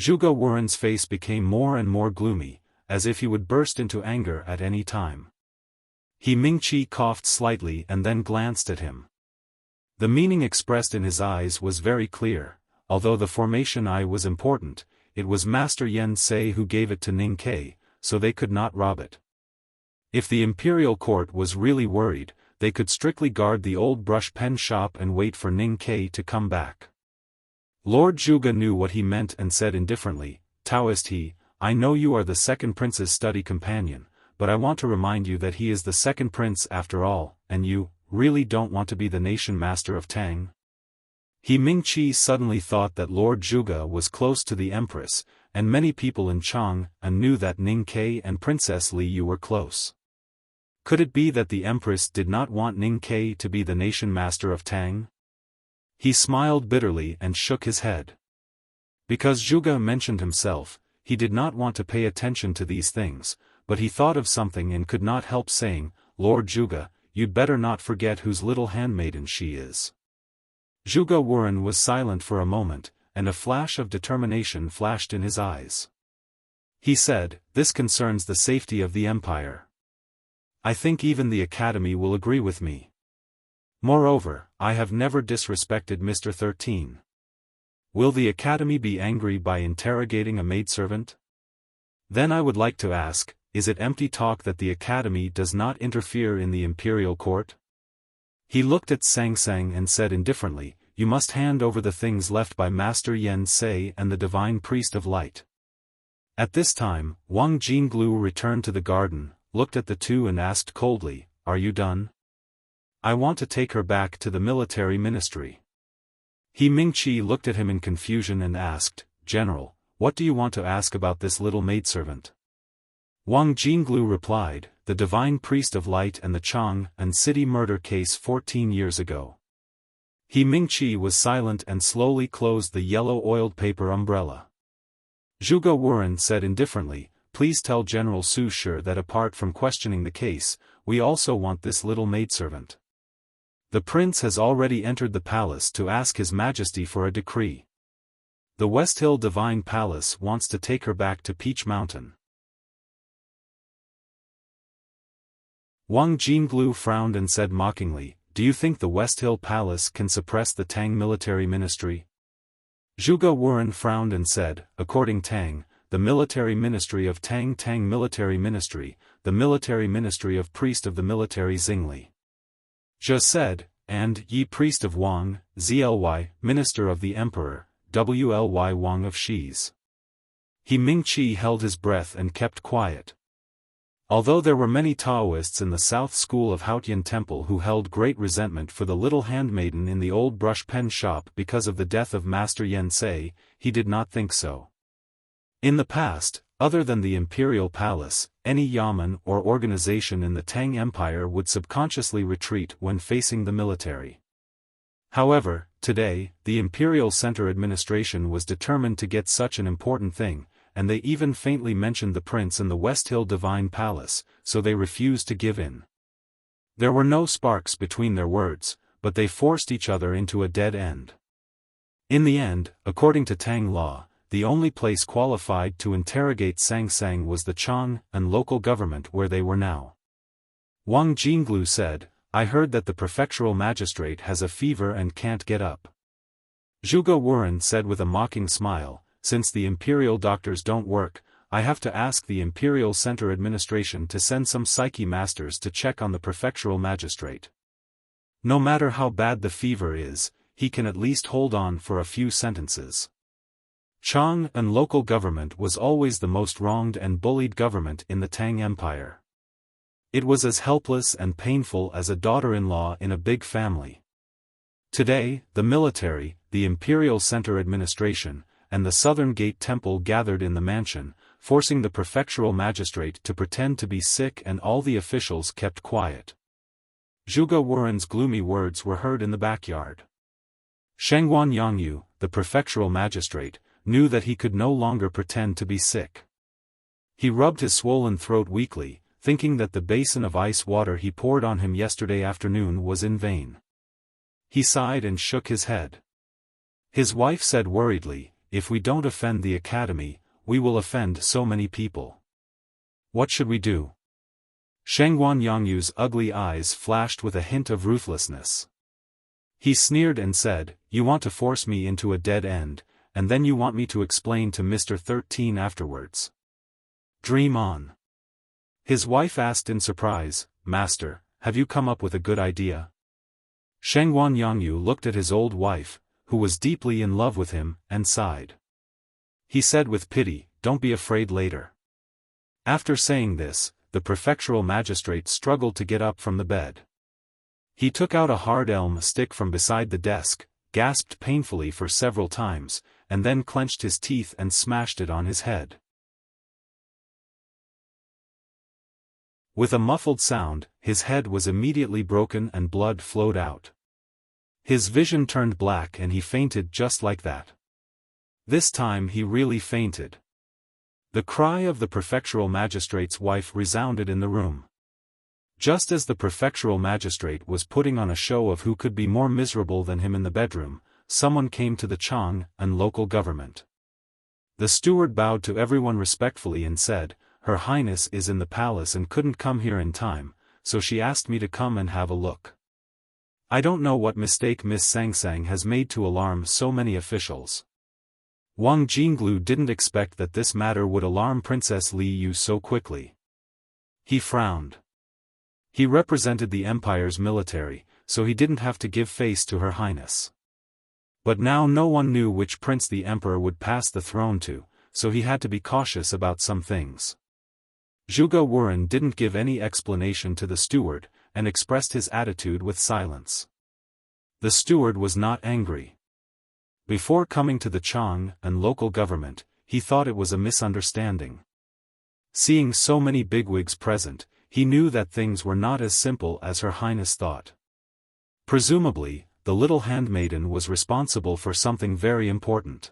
Zhuge Wuren's face became more and more gloomy, as if he would burst into anger at any time. He Ming-Chi coughed slightly and then glanced at him. The meaning expressed in his eyes was very clear. Although the formation eye was important, it was Master Yen Sei who gave it to Ning-Kai, so they could not rob it. If the imperial court was really worried, they could strictly guard the old brush pen shop and wait for Ning-Kai to come back. Lord Zhuge knew what he meant and said indifferently, Taoist he, I know you are the 2nd prince's study companion, but I want to remind you that he is the 2nd prince after all, and you, really don't want to be the nation master of Tang? He Ming-Chi suddenly thought that Lord Zhuge was close to the Empress, and many people in Chang and knew that Ning-Kai and Princess Li Yu were close. Could it be that the Empress did not want Ning-Kai to be the nation master of Tang? He smiled bitterly and shook his head. Because Zhuge mentioned himself, he did not want to pay attention to these things, but he thought of something and could not help saying, Lord Zhuge, you'd better not forget whose little handmaiden she is. Zhuge Wuren was silent for a moment, and a flash of determination flashed in his eyes. He said, this concerns the safety of the empire. I think even the Academy will agree with me. Moreover, I have never disrespected Mr. 13. Will the Academy be angry by interrogating a maidservant? Then I would like to ask, is it empty talk that the Academy does not interfere in the imperial court? He looked at Sang and said indifferently, you must hand over the things left by Master Yen Sei and the divine priest of light. At this time, Wang Jinglu returned to the garden, looked at the 2 and asked coldly, are you done? I want to take her back to the military ministry. He Ming-Chi looked at him in confusion and asked, General, what do you want to ask about this little maidservant? Wang Jinglu replied, the divine priest of light and the Chang and city murder case 14 years ago. He Ming-Chi was silent and slowly closed the yellow oiled paper umbrella. Zhuge Wuren said indifferently, please tell General Su Shi that apart from questioning the case, we also want this little maidservant. The prince has already entered the palace to ask His Majesty for a decree. The West Hill Divine Palace wants to take her back to Peach Mountain. Wang Jinglu frowned and said mockingly, "Do you think the West Hill Palace can suppress the Tang military ministry?" Zhuge Wuren frowned and said, "According Tang, the military ministry of Tang military ministry, the military ministry of priest of the military Xingli." Zhe said, "And Yi priest of Wang, Zly, minister of the emperor, Wly Wang of Shi's." He Mingqi held his breath and kept quiet. Although there were many Taoists in the South School of Haotian Temple who held great resentment for the little handmaiden in the old brush pen shop because of the death of Master Yen Sei, he did not think so. In the past, other than the imperial palace, any yamen or organization in the Tang Empire would subconsciously retreat when facing the military. However, today, the imperial center administration was determined to get such an important thing, and they even faintly mentioned the prince in the West Hill Divine Palace, so they refused to give in. There were no sparks between their words, but they forced each other into a dead end. In the end, according to Tang law, the only place qualified to interrogate Sang Sang was the Chang and local government where they were now. Wang Jinglu said, "I heard that the prefectural magistrate has a fever and can't get up." Zhuge Wuren said with a mocking smile, "Since the imperial doctors don't work, I have to ask the imperial center administration to send some psyche masters to check on the prefectural magistrate. No matter how bad the fever is, he can at least hold on for a few sentences." Chang and local government was always the most wronged and bullied government in the Tang Empire. It was as helpless and painful as a daughter-in-law in a big family. Today, the military, the imperial center administration, and the Southern Gate Temple gathered in the mansion, forcing the prefectural magistrate to pretend to be sick, and all the officials kept quiet. Zhuge Wuren's gloomy words were heard in the backyard. Shengguan Yangyu, the prefectural magistrate, knew that he could no longer pretend to be sick. He rubbed his swollen throat weakly, thinking that the basin of ice water he poured on him yesterday afternoon was in vain. He sighed and shook his head. His wife said worriedly, "If we don't offend the academy, we will offend so many people. What should we do?" Shengguan Yangyu's ugly eyes flashed with a hint of ruthlessness. He sneered and said, "You want to force me into a dead end, and then you want me to explain to Mr. 13 afterwards. Dream on." His wife asked in surprise, "Master, have you come up with a good idea?" Shengguan Yangyu looked at his old wife, who was deeply in love with him, and sighed. He said with pity, "Don't be afraid later." After saying this, the prefectural magistrate struggled to get up from the bed. He took out a hard elm stick from beside the desk, gasped painfully for several times, and then clenched his teeth and smashed it on his head. With a muffled sound, his head was immediately broken and blood flowed out. His vision turned black and he fainted just like that. This time he really fainted. The cry of the prefectural magistrate's wife resounded in the room. Just as the prefectural magistrate was putting on a show of who could be more miserable than him in the bedroom, someone came to the Chang and local government. The steward bowed to everyone respectfully and said, "Her Highness is in the palace and couldn't come here in time, so she asked me to come and have a look. I don't know what mistake Miss Sang Sang has made to alarm so many officials." Wang Jinglu didn't expect that this matter would alarm Princess Li Yu so quickly. He frowned. He represented the empire's military, so he didn't have to give face to Her Highness. But now no one knew which prince the emperor would pass the throne to, so he had to be cautious about some things. Zhuge Wuren didn't give any explanation to the steward, and expressed his attitude with silence. The steward was not angry. Before coming to the Chang and local government, he thought it was a misunderstanding. Seeing so many bigwigs present, he knew that things were not as simple as Her Highness thought. Presumably, the little handmaiden was responsible for something very important.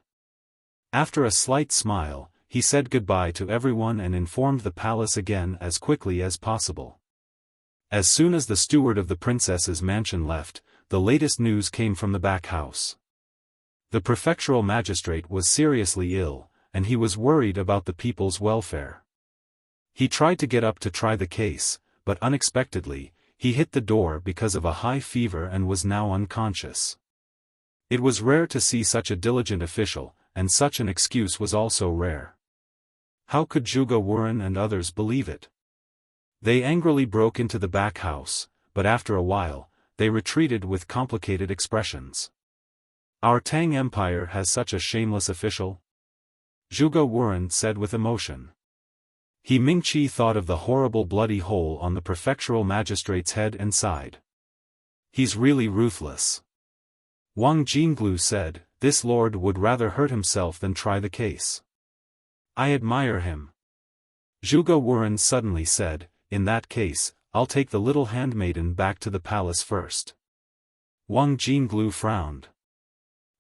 After a slight smile, he said goodbye to everyone and informed the palace again as quickly as possible. As soon as the steward of the princess's mansion left, the latest news came from the back house. The prefectural magistrate was seriously ill, and he was worried about the people's welfare. He tried to get up to try the case, but unexpectedly, he hit the door because of a high fever and was now unconscious. It was rare to see such a diligent official, and such an excuse was also rare. How could Zhuge Wuren and others believe it? They angrily broke into the back house, but after a while, they retreated with complicated expressions. Our Tang Empire has such a shameless official? Zhuge Wuren said with emotion. He Mingqi thought of the horrible bloody hole on the prefectural magistrate's head and sighed. He's really ruthless. Wang Jinglu said, this lord would rather hurt himself than try the case. I admire him. Zhuge Wuren suddenly said, in that case, I'll take the little handmaiden back to the palace first. Wang Jinglu frowned.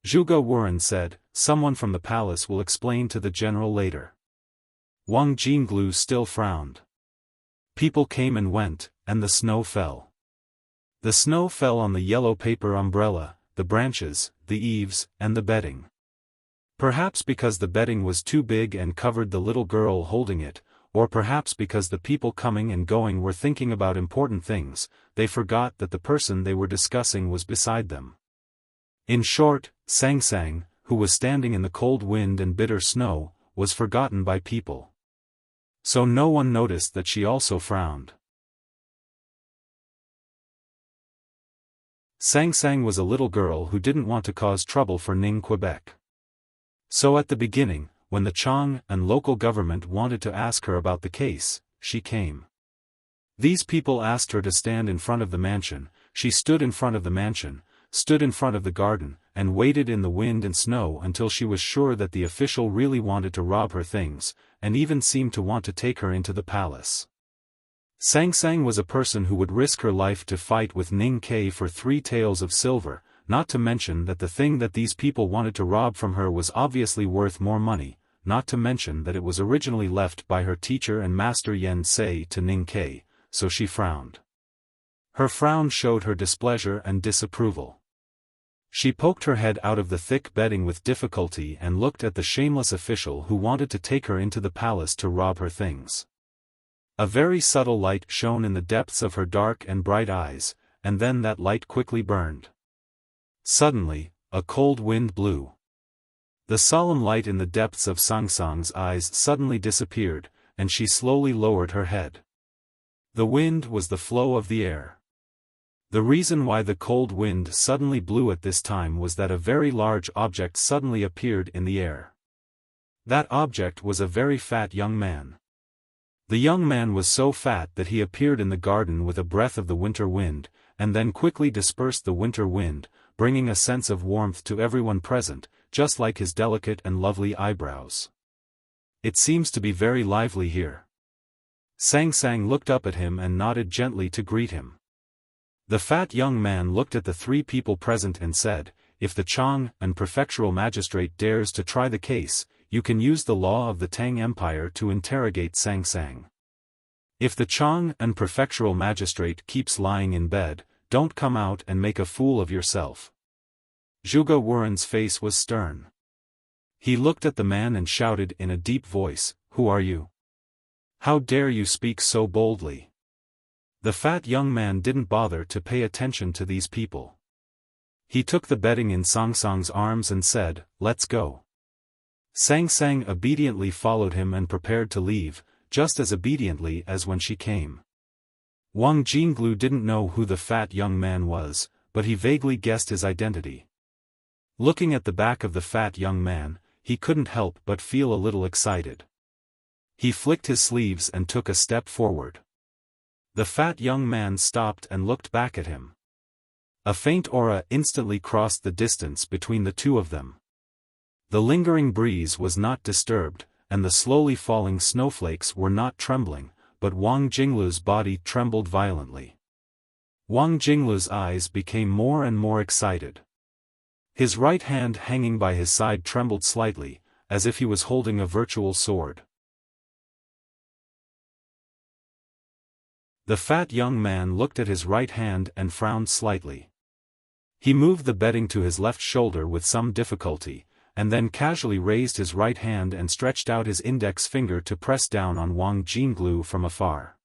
Zhuge Wuren said, someone from the palace will explain to the general later. Wang Jinglu still frowned. People came and went, and the snow fell. The snow fell on the yellow paper umbrella, the branches, the eaves, and the bedding. Perhaps because the bedding was too big and covered the little girl holding it, or perhaps because the people coming and going were thinking about important things, they forgot that the person they were discussing was beside them. In short, Sang Sang, who was standing in the cold wind and bitter snow, was forgotten by people. So no one noticed that she also frowned. Sang Sang was a little girl who didn't want to cause trouble for Ning Quebec. So at the beginning, when the Chang and local government wanted to ask her about the case, she came. These people asked her to stand in front of the mansion. She stood in front of the mansion, stood in front of the garden, and waited in the wind and snow until she was sure that the official really wanted to rob her things, and even seemed to want to take her into the palace. Sang Sang was a person who would risk her life to fight with Ning Ke for 3 taels of silver, not to mention that the thing that these people wanted to rob from her was obviously worth more money, not to mention that it was originally left by her teacher and master Yen Sei to Ning Ke, so she frowned. Her frown showed her displeasure and disapproval. She poked her head out of the thick bedding with difficulty and looked at the shameless official who wanted to take her into the palace to rob her things. A very subtle light shone in the depths of her dark and bright eyes, and then that light quickly burned. Suddenly, a cold wind blew. The solemn light in the depths of Sang Sang's eyes suddenly disappeared, and she slowly lowered her head. The wind was the flow of the air. The reason why the cold wind suddenly blew at this time was that a very large object suddenly appeared in the air. That object was a very fat young man. The young man was so fat that he appeared in the garden with a breath of the winter wind, and then quickly dispersed the winter wind, bringing a sense of warmth to everyone present, just like his delicate and lovely eyebrows. It seems to be very lively here. Sang Sang looked up at him and nodded gently to greet him. The fat young man looked at the 3 people present and said, if the Chang and prefectural magistrate dares to try the case, you can use the law of the Tang Empire to interrogate Sang Sang. If the Chang and prefectural magistrate keeps lying in bed, don't come out and make a fool of yourself. Zhuge Wuren's face was stern. He looked at the man and shouted in a deep voice, who are you? How dare you speak so boldly? The fat young man didn't bother to pay attention to these people. He took the bedding in Sang Sang's arms and said, let's go. Sang Sang obediently followed him and prepared to leave, just as obediently as when she came. Wang Jinglu didn't know who the fat young man was, but he vaguely guessed his identity. Looking at the back of the fat young man, he couldn't help but feel a little excited. He flicked his sleeves and took a step forward. The fat young man stopped and looked back at him. A faint aura instantly crossed the distance between the two of them. The lingering breeze was not disturbed, and the slowly falling snowflakes were not trembling, but Wang Jinglu's body trembled violently. Wang Jinglu's eyes became more and more excited. His right hand hanging by his side trembled slightly, as if he was holding a virtual sword. The fat young man looked at his right hand and frowned slightly. He moved the bedding to his left shoulder with some difficulty, and then casually raised his right hand and stretched out his index finger to press down on Wang Jinglu from afar.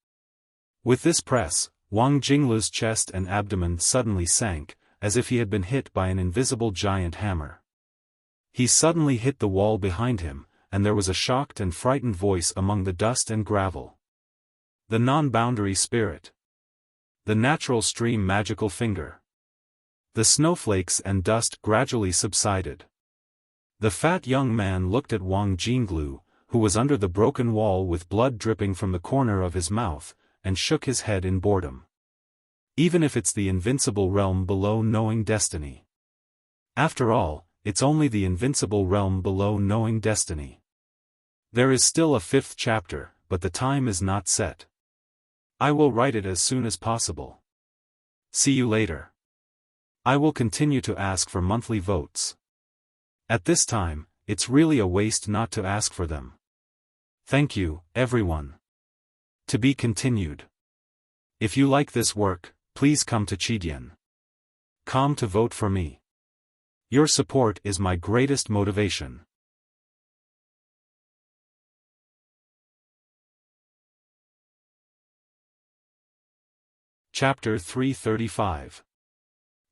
With this press, Wang Jinglu's chest and abdomen suddenly sank, as if he had been hit by an invisible giant hammer. He suddenly hit the wall behind him, and there was a shocked and frightened voice among the dust and gravel. The non-boundary spirit. The natural stream magical finger. The snowflakes and dust gradually subsided. The fat young man looked at Wang Jinglu, who was under the broken wall with blood dripping from the corner of his mouth, and shook his head in boredom. Even if it's the invincible realm below knowing destiny. After all, it's only the invincible realm below knowing destiny. There is still a 5th chapter, but the time is not set. I will write it as soon as possible. See you later. I will continue to ask for monthly votes. At this time, it's really a waste not to ask for them. Thank you, everyone. To be continued. If you like this work, please come to Chidian.com to vote for me. Your support is my greatest motivation. Chapter 335.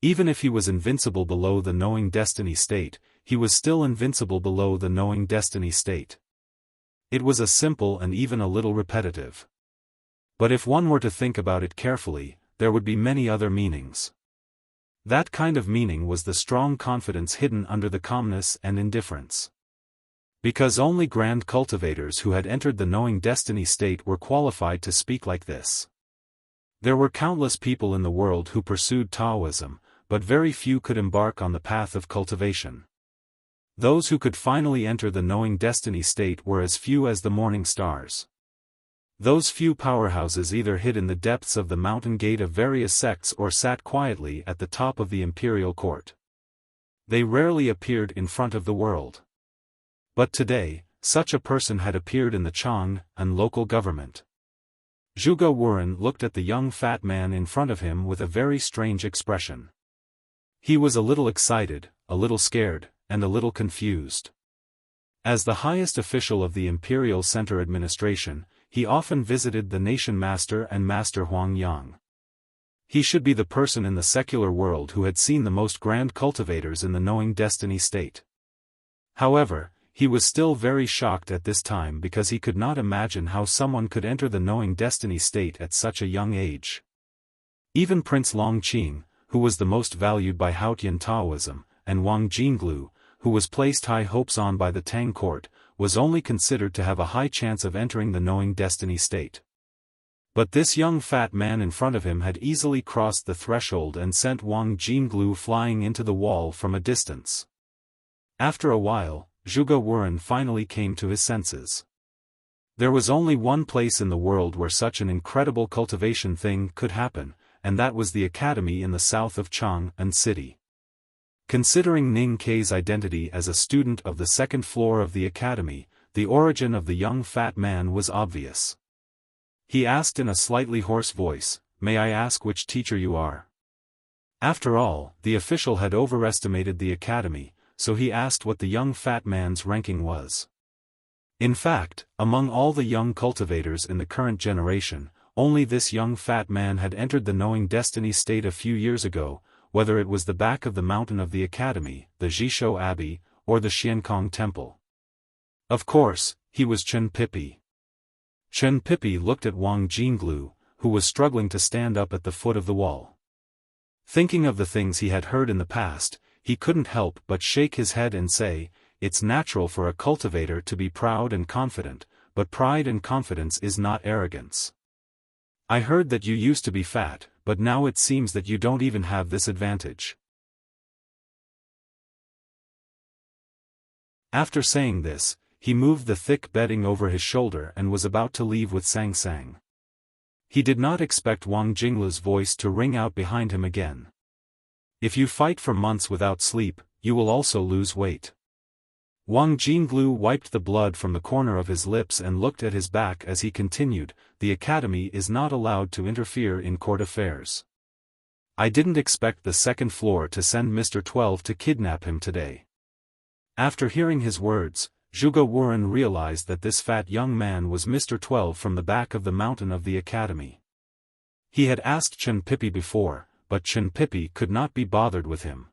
Even if he was invincible below the knowing destiny state, he was still invincible below the knowing destiny state. It was a simple and even a little repetitive. But if one were to think about it carefully, there would be many other meanings. That kind of meaning was the strong confidence hidden under the calmness and indifference. Because only grand cultivators who had entered the knowing destiny state were qualified to speak like this. There were countless people in the world who pursued Taoism, but very few could embark on the path of cultivation. Those who could finally enter the knowing destiny state were as few as the morning stars. Those few powerhouses either hid in the depths of the mountain gate of various sects or sat quietly at the top of the imperial court. They rarely appeared in front of the world. But today, such a person had appeared in the Chang and local government. Zhuge Wuren looked at the young fat man in front of him with a very strange expression. He was a little excited, a little scared, and a little confused. As the highest official of the Imperial Center Administration, he often visited the Nation Master and Master Huang Yang. He should be the person in the secular world who had seen the most grand cultivators in the knowing destiny state. However, he was still very shocked at this time because he could not imagine how someone could enter the knowing destiny state at such a young age. Even Prince Longqing, who was the most valued by Haotian Taoism, and Wang Jinglu, who was placed high hopes on by the Tang court, was only considered to have a high chance of entering the knowing destiny state. But this young fat man in front of him had easily crossed the threshold and sent Wang Jinglu flying into the wall from a distance. After a while, Zhuge Wuren finally came to his senses. There was only one place in the world where such an incredible cultivation thing could happen, and that was the academy in the south of Chang'an City. Considering Ning Kei's identity as a student of the second floor of the academy, the origin of the young fat man was obvious. He asked in a slightly hoarse voice, "May I ask which teacher you are?" After all, the official had overestimated the academy, so he asked what the young fat man's ranking was. In fact, among all the young cultivators in the current generation, only this young fat man had entered the knowing destiny state a few years ago, whether it was the back of the mountain of the academy, the Jishou Abbey, or the Xiankong Temple. Of course, he was Chen Pipi. Chen Pipi looked at Wang Jinglu, who was struggling to stand up at the foot of the wall. Thinking of the things he had heard in the past, he couldn't help but shake his head and say, "It's natural for a cultivator to be proud and confident, but pride and confidence is not arrogance. I heard that you used to be fat, but now it seems that you don't even have this advantage." After saying this, he moved the thick bedding over his shoulder and was about to leave with Sang Sang. He did not expect Wang Jinglu's voice to ring out behind him again. "If you fight for months without sleep, you will also lose weight." Wang Jinglu wiped the blood from the corner of his lips and looked at his back as he continued, "The academy is not allowed to interfere in court affairs. I didn't expect the second floor to send Mr. 12 to kidnap him today. After hearing his words, Zhuge Wuren realized that this fat young man was Mr. 12 from the back of the mountain of the academy. He had asked Chen Pipi before, but Chen Pipi could not be bothered with him.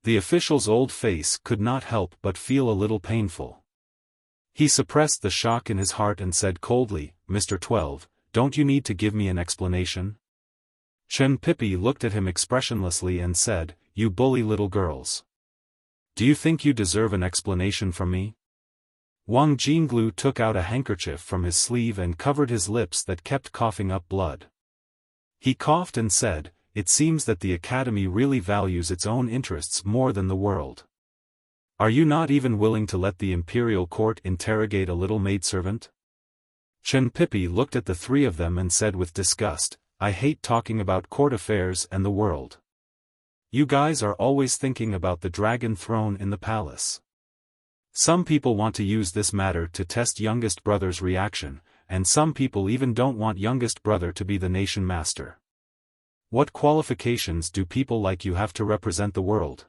The official's old face could not help but feel a little painful. He suppressed the shock in his heart and said coldly, "Mr. 12, don't you need to give me an explanation?" Chen Pipi looked at him expressionlessly and said, "You bully little girls. Do you think you deserve an explanation from me?" Wang Jinglu took out a handkerchief from his sleeve and covered his lips that kept coughing up blood. He coughed and said, "It seems that the academy really values its own interests more than the world. Are you not even willing to let the imperial court interrogate a little maidservant?" Chen Pipi looked at the three of them and said with disgust, "I hate talking about court affairs and the world. You guys are always thinking about the dragon throne in the palace. Some people want to use this matter to test youngest brother's reaction, and some people even don't want youngest brother to be the nation master. What qualifications do people like you have to represent the world?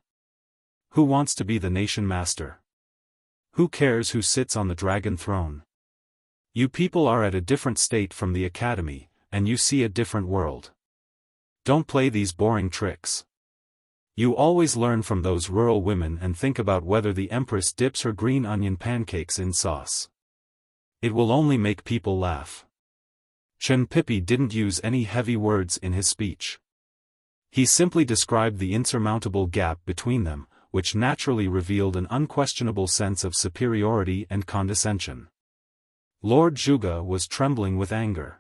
Who wants to be the nation master? Who cares who sits on the dragon throne? You people are at a different state from the academy, and you see a different world. Don't play these boring tricks. You always learn from those rural women and think about whether the empress dips her green onion pancakes in sauce. It will only make people laugh." Chen Pipi didn't use any heavy words in his speech. He simply described the insurmountable gap between them, which naturally revealed an unquestionable sense of superiority and condescension. Lord Zhuge was trembling with anger.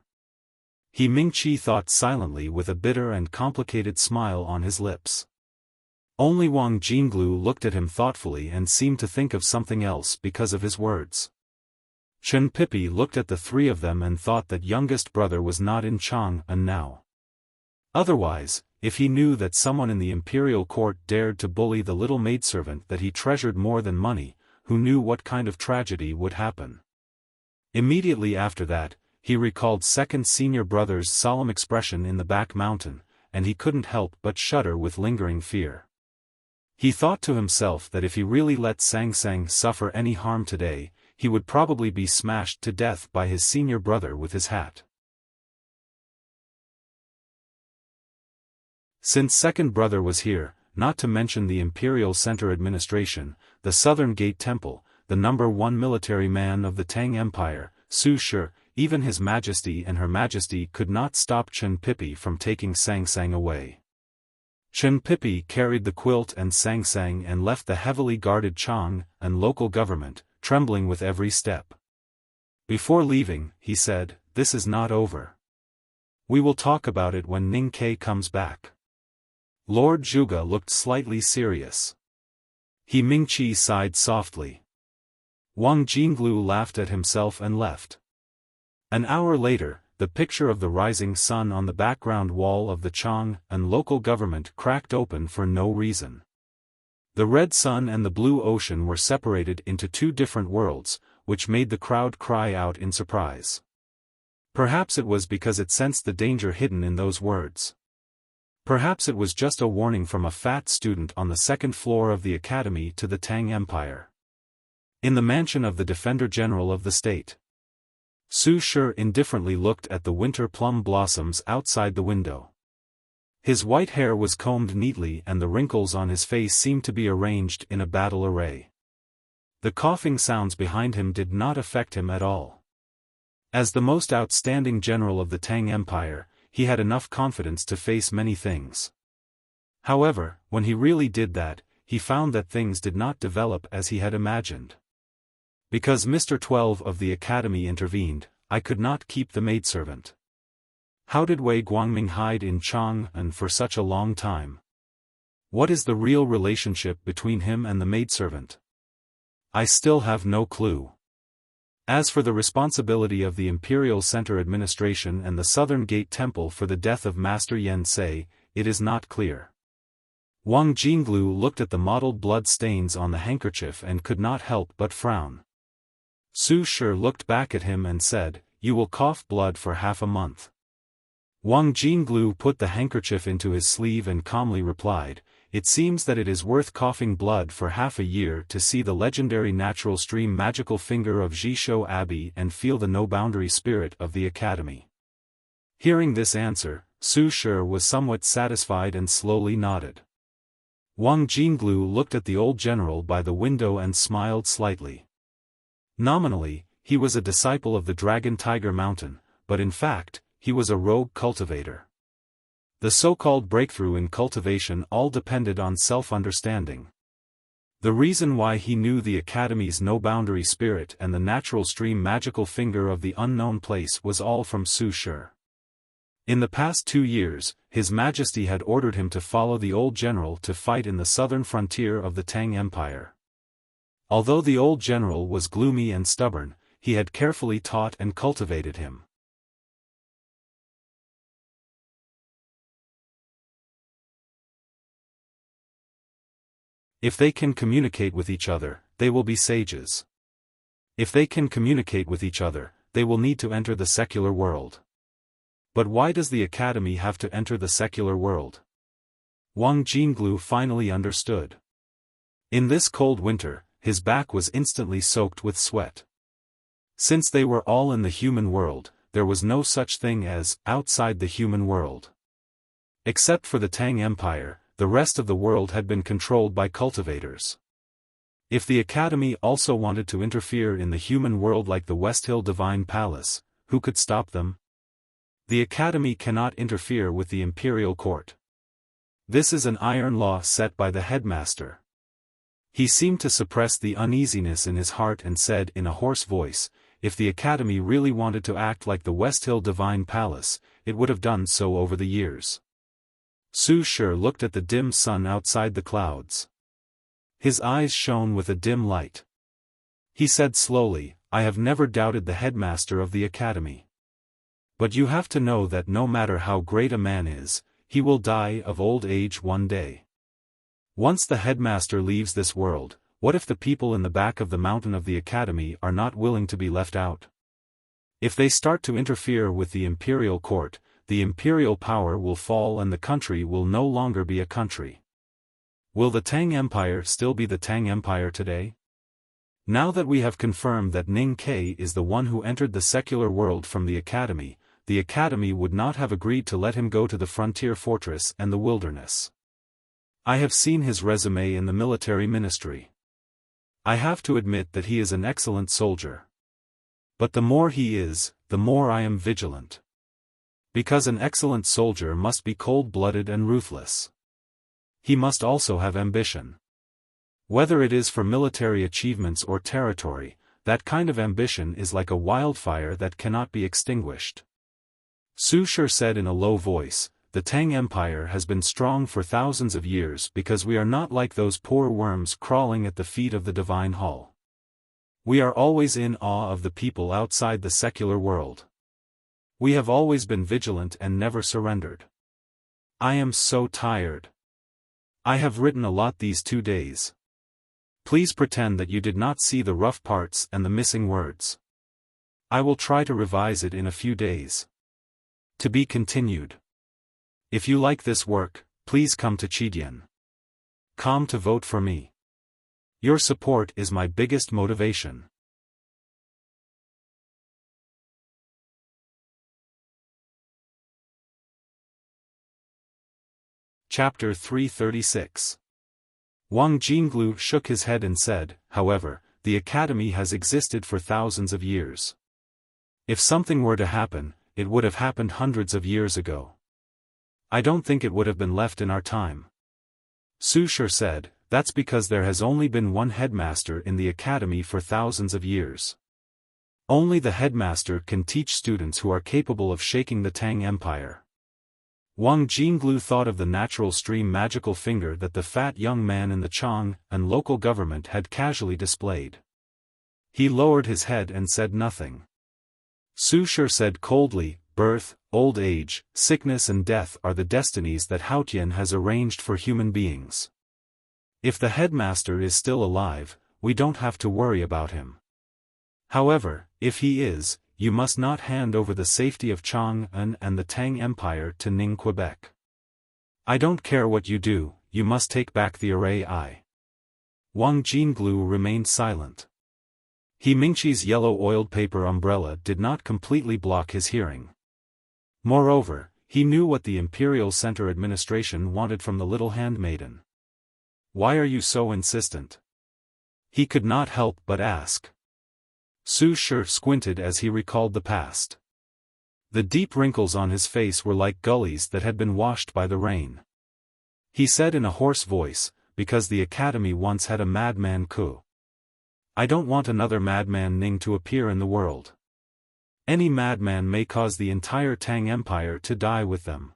He Mingqi thought silently with a bitter and complicated smile on his lips. Only Wang Jinglu looked at him thoughtfully and seemed to think of something else because of his words. Chen Pipi looked at the three of them and thought that youngest brother was not in Chang'an now. Otherwise, if he knew that someone in the imperial court dared to bully the little maidservant that he treasured more than money, who knew what kind of tragedy would happen? Immediately after that, he recalled second senior brother's solemn expression in the back mountain, and he couldn't help but shudder with lingering fear. He thought to himself that if he really let Sang Sang suffer any harm today, he would probably be smashed to death by his senior brother with his hat. Since second brother was here, not to mention the Imperial Center Administration, the Southern Gate Temple, the #1 military man of the Tang Empire, Su Shi, even His Majesty and Her Majesty could not stop Chen Pipi from taking Sang Sang away. Chen Pipi carried the quilt and Sang Sang and left the heavily guarded Chang'an local government, trembling with every step. Before leaving, he said, "This is not over. We will talk about it when Ning Ke comes back." Lord Zhuge looked slightly serious. He Mingqi sighed softly. Wang Jinglu laughed at himself and left. An hour later, the picture of the rising sun on the background wall of the Chang'an local government cracked open for no reason. The red sun and the blue ocean were separated into two different worlds, which made the crowd cry out in surprise. Perhaps it was because it sensed the danger hidden in those words. Perhaps it was just a warning from a fat student on the second floor of the academy to the Tang Empire. In the mansion of the Defender General of the state, Su Shi indifferently looked at the winter plum blossoms outside the window. His white hair was combed neatly and the wrinkles on his face seemed to be arranged in a battle array. The coughing sounds behind him did not affect him at all. As the most outstanding general of the Tang Empire, he had enough confidence to face many things. However, when he really did that, he found that things did not develop as he had imagined. Because Mr. 12 of the academy intervened, I could not keep the maidservant. How did Wei Guangming hide in Chang'an for such a long time? What is the real relationship between him and the maidservant? I still have no clue. As for the responsibility of the Imperial Center Administration and the Southern Gate Temple for the death of Master Yen Sei, it is not clear. Wang Jinglu looked at the mottled blood stains on the handkerchief and could not help but frown. Su Shi looked back at him and said, "You will cough blood for half a month. Wang Jinglu put the handkerchief into his sleeve and calmly replied, "It seems that it is worth coughing blood for half a year to see the legendary natural stream magical finger of Jishou Abbey and feel the no-boundary spirit of the academy." Hearing this answer, Su Shi was somewhat satisfied and slowly nodded. Wang Jinglu looked at the old general by the window and smiled slightly. Nominally, he was a disciple of the Dragon Tiger Mountain, but in fact, he was a rogue cultivator. The so-called breakthrough in cultivation all depended on self-understanding. The reason why he knew the Academy's no-boundary spirit and the natural stream magical finger of the unknown place was all from Su Shi. In the past 2 years, His Majesty had ordered him to follow the old general to fight in the southern frontier of the Tang Empire. Although the old general was gloomy and stubborn, he had carefully taught and cultivated him. If they can communicate with each other, they will be sages. If they can communicate with each other, they will need to enter the secular world. But why does the Academy have to enter the secular world? Wang Jinglu finally understood. In this cold winter, his back was instantly soaked with sweat. Since they were all in the human world, there was no such thing as outside the human world. Except for the Tang Empire, the rest of the world had been controlled by cultivators. If the Academy also wanted to interfere in the human world like the West Hill Divine Palace, who could stop them? The Academy cannot interfere with the Imperial Court. This is an iron law set by the headmaster. He seemed to suppress the uneasiness in his heart and said in a hoarse voice, "If the Academy really wanted to act like the West Hill Divine Palace, it would have done so over the years." Su Shi looked at the dim sun outside the clouds. His eyes shone with a dim light. He said slowly, "I have never doubted the headmaster of the Academy. But you have to know that no matter how great a man is, he will die of old age one day. Once the headmaster leaves this world, what if the people in the back of the mountain of the Academy are not willing to be left out? If they start to interfere with the Imperial Court, the imperial power will fall and the country will no longer be a country. Will the Tang Empire still be the Tang Empire today? Now that we have confirmed that Ning Ke is the one who entered the secular world from the Academy would not have agreed to let him go to the frontier fortress and the wilderness. I have seen his resume in the military ministry. I have to admit that he is an excellent soldier. But the more he is, the more I am vigilant. Because an excellent soldier must be cold-blooded and ruthless. He must also have ambition. Whether it is for military achievements or territory, that kind of ambition is like a wildfire that cannot be extinguished. Su Shi said in a low voice, "The Tang Empire has been strong for thousands of years because we are not like those poor worms crawling at the feet of the Divine Hall. We are always in awe of the people outside the secular world. We have always been vigilant and never surrendered. I am so tired. I have written a lot these 2 days. Please pretend that you did not see the rough parts and the missing words. I will try to revise it in a few days. To be continued. If you like this work, please come to Chidian. Come to vote for me. Your support is my biggest motivation." Chapter 336. Wang Jinglu shook his head and said, "However, the Academy has existed for thousands of years. If something were to happen, it would have happened hundreds of years ago. I don't think it would have been left in our time." Su Shi said, "That's because there has only been one headmaster in the Academy for thousands of years. Only the headmaster can teach students who are capable of shaking the Tang Empire." Wang Jinglu thought of the natural stream magical finger that the fat young man in the Chang and local government had casually displayed. He lowered his head and said nothing. Su Shi said coldly, "Birth, old age, sickness and death are the destinies that Haotian has arranged for human beings. If the headmaster is still alive, we don't have to worry about him. However, if he is, you must not hand over the safety of Chang'an and the Tang Empire to Ning Quebec. I don't care what you do, you must take back the array. Wang Jinglu remained silent. He Mingqi's yellow oiled paper umbrella did not completely block his hearing. Moreover, he knew what the Imperial Center administration wanted from the little handmaiden. Why are you so insistent? He could not help but ask. Su Shi squinted as he recalled the past. The deep wrinkles on his face were like gullies that had been washed by the rain. He said in a hoarse voice, because the academy once had a madman Ku. I don't want another madman Ning to appear in the world. Any madman may cause the entire Tang Empire to die with them.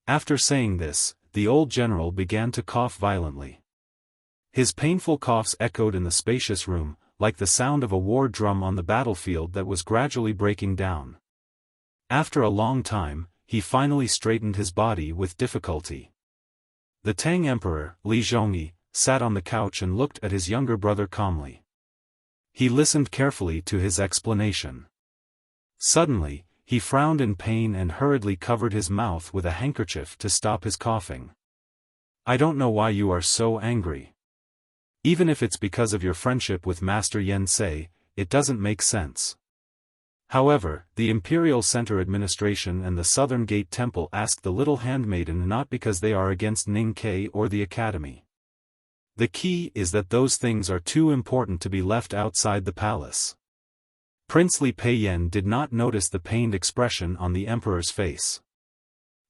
After saying this, the old general began to cough violently. His painful coughs echoed in the spacious room, like the sound of a war drum on the battlefield that was gradually breaking down. After a long time, he finally straightened his body with difficulty. The Tang Emperor, Li Zhongyi, sat on the couch and looked at his younger brother calmly. He listened carefully to his explanation. Suddenly, he frowned in pain and hurriedly covered his mouth with a handkerchief to stop his coughing. I don't know why you are so angry. Even if it's because of your friendship with Master Yen Sei, it doesn't make sense. However, the Imperial Center Administration and the Southern Gate Temple asked the little handmaiden not because they are against Ning Ke or the Academy. The key is that those things are too important to be left outside the palace. Prince Li Peiyan did not notice the pained expression on the emperor's face.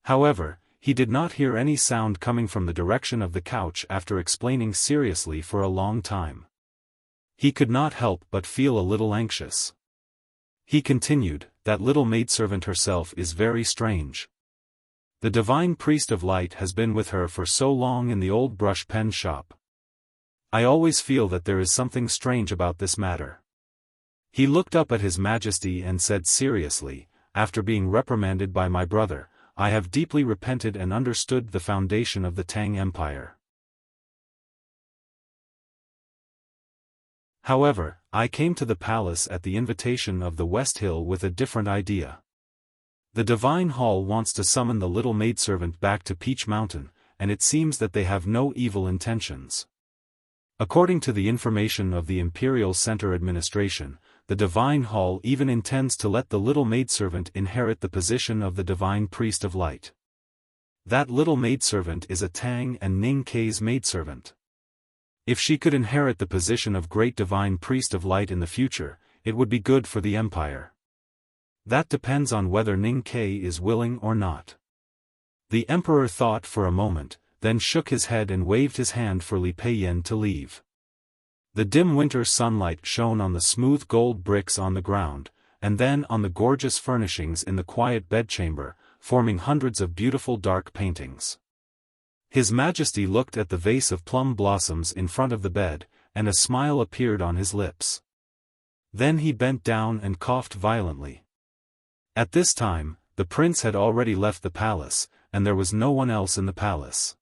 However, he did not hear any sound coming from the direction of the couch after explaining seriously for a long time. He could not help but feel a little anxious. He continued, that little maidservant herself is very strange. The divine priest of light has been with her for so long in the old brush pen shop. I always feel that there is something strange about this matter. He looked up at His Majesty and said seriously, after being reprimanded by my brother, I have deeply repented and understood the foundation of the Tang Empire. However, I came to the palace at the invitation of the West Hill with a different idea. The Divine Hall wants to summon the little maidservant back to Peach Mountain, and it seems that they have no evil intentions. According to the information of the Imperial Center Administration, the Divine Hall even intends to let the little maidservant inherit the position of the Divine Priest of Light. That little maidservant is a Tang and Ning Ke's maidservant. If she could inherit the position of Great Divine Priest of Light in the future, it would be good for the Empire. That depends on whether Ning Ke is willing or not. The Emperor thought for a moment, then shook his head and waved his hand for Li Peiyan to leave. The dim winter sunlight shone on the smooth gold bricks on the ground, and then on the gorgeous furnishings in the quiet bedchamber, forming hundreds of beautiful dark paintings. His Majesty looked at the vase of plum blossoms in front of the bed, and a smile appeared on his lips. Then he bent down and coughed violently. At this time, the prince had already left the palace, and there was no one else in the palace.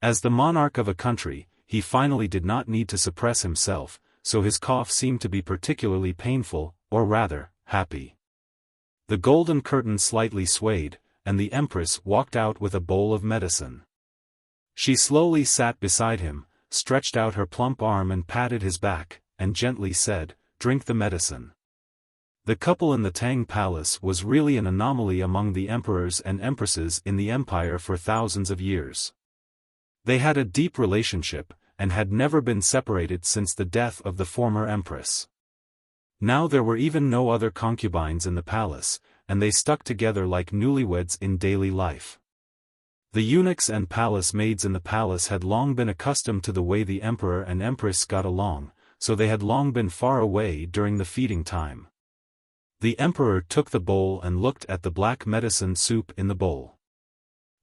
As the monarch of a country, he finally did not need to suppress himself, so his cough seemed to be particularly painful, or rather, happy. The golden curtain slightly swayed, and the Empress walked out with a bowl of medicine. She slowly sat beside him, stretched out her plump arm and patted his back, and gently said, "Drink the medicine." The couple in the Tang Palace was really an anomaly among the emperors and empresses in the empire for thousands of years. They had a deep relationship, and had never been separated since the death of the former empress. Now there were even no other concubines in the palace, and they stuck together like newlyweds in daily life. The eunuchs and palace maids in the palace had long been accustomed to the way the emperor and empress got along, so they had long been far away during the feeding time. The emperor took the bowl and looked at the black medicine soup in the bowl.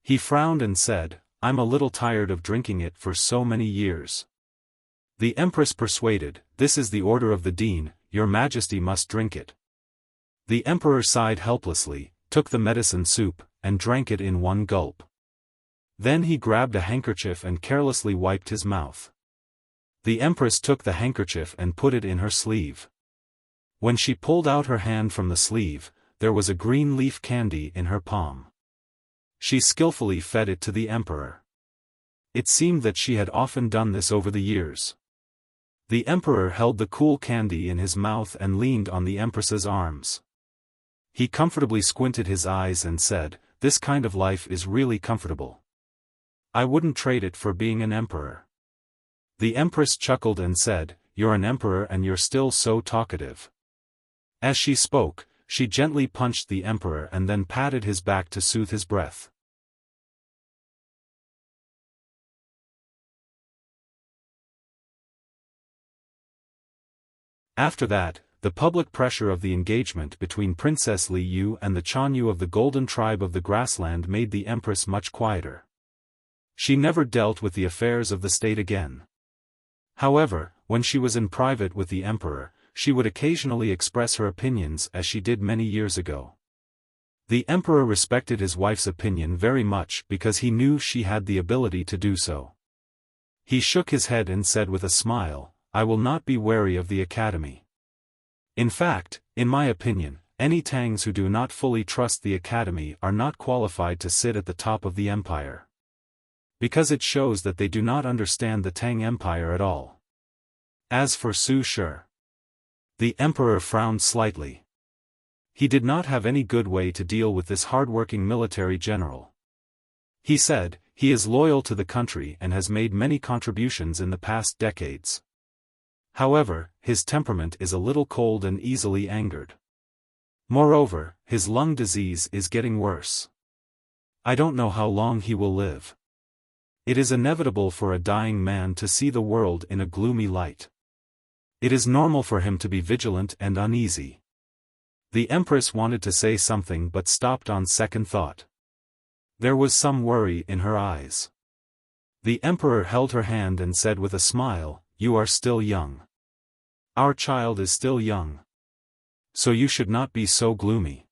He frowned and said, "I'm a little tired of drinking it for so many years." The empress persuaded, "This is the order of the dean, your majesty must drink it." The emperor sighed helplessly, took the medicine soup, and drank it in one gulp. Then he grabbed a handkerchief and carelessly wiped his mouth. The empress took the handkerchief and put it in her sleeve. When she pulled out her hand from the sleeve, there was a green leaf candy in her palm. She skillfully fed it to the emperor. It seemed that she had often done this over the years. The emperor held the cool candy in his mouth and leaned on the empress's arms. He comfortably squinted his eyes and said, "This kind of life is really comfortable. I wouldn't trade it for being an emperor." The empress chuckled and said, "You're an emperor and you're still so talkative." As she spoke, she gently punched the emperor and then patted his back to soothe his breath. After that, the public pressure of the engagement between Princess Li Yu and the Chanyu of the Golden Tribe of the Grassland made the empress much quieter. She never dealt with the affairs of the state again. However, when she was in private with the emperor, she would occasionally express her opinions as she did many years ago. The emperor respected his wife's opinion very much because he knew she had the ability to do so. He shook his head and said with a smile, "I will not be wary of the academy. In fact, in my opinion, any Tangs who do not fully trust the academy are not qualified to sit at the top of the empire. Because it shows that they do not understand the Tang Empire at all." As for Su Shi, the emperor frowned slightly. He did not have any good way to deal with this hard-working military general. He said, "He is loyal to the country and has made many contributions in the past decades. However, his temperament is a little cold and easily angered. Moreover, his lung disease is getting worse. I don't know how long he will live. It is inevitable for a dying man to see the world in a gloomy light. It is normal for him to be vigilant and uneasy." The empress wanted to say something but stopped on second thought. There was some worry in her eyes. The emperor held her hand and said with a smile, "You are still young. Our child is still young. So you should not be so gloomy.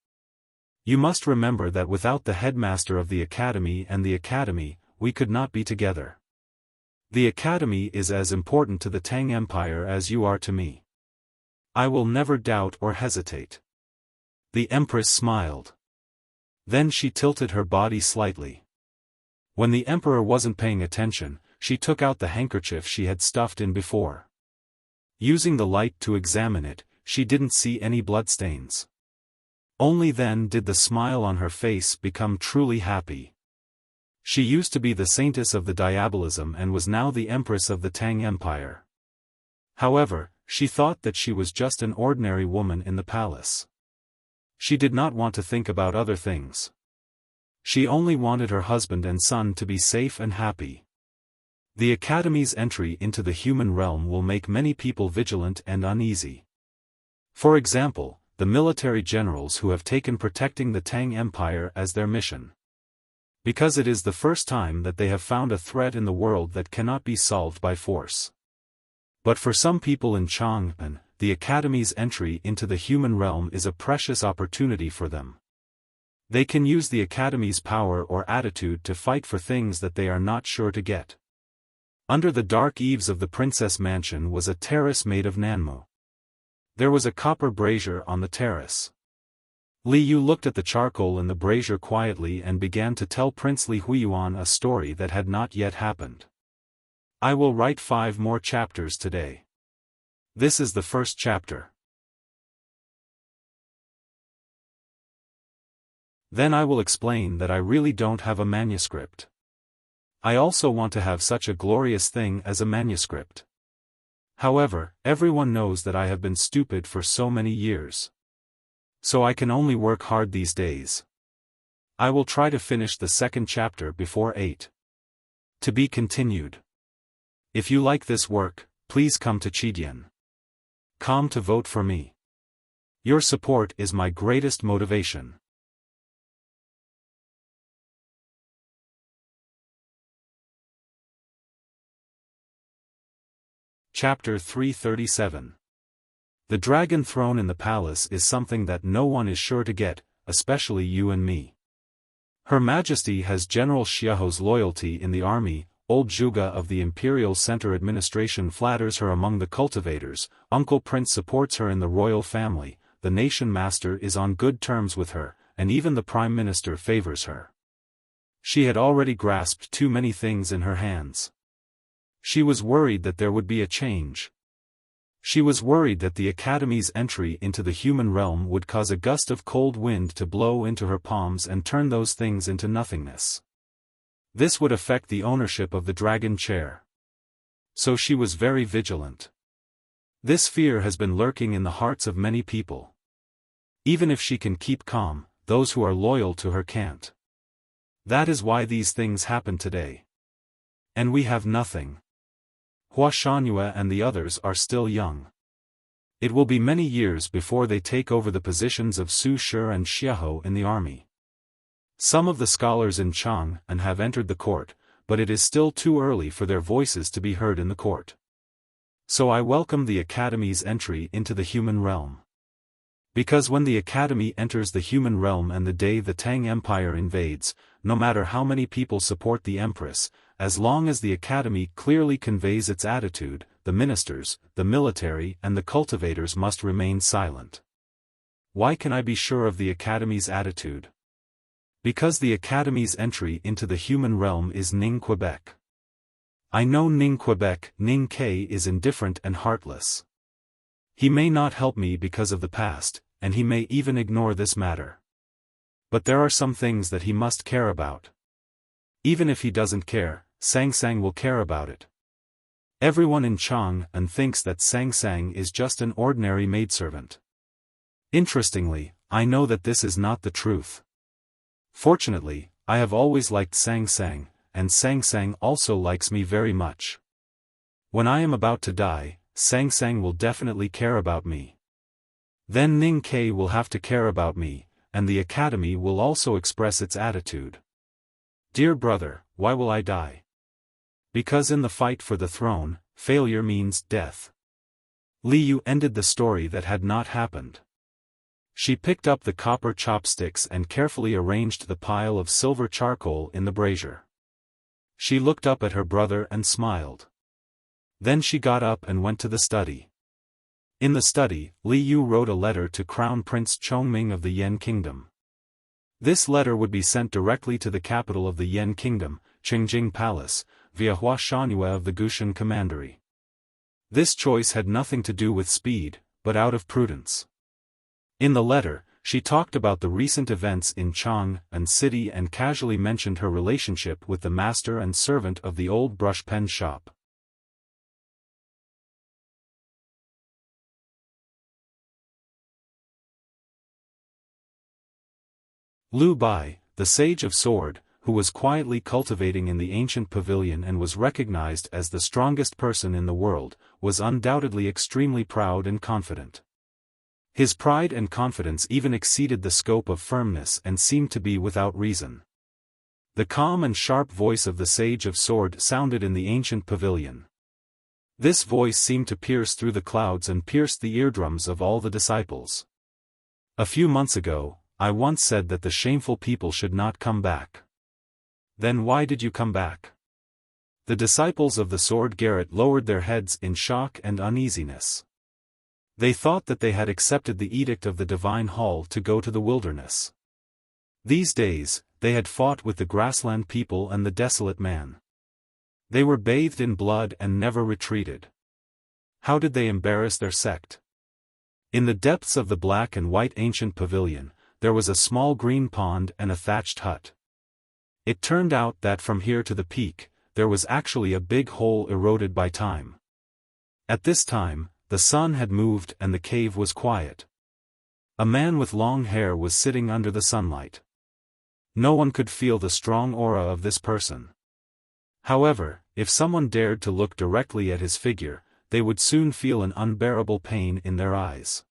You must remember that without the headmaster of the academy and the academy, we could not be together. The academy is as important to the Tang Empire as you are to me. I will never doubt or hesitate." The empress smiled. Then she tilted her body slightly. When the emperor wasn't paying attention, she took out the handkerchief she had stuffed in before. Using the light to examine it, she didn't see any bloodstains. Only then did the smile on her face become truly happy. She used to be the saintess of the diabolism and was now the empress of the Tang Empire. However, she thought that she was just an ordinary woman in the palace. She did not want to think about other things. She only wanted her husband and son to be safe and happy. The academy's entry into the human realm will make many people vigilant and uneasy. For example, the military generals who have taken protecting the Tang Empire as their mission. Because it is the first time that they have found a threat in the world that cannot be solved by force. But for some people in Chang'an, the Academy's entry into the human realm is a precious opportunity for them. They can use the Academy's power or attitude to fight for things that they are not sure to get. Under the dark eaves of the princess mansion was a terrace made of nanmu. There was a copper brazier on the terrace. Li Yu looked at the charcoal in the brazier quietly and began to tell Prince Li Huiyuan a story that had not yet happened. "I will write 5 more chapters today. This is the first chapter. Then I will explain that I really don't have a manuscript. I also want to have such a glorious thing as a manuscript. However, everyone knows that I have been stupid for so many years. So I can only work hard these days. I will try to finish the second chapter before 8. To be continued. If you like this work, please come to Chidian.com to vote for me. Your support is my greatest motivation." Chapter 337. The dragon throne in the palace is something that no one is sure to get, especially you and me. Her Majesty has General Xiao's loyalty in the army, old Zhuge of the Imperial Center Administration flatters her among the cultivators, Uncle Prince supports her in the royal family, the nation master is on good terms with her, and even the Prime Minister favors her. She had already grasped too many things in her hands. She was worried that there would be a change. She was worried that the Academy's entry into the human realm would cause a gust of cold wind to blow into her palms and turn those things into nothingness. This would affect the ownership of the dragon chair. So she was very vigilant. This fear has been lurking in the hearts of many people. Even if she can keep calm, those who are loyal to her can't. That is why these things happen today. And we have nothing. Hua Shangyue and the others are still young. It will be many years before they take over the positions of Su Shi and Xiahou in the army. Some of the scholars in Chang'an have entered the court, but it is still too early for their voices to be heard in the court. So I welcome the Academy's entry into the human realm. Because when the Academy enters the human realm and the day the Tang Empire invades, no matter how many people support the Empress, as long as the Academy clearly conveys its attitude, the ministers, the military and the cultivators must remain silent. Why can I be sure of the Academy's attitude? Because the Academy's entry into the human realm is Ning Quebec. I know Ning Quebec, Ning K is indifferent and heartless. He may not help me because of the past, and he may even ignore this matter. But there are some things that he must care about. Even if he doesn't care, Sang Sang will care about it. Everyone in Chang'an thinks that Sang Sang is just an ordinary maidservant. Interestingly, I know that this is not the truth. Fortunately, I have always liked Sang Sang, and Sang Sang also likes me very much. When I am about to die, Sang Sang will definitely care about me. Then Ning K will have to care about me, and the Academy will also express its attitude. Dear brother, why will I die? Because in the fight for the throne, failure means death. Li Yu ended the story that had not happened. She picked up the copper chopsticks and carefully arranged the pile of silver charcoal in the brazier. She looked up at her brother and smiled. Then she got up and went to the study. In the study, Li Yu wrote a letter to Crown Prince Chongming of the Yan Kingdom. This letter would be sent directly to the capital of the Yan Kingdom, Qingjing Palace, via Hua Shangyue of the Gushan Commandery. This choice had nothing to do with speed, but out of prudence. In the letter, she talked about the recent events in Chang'an City and casually mentioned her relationship with the master and servant of the old brush pen shop. Lu Bai, the Sage of Sword, who was quietly cultivating in the ancient pavilion and was recognized as the strongest person in the world, was undoubtedly extremely proud and confident. His pride and confidence even exceeded the scope of firmness and seemed to be without reason. The calm and sharp voice of the Sage of Sword sounded in the ancient pavilion. This voice seemed to pierce through the clouds and pierced the eardrums of all the disciples. A few months ago, I once said that the shameful people should not come back. Then why did you come back? The disciples of the Sword Garret lowered their heads in shock and uneasiness. They thought that they had accepted the edict of the Divine Hall to go to the wilderness. These days, they had fought with the grassland people and the desolate man. They were bathed in blood and never retreated. How did they embarrass their sect? In the depths of the black and white ancient pavilion, there was a small green pond and a thatched hut. It turned out that from here to the peak, there was actually a big hole eroded by time. At this time, the sun had moved and the cave was quiet. A man with long hair was sitting under the sunlight. No one could feel the strong aura of this person. However, if someone dared to look directly at his figure, they would soon feel an unbearable pain in their eyes.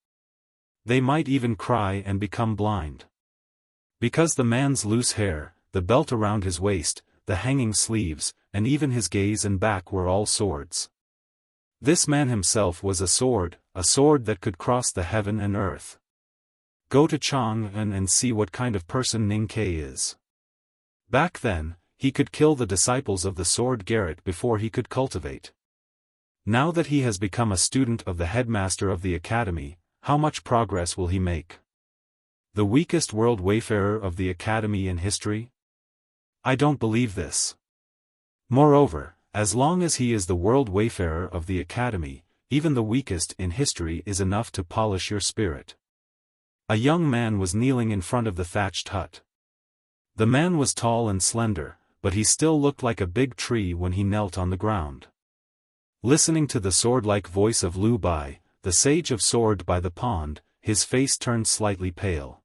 They might even cry and become blind. Because the man's loose hair, the belt around his waist, the hanging sleeves, and even his gaze and back were all swords. This man himself was a sword that could cross the heaven and earth. Go to Chang'an and see what kind of person Ning Ke is. Back then, he could kill the disciples of the sword Garrett before he could cultivate. Now that he has become a student of the headmaster of the academy, how much progress will he make? The weakest world wayfarer of the academy in history? I don't believe this. Moreover, as long as he is the world wayfarer of the academy, even the weakest in history is enough to polish your spirit. A young man was kneeling in front of the thatched hut. The man was tall and slender, but he still looked like a big tree when he knelt on the ground. Listening to the sword-like voice of Lu Bai, the sage of sword by the pond, his face turned slightly pale.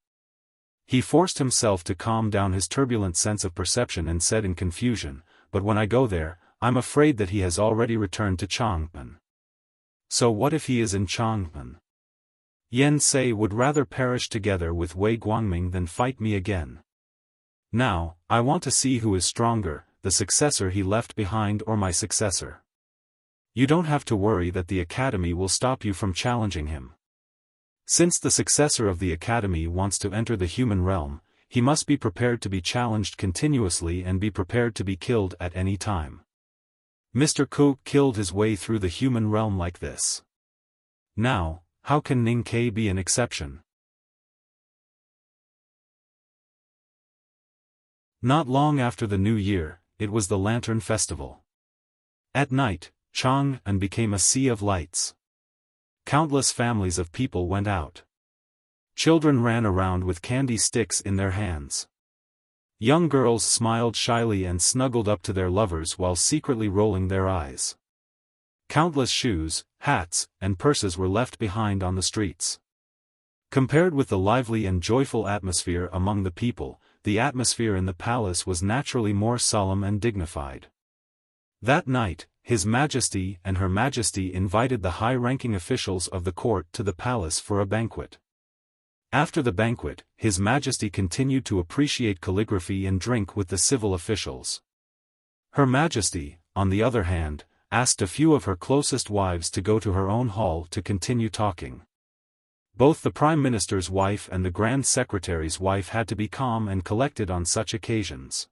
He forced himself to calm down his turbulent sense of perception and said in confusion, "But when I go there, I'm afraid that he has already returned to Chang'an." So what if he is in Chang'an? Yen Sei would rather perish together with Wei Guangming than fight me again. Now, I want to see who is stronger, the successor he left behind or my successor. You don't have to worry that the academy will stop you from challenging him. Since the successor of the academy wants to enter the human realm, he must be prepared to be challenged continuously and be prepared to be killed at any time. Mr. Ku killed his way through the human realm like this. Now, how can Ning Ke be an exception? Not long after the New Year, it was the Lantern Festival. At night, Chang'an became a sea of lights. Countless families of people went out. Children ran around with candy sticks in their hands. Young girls smiled shyly and snuggled up to their lovers while secretly rolling their eyes. Countless shoes, hats, and purses were left behind on the streets. Compared with the lively and joyful atmosphere among the people, the atmosphere in the palace was naturally more solemn and dignified. That night, His Majesty and Her Majesty invited the high-ranking officials of the court to the palace for a banquet. After the banquet, His Majesty continued to appreciate calligraphy and drink with the civil officials. Her Majesty, on the other hand, asked a few of her closest wives to go to her own hall to continue talking. Both the Prime Minister's wife and the Grand Secretary's wife had to be calm and collected on such occasions.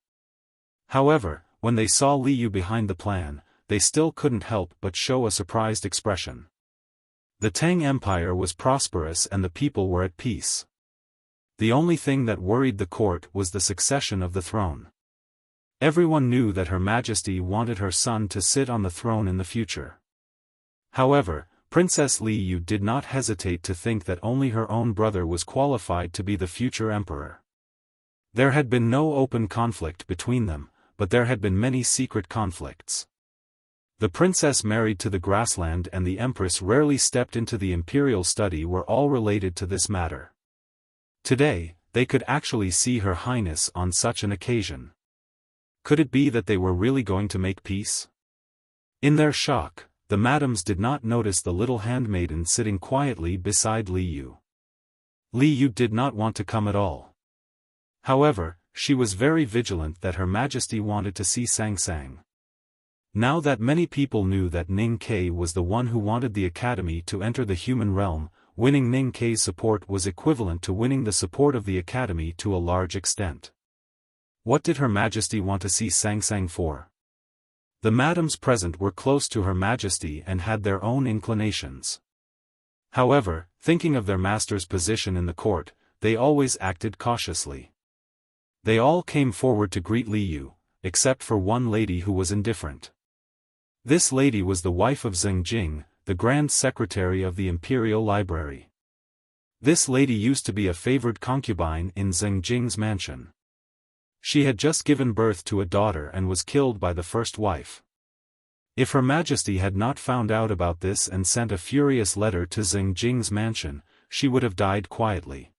However, when they saw Li Yu behind the plan, they still couldn't help but show a surprised expression. The Tang Empire was prosperous and the people were at peace. The only thing that worried the court was the succession of the throne. Everyone knew that Her Majesty wanted her son to sit on the throne in the future. However, Princess Li Yu did not hesitate to think that only her own brother was qualified to be the future emperor. There had been no open conflict between them, but there had been many secret conflicts. The princess married to the grassland and the empress rarely stepped into the imperial study were all related to this matter. Today, they could actually see Her Highness on such an occasion. Could it be that they were really going to make peace? In their shock, the madams did not notice the little handmaiden sitting quietly beside Li Yu. Li Yu did not want to come at all. However, she was very vigilant that Her Majesty wanted to see Sang Sang. Now that many people knew that Ning Ke was the one who wanted the academy to enter the human realm, winning Ning Ke's support was equivalent to winning the support of the academy to a large extent. What did Her Majesty want to see Sang Sang for? The madams present were close to Her Majesty and had their own inclinations. However, thinking of their master's position in the court, they always acted cautiously. They all came forward to greet Li Yu, except for one lady who was indifferent. This lady was the wife of Zheng Jing, the Grand Secretary of the Imperial Library. This lady used to be a favored concubine in Zheng Jing's mansion. She had just given birth to a daughter and was killed by the first wife. If Her Majesty had not found out about this and sent a furious letter to Zheng Jing's mansion, she would have died quietly.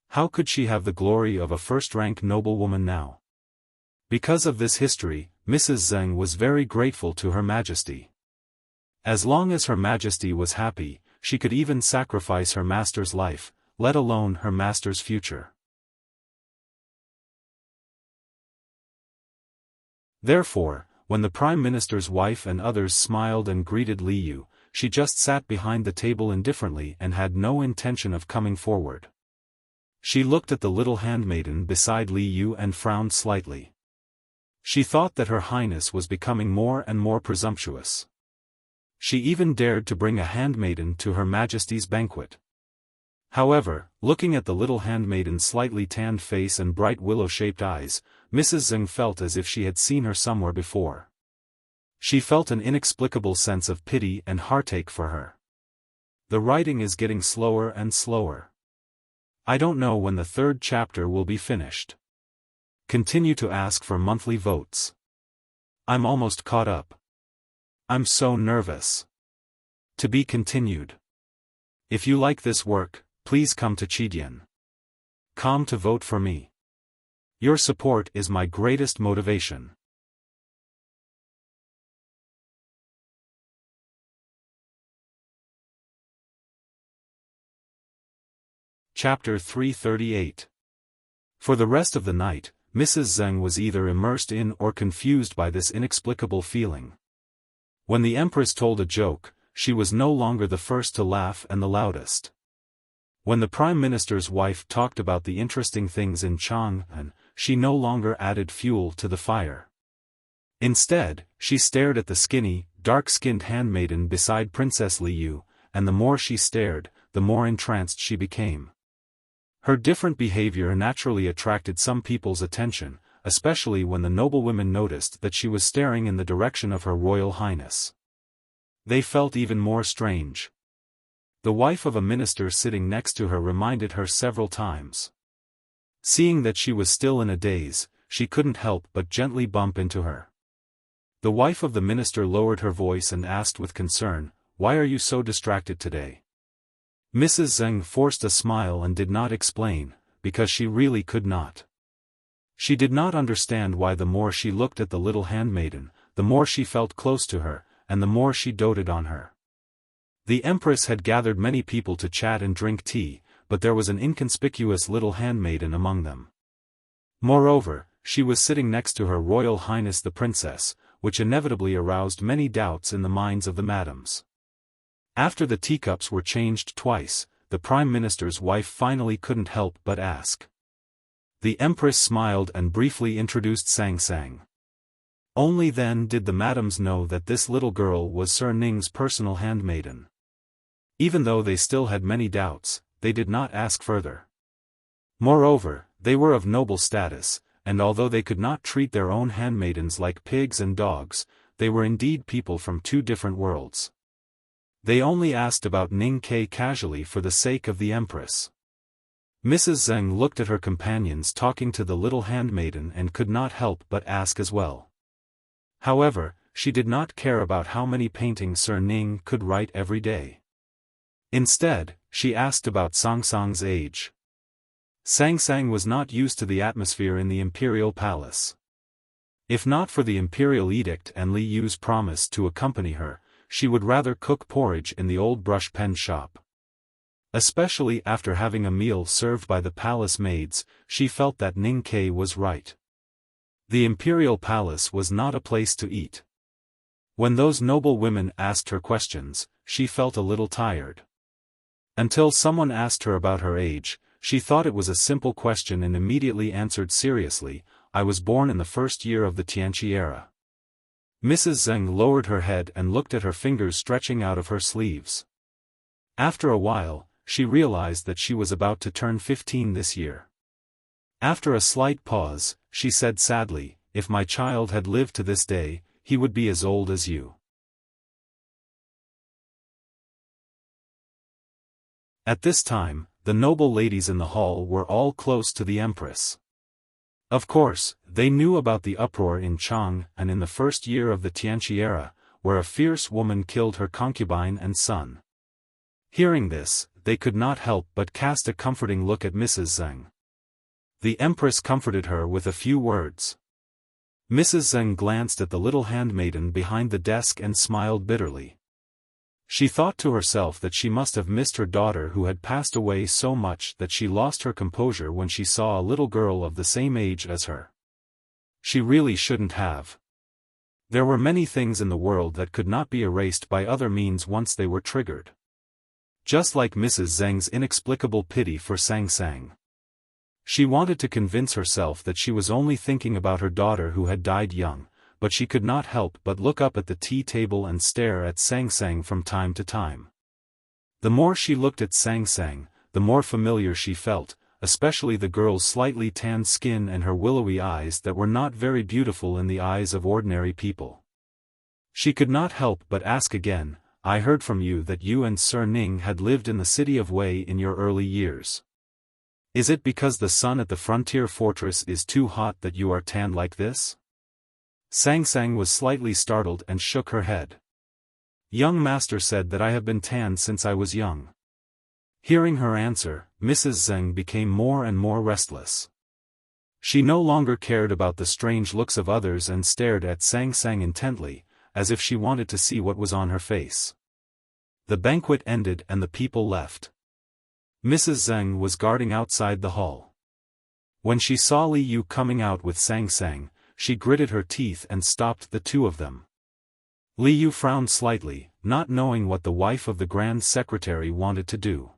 How could she have the glory of a first-rank noblewoman now? Because of this history, Mrs. Zheng was very grateful to Her Majesty. As long as Her Majesty was happy, she could even sacrifice her master's life, let alone her master's future. Therefore, when the Prime Minister's wife and others smiled and greeted Li Yu, she just sat behind the table indifferently and had no intention of coming forward. She looked at the little handmaiden beside Li Yu and frowned slightly. She thought that Her Highness was becoming more and more presumptuous. She even dared to bring a handmaiden to Her Majesty's banquet. However, looking at the little handmaiden's slightly tanned face and bright willow-shaped eyes, Mrs. Zeng felt as if she had seen her somewhere before. She felt an inexplicable sense of pity and heartache for her. The writing is getting slower and slower. I don't know when the third chapter will be finished. Continue to ask for monthly votes. I'm almost caught up. I'm so nervous. To be continued. If you like this work, please come to Chidian.com to vote for me. Your support is my greatest motivation. Chapter 338. For the rest of the night, Mrs. Zeng was either immersed in or confused by this inexplicable feeling. When the Empress told a joke, she was no longer the first to laugh and the loudest. When the Prime Minister's wife talked about the interesting things in Chang'an, she no longer added fuel to the fire. Instead, she stared at the skinny, dark-skinned handmaiden beside Princess Liu, and the more she stared, the more entranced she became. Her different behavior naturally attracted some people's attention, especially when the noblewomen noticed that she was staring in the direction of Her Royal Highness. They felt even more strange. The wife of a minister sitting next to her reminded her several times. Seeing that she was still in a daze, she couldn't help but gently bump into her. The wife of the minister lowered her voice and asked with concern, "Why are you so distracted today?" Mrs. Zeng forced a smile and did not explain, because she really could not. She did not understand why the more she looked at the little handmaiden, the more she felt close to her, and the more she doted on her. The Empress had gathered many people to chat and drink tea, but there was an inconspicuous little handmaiden among them. Moreover, she was sitting next to Her Royal Highness the Princess, which inevitably aroused many doubts in the minds of the madams. After the teacups were changed twice, the Prime Minister's wife finally couldn't help but ask. The Empress smiled and briefly introduced Sang. Only then did the madams know that this little girl was Sir Ning's personal handmaiden. Even though they still had many doubts, they did not ask further. Moreover, they were of noble status, and although they could not treat their own handmaidens like pigs and dogs, they were indeed people from two different worlds. They only asked about Ning Ke casually for the sake of the Empress. Mrs. Zeng looked at her companions talking to the little handmaiden and could not help but ask as well. However, she did not care about how many paintings Sir Ning could write every day. Instead, she asked about Sang-Sang's age. Sang was not used to the atmosphere in the imperial palace. If not for the imperial edict and Li Yu's promise to accompany her, she would rather cook porridge in the old brush pen shop. Especially after having a meal served by the palace maids, she felt that Ning Ke was right. The imperial palace was not a place to eat. When those noble women asked her questions, she felt a little tired. Until someone asked her about her age, she thought it was a simple question and immediately answered seriously, "I was born in the first year of the Tianqi era." Mrs. Zeng lowered her head and looked at her fingers stretching out of her sleeves. After a while, she realized that she was about to turn 15 this year. After a slight pause, she said sadly, "If my child had lived to this day, he would be as old as you." At this time, the noble ladies in the hall were all close to the Empress. Of course, they knew about the uproar in Chang'an and in the first year of the Tianqi era, where a fierce woman killed her concubine and son. Hearing this, they could not help but cast a comforting look at Mrs. Zeng. The Empress comforted her with a few words. Mrs. Zeng glanced at the little handmaiden behind the desk and smiled bitterly. She thought to herself that she must have missed her daughter who had passed away so much that she lost her composure when she saw a little girl of the same age as her. She really shouldn't have. There were many things in the world that could not be erased by other means once they were triggered. Just like Mrs. Zeng's inexplicable pity for Sang. She wanted to convince herself that she was only thinking about her daughter who had died young, but she could not help but look up at the tea table and stare at Sang Sang from time to time. The more she looked at Sang Sang, the more familiar she felt, especially the girl's slightly tanned skin and her willowy eyes that were not very beautiful in the eyes of ordinary people. She could not help but ask again, "I heard from you that you and Sir Ning had lived in the city of Wei in your early years. Is it because the sun at the frontier fortress is too hot that you are tanned like this?" Sang Sang was slightly startled and shook her head. "Young master said that I have been tanned since I was young." Hearing her answer, Mrs. Zeng became more and more restless. She no longer cared about the strange looks of others and stared at Sang Sang intently, as if she wanted to see what was on her face. The banquet ended and the people left. Mrs. Zeng was guarding outside the hall. When she saw Li Yu coming out with Sang Sang, she gritted her teeth and stopped the two of them. Li Yu frowned slightly, not knowing what the wife of the Grand Secretary wanted to do.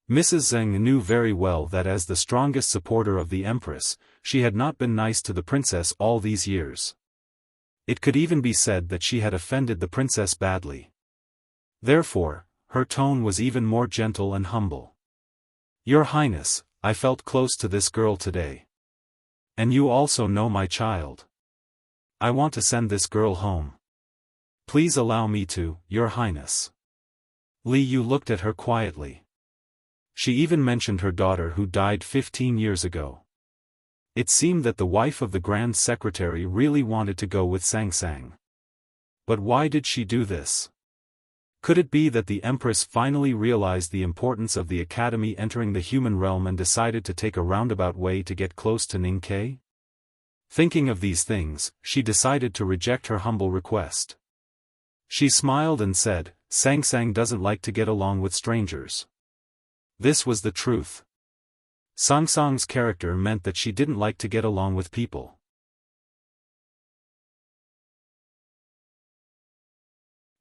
Mrs. Zeng knew very well that as the strongest supporter of the Empress, she had not been nice to the princess all these years. It could even be said that she had offended the princess badly. Therefore, her tone was even more gentle and humble. "Your Highness, I felt close to this girl today. And you also know my child. I want to send this girl home. Please allow me to, Your Highness." Li Yu looked at her quietly. She even mentioned her daughter who died 15 years ago. It seemed that the wife of the Grand Secretary really wanted to go with Sang Sang. But why did she do this? Could it be that the Empress finally realized the importance of the Academy entering the human realm and decided to take a roundabout way to get close to Ning Ke? Thinking of these things, she decided to reject her humble request. She smiled and said, "Sang Sang doesn't like to get along with strangers." This was the truth. Sang Sang's character meant that she didn't like to get along with people.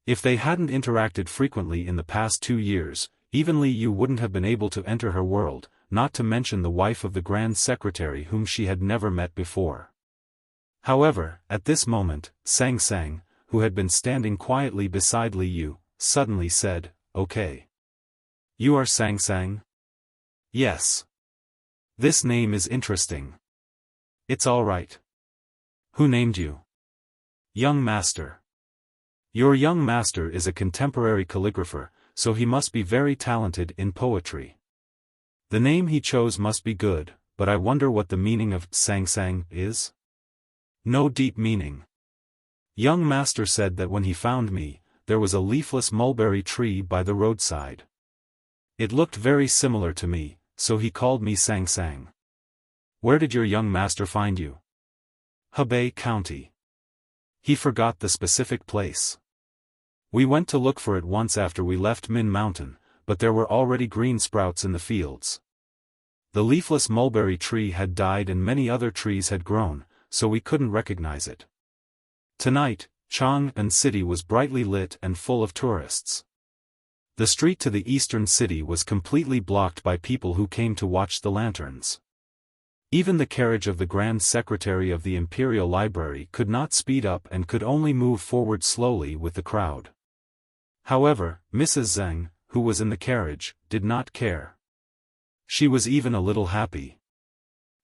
If they hadn't interacted frequently in the past 2 years, even Li Yu wouldn't have been able to enter her world, not to mention the wife of the Grand Secretary whom she had never met before. However, at this moment, Sang Sang, who had been standing quietly beside Li Yu, suddenly said, "Okay. You are Sang Sang?" "Yes. This name is interesting." "It's all right." "Who named you?" "Young Master." "Your young master is a contemporary calligrapher, so he must be very talented in poetry. The name he chose must be good, but I wonder what the meaning of Sang Sang is?" "No deep meaning. Young master said that when he found me, there was a leafless mulberry tree by the roadside. It looked very similar to me, so he called me Sang Sang." "Where did your young master find you?" "Hebei County. He forgot the specific place. We went to look for it once after we left Min Mountain, but there were already green sprouts in the fields. The leafless mulberry tree had died and many other trees had grown, so we couldn't recognize it. Tonight, Chang'an City was brightly lit and full of tourists. The street to the eastern city was completely blocked by people who came to watch the lanterns. Even the carriage of the Grand Secretary of the Imperial Library could not speed up and could only move forward slowly with the crowd. However, Mrs. Zeng, who was in the carriage, did not care. She was even a little happy.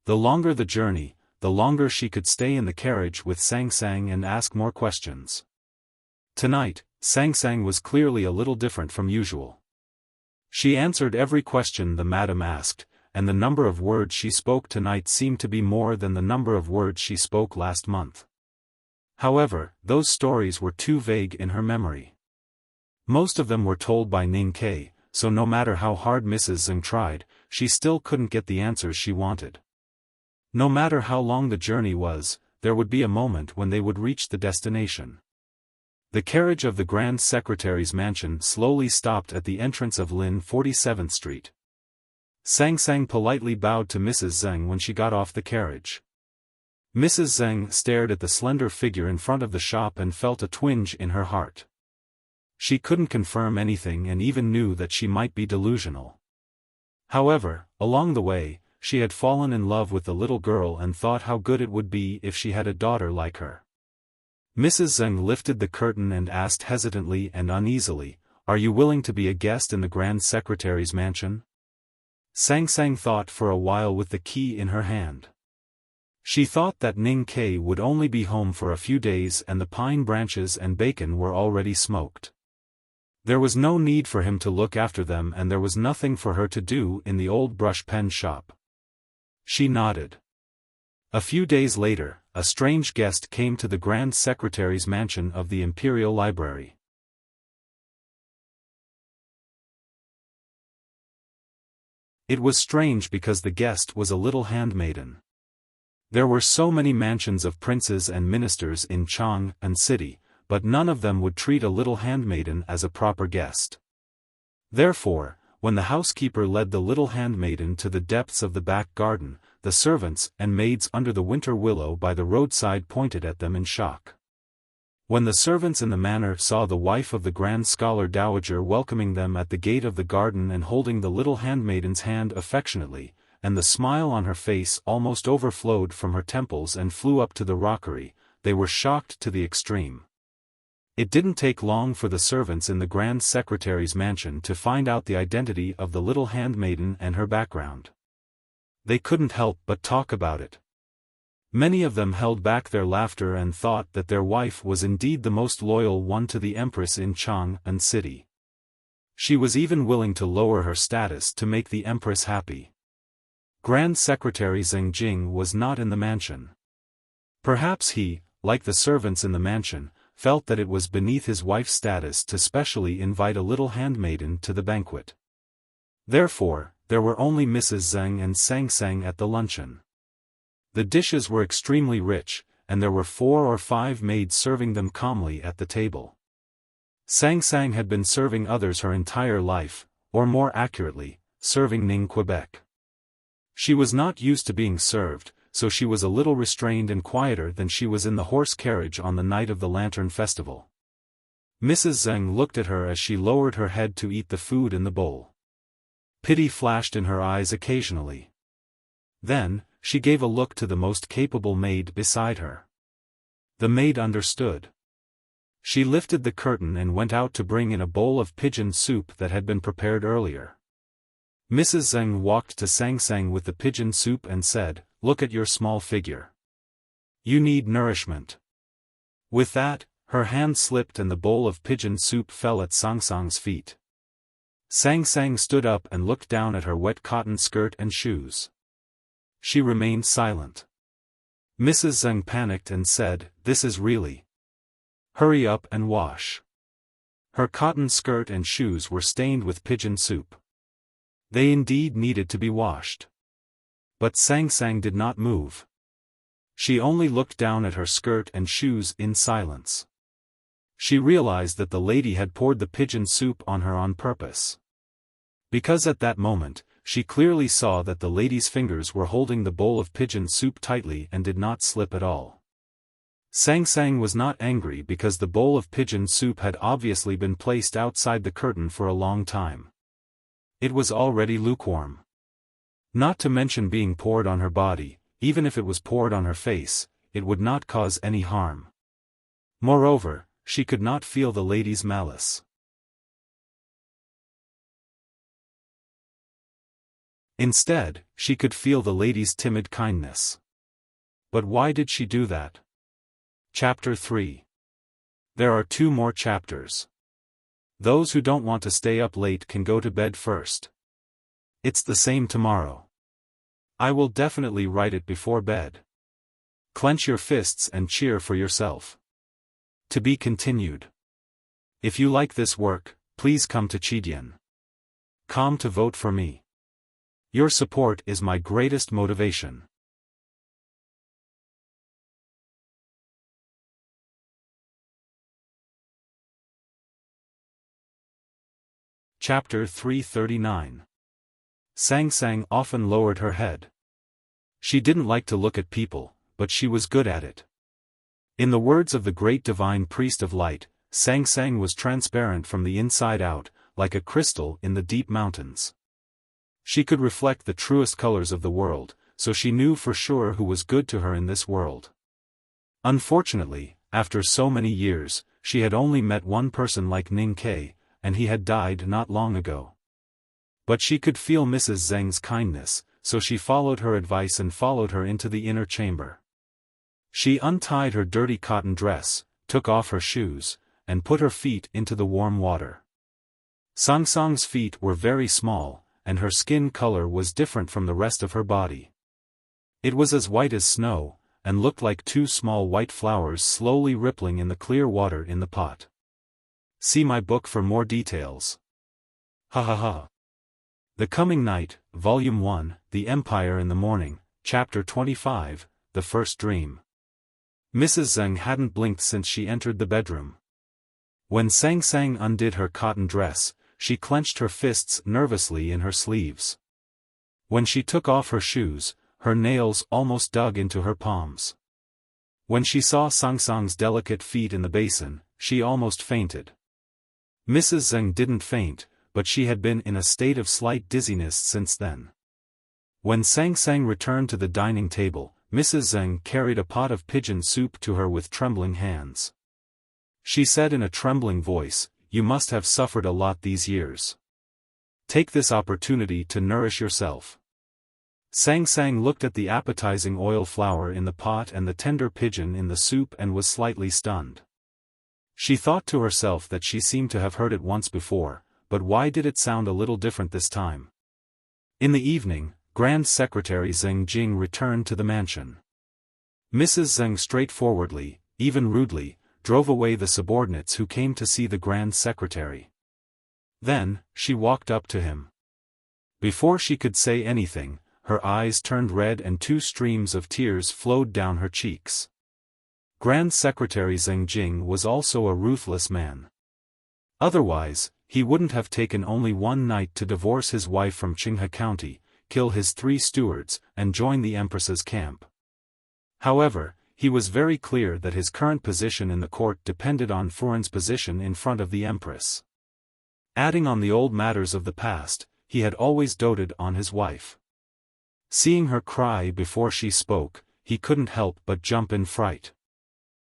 The longer the journey, the longer she could stay in the carriage with Sang Sang and ask more questions. Tonight, Sang Sang was clearly a little different from usual. She answered every question the madam asked, and the number of words she spoke tonight seemed to be more than the number of words she spoke last month. However, those stories were too vague in her memory. Most of them were told by Ning Ke, so no matter how hard Mrs. Zeng tried, she still couldn't get the answers she wanted. No matter how long the journey was, there would be a moment when they would reach the destination. The carriage of the Grand Secretary's mansion slowly stopped at the entrance of Lin 47th Street. Sang Sang politely bowed to Mrs. Zeng when she got off the carriage. Mrs. Zeng stared at the slender figure in front of the shop and felt a twinge in her heart. She couldn't confirm anything and even knew that she might be delusional. However, along the way, she had fallen in love with the little girl and thought how good it would be if she had a daughter like her. Mrs. Zeng lifted the curtain and asked hesitantly and uneasily, "Are you willing to be a guest in the Grand Secretary's mansion?" Sang Sang thought for a while with the key in her hand. She thought that Ning Kei would only be home for a few days and the pine branches and bacon were already smoked. There was no need for him to look after them and there was nothing for her to do in the old brush pen shop. She nodded. A few days later, a strange guest came to the Grand Secretary's mansion of the Imperial Library. It was strange because the guest was a little handmaiden. There were so many mansions of princes and ministers in Chang'an City, but none of them would treat a little handmaiden as a proper guest. Therefore, when the housekeeper led the little handmaiden to the depths of the back garden, the servants and maids under the winter willow by the roadside pointed at them in shock. When the servants in the manor saw the wife of the Grand Scholar Dowager welcoming them at the gate of the garden and holding the little handmaiden's hand affectionately, and the smile on her face almost overflowed from her temples and flew up to the rockery, they were shocked to the extreme. It didn't take long for the servants in the Grand Secretary's mansion to find out the identity of the little handmaiden and her background. They couldn't help but talk about it. Many of them held back their laughter and thought that their wife was indeed the most loyal one to the Empress in Chang'an City. She was even willing to lower her status to make the Empress happy. Grand Secretary Zheng Jing was not in the mansion. Perhaps he, like the servants in the mansion, felt that it was beneath his wife's status to specially invite a little handmaiden to the banquet. Therefore, there were only Mrs. Zheng and Sang Sang at the luncheon. The dishes were extremely rich, and there were 4 or 5 maids serving them calmly at the table. Sang Sang had been serving others her entire life, or more accurately, serving Ning Quebec. She was not used to being served, so she was a little restrained and quieter than she was in the horse carriage on the night of the Lantern Festival. Mrs. Zheng looked at her as she lowered her head to eat the food in the bowl. Pity flashed in her eyes occasionally. Then, she gave a look to the most capable maid beside her. The maid understood. She lifted the curtain and went out to bring in a bowl of pigeon soup that had been prepared earlier. Mrs. Zheng walked to Sang Sang with the pigeon soup and said, "Look at your small figure. You need nourishment." With that, her hand slipped and the bowl of pigeon soup fell at Sang Sang's feet. Sang Sang stood up and looked down at her wet cotton skirt and shoes. She remained silent. Mrs. Zheng panicked and said, "This is really. Hurry up and wash." Her cotton skirt and shoes were stained with pigeon soup. They indeed needed to be washed. But Sang Sang did not move. She only looked down at her skirt and shoes in silence. She realized that the lady had poured the pigeon soup on her on purpose. Because at that moment, she clearly saw that the lady's fingers were holding the bowl of pigeon soup tightly and did not slip at all. Sang Sang was not angry because the bowl of pigeon soup had obviously been placed outside the curtain for a long time. It was already lukewarm. Not to mention being poured on her body, even if it was poured on her face, it would not cause any harm. Moreover, she could not feel the lady's malice. Instead, she could feel the lady's timid kindness. But why did she do that? Chapter 3. There are 2 more chapters. Those who don't want to stay up late can go to bed first. It's the same tomorrow. I will definitely write it before bed. Clench your fists and cheer for yourself. To be continued. If you like this work, please come to Chidian.com to vote for me. Your support is my greatest motivation. Chapter 339. Sang Sang often lowered her head. She didn't like to look at people, but she was good at it. In the words of the great divine priest of light, Sang Sang was transparent from the inside out, like a crystal in the deep mountains. She could reflect the truest colors of the world, so she knew for sure who was good to her in this world. Unfortunately, after so many years, she had only met one person like Ning Ke, and he had died not long ago. But she could feel Mrs. Zeng's kindness, so she followed her advice and followed her into the inner chamber. She untied her dirty cotton dress, took off her shoes, and put her feet into the warm water. Sang Sang's feet were very small, and her skin color was different from the rest of her body. It was as white as snow, and looked like two small white flowers slowly rippling in the clear water in the pot. See my book for more details. Ha ha ha. The Coming Night, Volume 1, The Empire in the Morning, Chapter 25, The First Dream. Mrs. Zeng hadn't blinked since she entered the bedroom. When Sang Sang undid her cotton dress, she clenched her fists nervously in her sleeves. When she took off her shoes, her nails almost dug into her palms. When she saw Sang Sang's delicate feet in the basin, she almost fainted. Mrs. Zeng didn't faint, but she had been in a state of slight dizziness since then. When Sang Sang returned to the dining table, Mrs. Zeng carried a pot of pigeon soup to her with trembling hands. She said in a trembling voice, "You must have suffered a lot these years. Take this opportunity to nourish yourself." Sang Sang looked at the appetizing oil flour in the pot and the tender pigeon in the soup and was slightly stunned. She thought to herself that she seemed to have heard it once before, but why did it sound a little different this time? In the evening, Grand Secretary Zeng Jing returned to the mansion. Mrs. Zeng straightforwardly, even rudely, drove away the subordinates who came to see the Grand Secretary. Then, she walked up to him. Before she could say anything, her eyes turned red and two streams of tears flowed down her cheeks. Grand Secretary Zeng Jing was also a ruthless man. Otherwise, he wouldn't have taken only one night to divorce his wife from Qinghe County, kill his 3 stewards, and join the Empress's camp. However, he was very clear that his current position in the court depended on Furen's position in front of the Empress. Adding on the old matters of the past, he had always doted on his wife. Seeing her cry before she spoke, he couldn't help but jump in fright.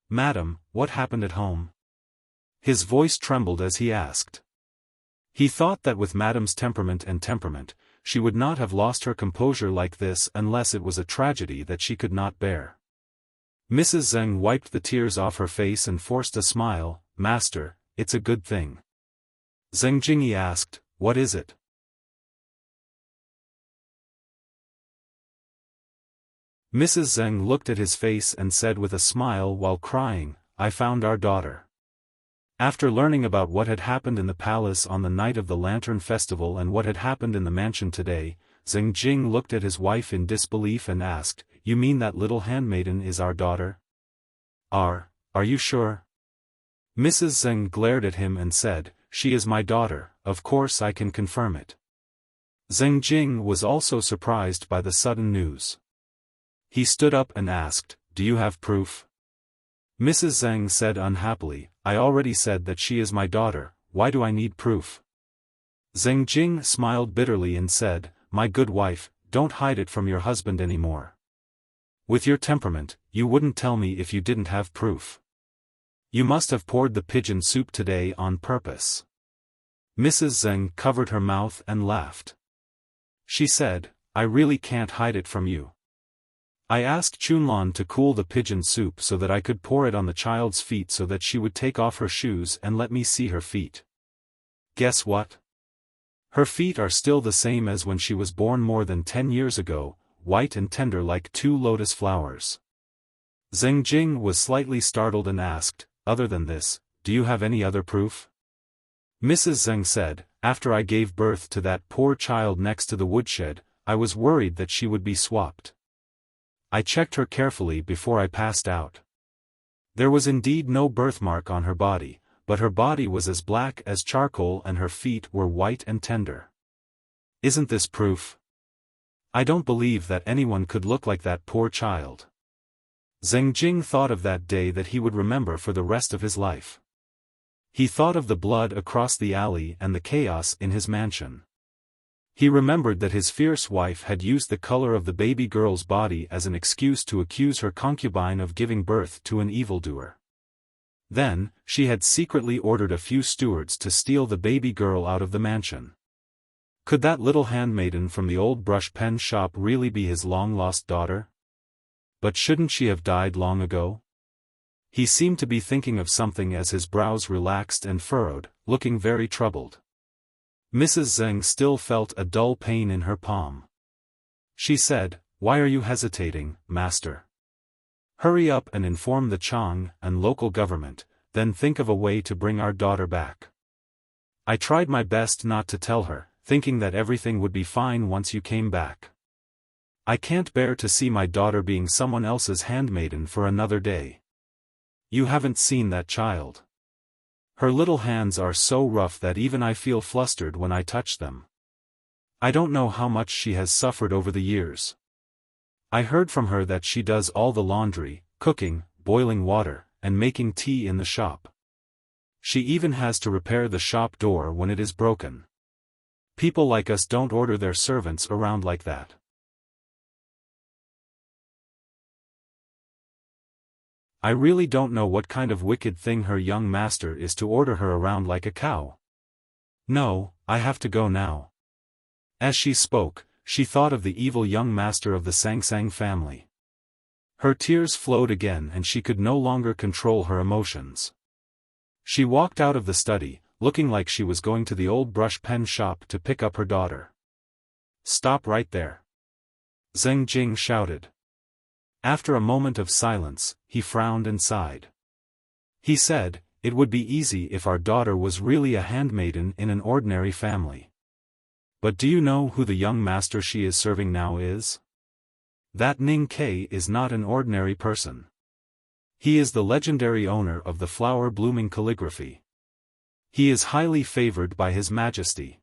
"Madam, what happened at home?" His voice trembled as he asked. He thought that with Madam's temperament, she would not have lost her composure like this unless it was a tragedy that she could not bear. Mrs. Zeng wiped the tears off her face and forced a smile. "Master, it's a good thing." Zeng Jingyi asked, "What is it?" Mrs. Zeng looked at his face and said with a smile while crying, "I found our daughter." After learning about what had happened in the palace on the night of the Lantern Festival and what had happened in the mansion today, Zeng Jing looked at his wife in disbelief and asked, "You mean that little handmaiden is our daughter?" Are you sure?" Mrs. Zeng glared at him and said, "She is my daughter, of course I can confirm it." Zeng Jing was also surprised by the sudden news. He stood up and asked, "Do you have proof?" Mrs. Zeng said unhappily, "I already said that she is my daughter, why do I need proof?" Zeng Jing smiled bitterly and said, "My good wife, don't hide it from your husband anymore. With your temperament, you wouldn't tell me if you didn't have proof. You must have poured the pigeon soup today on purpose." Mrs. Zeng covered her mouth and laughed. She said, "I really can't hide it from you. I asked Chunlan to cool the pigeon soup so that I could pour it on the child's feet so that she would take off her shoes and let me see her feet. Guess what? Her feet are still the same as when she was born more than 10 years ago, white and tender like 2 lotus flowers." Zeng Jing was slightly startled and asked, "Other than this, do you have any other proof?" Mrs. Zeng said, "After I gave birth to that poor child next to the woodshed, I was worried that she would be swapped. I checked her carefully before I passed out. There was indeed no birthmark on her body, but her body was as black as charcoal and her feet were white and tender. Isn't this proof? I don't believe that anyone could look like that poor child." Zeng Jing thought of that day that he would remember for the rest of his life. He thought of the blood across the alley and the chaos in his mansion. He remembered that his fierce wife had used the color of the baby girl's body as an excuse to accuse her concubine of giving birth to an evildoer. Then, she had secretly ordered a few stewards to steal the baby girl out of the mansion. Could that little handmaiden from the old brush pen shop really be his long-lost daughter? But shouldn't she have died long ago? He seemed to be thinking of something as his brows relaxed and furrowed, looking very troubled. Mrs. Zeng still felt a dull pain in her palm. She said, "Why are you hesitating, master? Hurry up and inform the Chang and local government, then think of a way to bring our daughter back." I tried my best not to tell her, thinking that everything would be fine once you came back. I can't bear to see my daughter being someone else's handmaiden for another day. You haven't seen that child. Her little hands are so rough that even I feel flustered when I touch them. I don't know how much she has suffered over the years. I heard from her that she does all the laundry, cooking, boiling water, and making tea in the shop. She even has to repair the shop door when it is broken. People like us don't order their servants around like that. I really don't know what kind of wicked thing her young master is to order her around like a cow. No, I have to go now. As she spoke, she thought of the evil young master of the Sangsang family. Her tears flowed again and she could no longer control her emotions. She walked out of the study, looking like she was going to the old brush pen shop to pick up her daughter. "Stop right there!" Zheng Jing shouted. After a moment of silence, he frowned and sighed. He said, "It would be easy if our daughter was really a handmaiden in an ordinary family. But do you know who the young master she is serving now is? That Ning Ke is not an ordinary person. He is the legendary owner of the flower-blooming calligraphy. He is highly favored by His Majesty.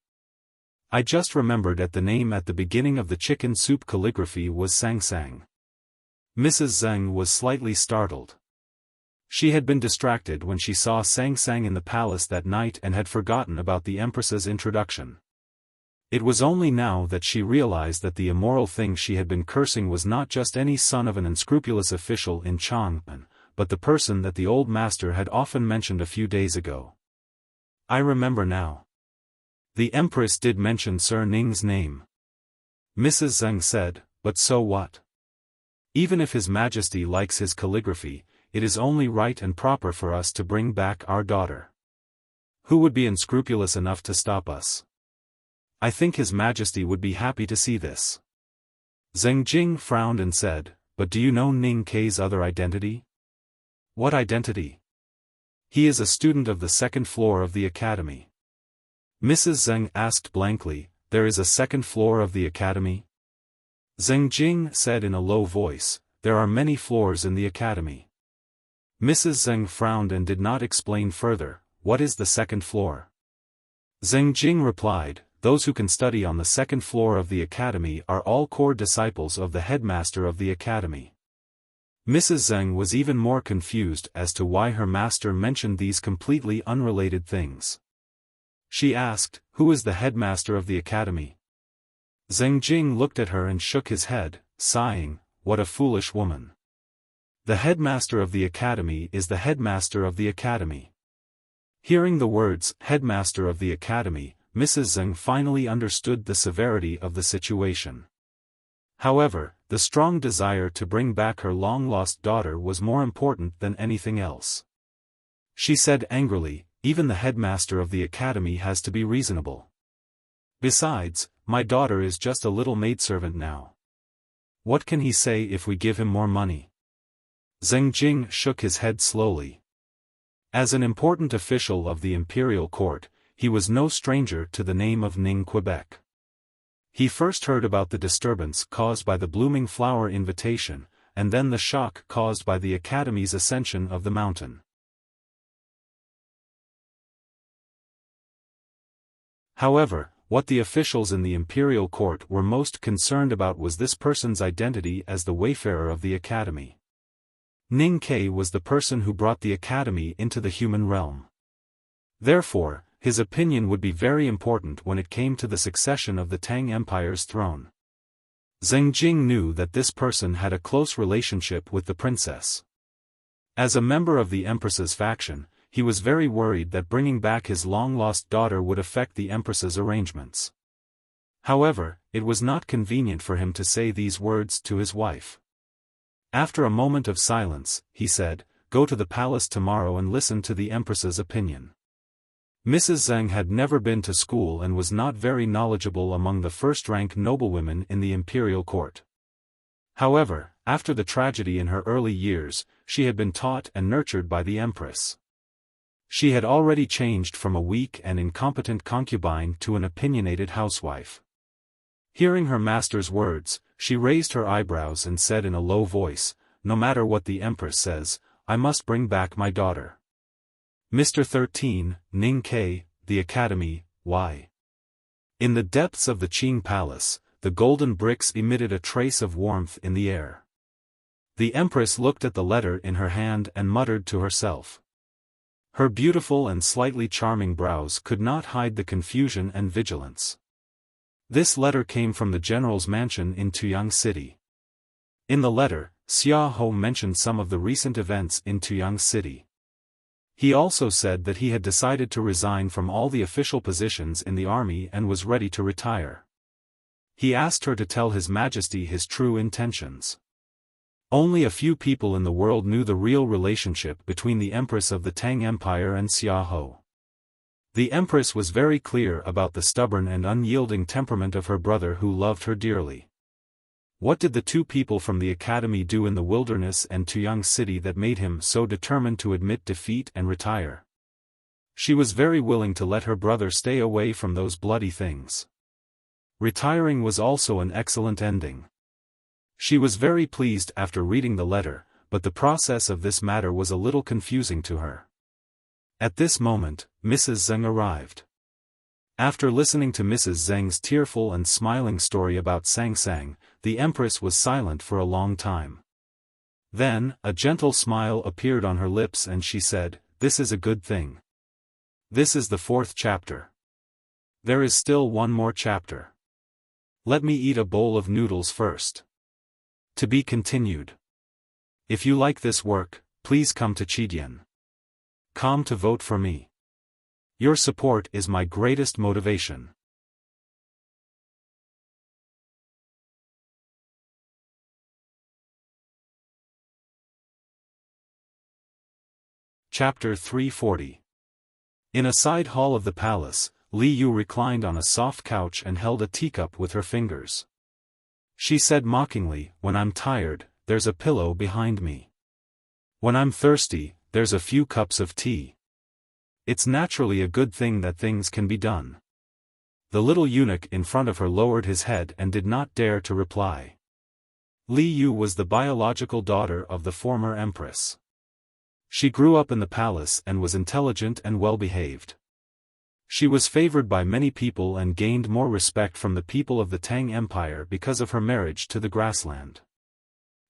I just remembered that the name at the beginning of the chicken soup calligraphy was Sangsang." Mrs. Zeng was slightly startled. She had been distracted when she saw Sangsang in the palace that night and had forgotten about the Empress's introduction. It was only now that she realized that the immoral thing she had been cursing was not just any son of an unscrupulous official in Chang'an, but the person that the old master had often mentioned a few days ago. "I remember now. The Empress did mention Sir Ning's name." Mrs. Zeng said, "But so what? Even if His Majesty likes his calligraphy, it is only right and proper for us to bring back our daughter. Who would be unscrupulous enough to stop us? I think His Majesty would be happy to see this." Zheng Jing frowned and said, "But do you know Ning Ke's other identity?" "What identity?" "He is a student of the second floor of the academy." Mrs. Zeng asked blankly, "There is a second floor of the academy?" Zheng Jing said in a low voice, "There are many floors in the academy." Mrs. Zeng frowned and did not explain further, "What is the second floor?" Zheng Jing replied, "Those who can study on the second floor of the academy are all core disciples of the headmaster of the academy." Mrs. Zeng was even more confused as to why her master mentioned these completely unrelated things. She asked, "Who is the headmaster of the academy?" Zheng Jing looked at her and shook his head, sighing, "What a foolish woman. The headmaster of the academy is the headmaster of the academy." Hearing the words, "headmaster of the academy," Mrs. Zeng finally understood the severity of the situation. However, the strong desire to bring back her long-lost daughter was more important than anything else. She said angrily, "Even the headmaster of the academy has to be reasonable. Besides, my daughter is just a little maidservant now. What can he say if we give him more money?" Zheng Jing shook his head slowly. As an important official of the imperial court, he was no stranger to the name of Ning Quebec. He first heard about the disturbance caused by the blooming flower invitation, and then the shock caused by the academy's ascension of the mountain. However, what the officials in the imperial court were most concerned about was this person's identity as the wayfarer of the academy. Ning Ke was the person who brought the academy into the human realm. Therefore, His opinion would be very important when it came to the succession of the Tang Empire's throne. Zheng Jing knew that this person had a close relationship with the princess. As a member of the Empress's faction, he was very worried that bringing back his long-lost daughter would affect the Empress's arrangements. However, it was not convenient for him to say these words to his wife. After a moment of silence, he said, "Go to the palace tomorrow and listen to the Empress's opinion." Mrs. Zheng had never been to school and was not very knowledgeable among the first-rank noblewomen in the imperial court. However, after the tragedy in her early years, she had been taught and nurtured by the Empress. She had already changed from a weak and incompetent concubine to an opinionated housewife. Hearing her master's words, she raised her eyebrows and said in a low voice, "No matter what the Empress says, I must bring back my daughter." Mr. 13, Ning Ke, The Academy, Y. In the depths of the Qing Palace, the golden bricks emitted a trace of warmth in the air. The Empress looked at the letter in her hand and muttered to herself. Her beautiful and slightly charming brows could not hide the confusion and vigilance. This letter came from the general's mansion in Tuyang City. In the letter, Xiaofan mentioned some of the recent events in Tuyang City. He also said that he had decided to resign from all the official positions in the army and was ready to retire. He asked her to tell His Majesty his true intentions. Only a few people in the world knew the real relationship between the Empress of the Tang Empire and Xiaofan. The Empress was very clear about the stubborn and unyielding temperament of her brother who loved her dearly. What did the two people from the academy do in the wilderness and Tuyang City that made him so determined to admit defeat and retire? She was very willing to let her brother stay away from those bloody things. Retiring was also an excellent ending. She was very pleased after reading the letter, but the process of this matter was a little confusing to her. At this moment, Mrs. Zheng arrived. After listening to Mrs. Zheng's tearful and smiling story about Sang, the Empress was silent for a long time. Then, a gentle smile appeared on her lips and she said, "This is a good thing. This is the 4th chapter. There is still one more chapter. Let me eat a bowl of noodles first. To be continued. If you like this work, please come to Chidian.com to vote for me. Your support is my greatest motivation." Chapter 340. In a side hall of the palace, Li Yu reclined on a soft couch and held a teacup with her fingers. She said mockingly, "When I'm tired, there's a pillow behind me. When I'm thirsty, there's a few cups of tea. It's naturally a good thing that things can be done." The little eunuch in front of her lowered his head and did not dare to reply. Li Yu was the biological daughter of the former empress. She grew up in the palace and was intelligent and well-behaved. She was favored by many people and gained more respect from the people of the Tang Empire because of her marriage to the grassland.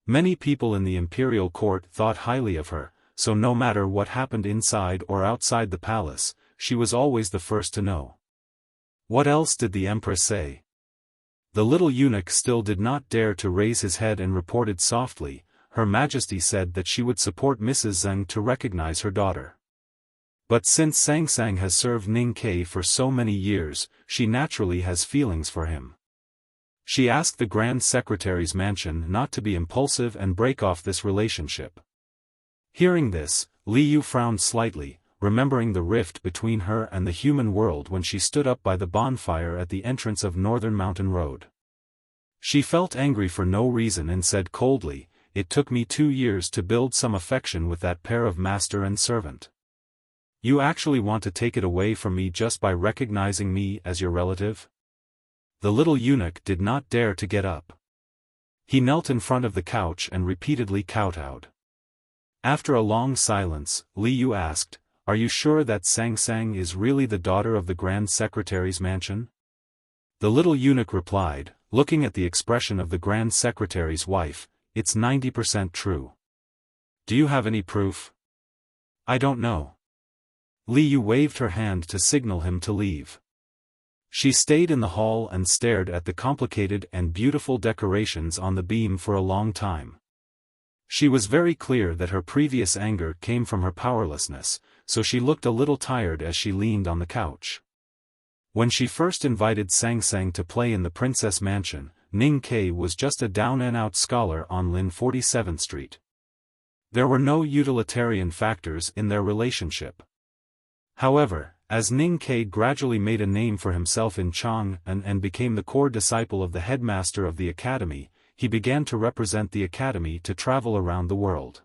Many people in the imperial court thought highly of her, so no matter what happened inside or outside the palace, she was always the first to know. What else did the empress say? The little eunuch still did not dare to raise his head and reported softly, "Her Majesty said that she would support Mrs. Zheng to recognize her daughter. But since Sang has served Ning Ke for so many years, she naturally has feelings for him. She asked the Grand Secretary's mansion not to be impulsive and break off this relationship." Hearing this, Li Yu frowned slightly, remembering the rift between her and the human world when she stood up by the bonfire at the entrance of Northern Mountain Road. She felt angry for no reason and said coldly, "It took me 2 years to build some affection with that pair of master and servant. You actually want to take it away from me just by recognizing me as your relative?" The little eunuch did not dare to get up. He knelt in front of the couch and repeatedly kowtowed. After a long silence, Li Yu asked, "Are you sure that Sang is really the daughter of the Grand Secretary's mansion?" The little eunuch replied, looking at the expression of the Grand Secretary's wife, "It's 90% true. Do you have any proof?" "I don't know. Li Yu waved her hand to signal him to leave. She stayed in the hall and stared at the complicated and beautiful decorations on the beam for a long time. She was very clear that her previous anger came from her powerlessness, so she looked a little tired as she leaned on the couch. When she first invited Sang Sang to play in the Princess Mansion, Ning Kei was just a down-and-out scholar on Lin 47th Street. There were no utilitarian factors in their relationship. However, as Ning Kei gradually made a name for himself in Chang'an and became the core disciple of the headmaster of the academy, he began to represent the academy to travel around the world.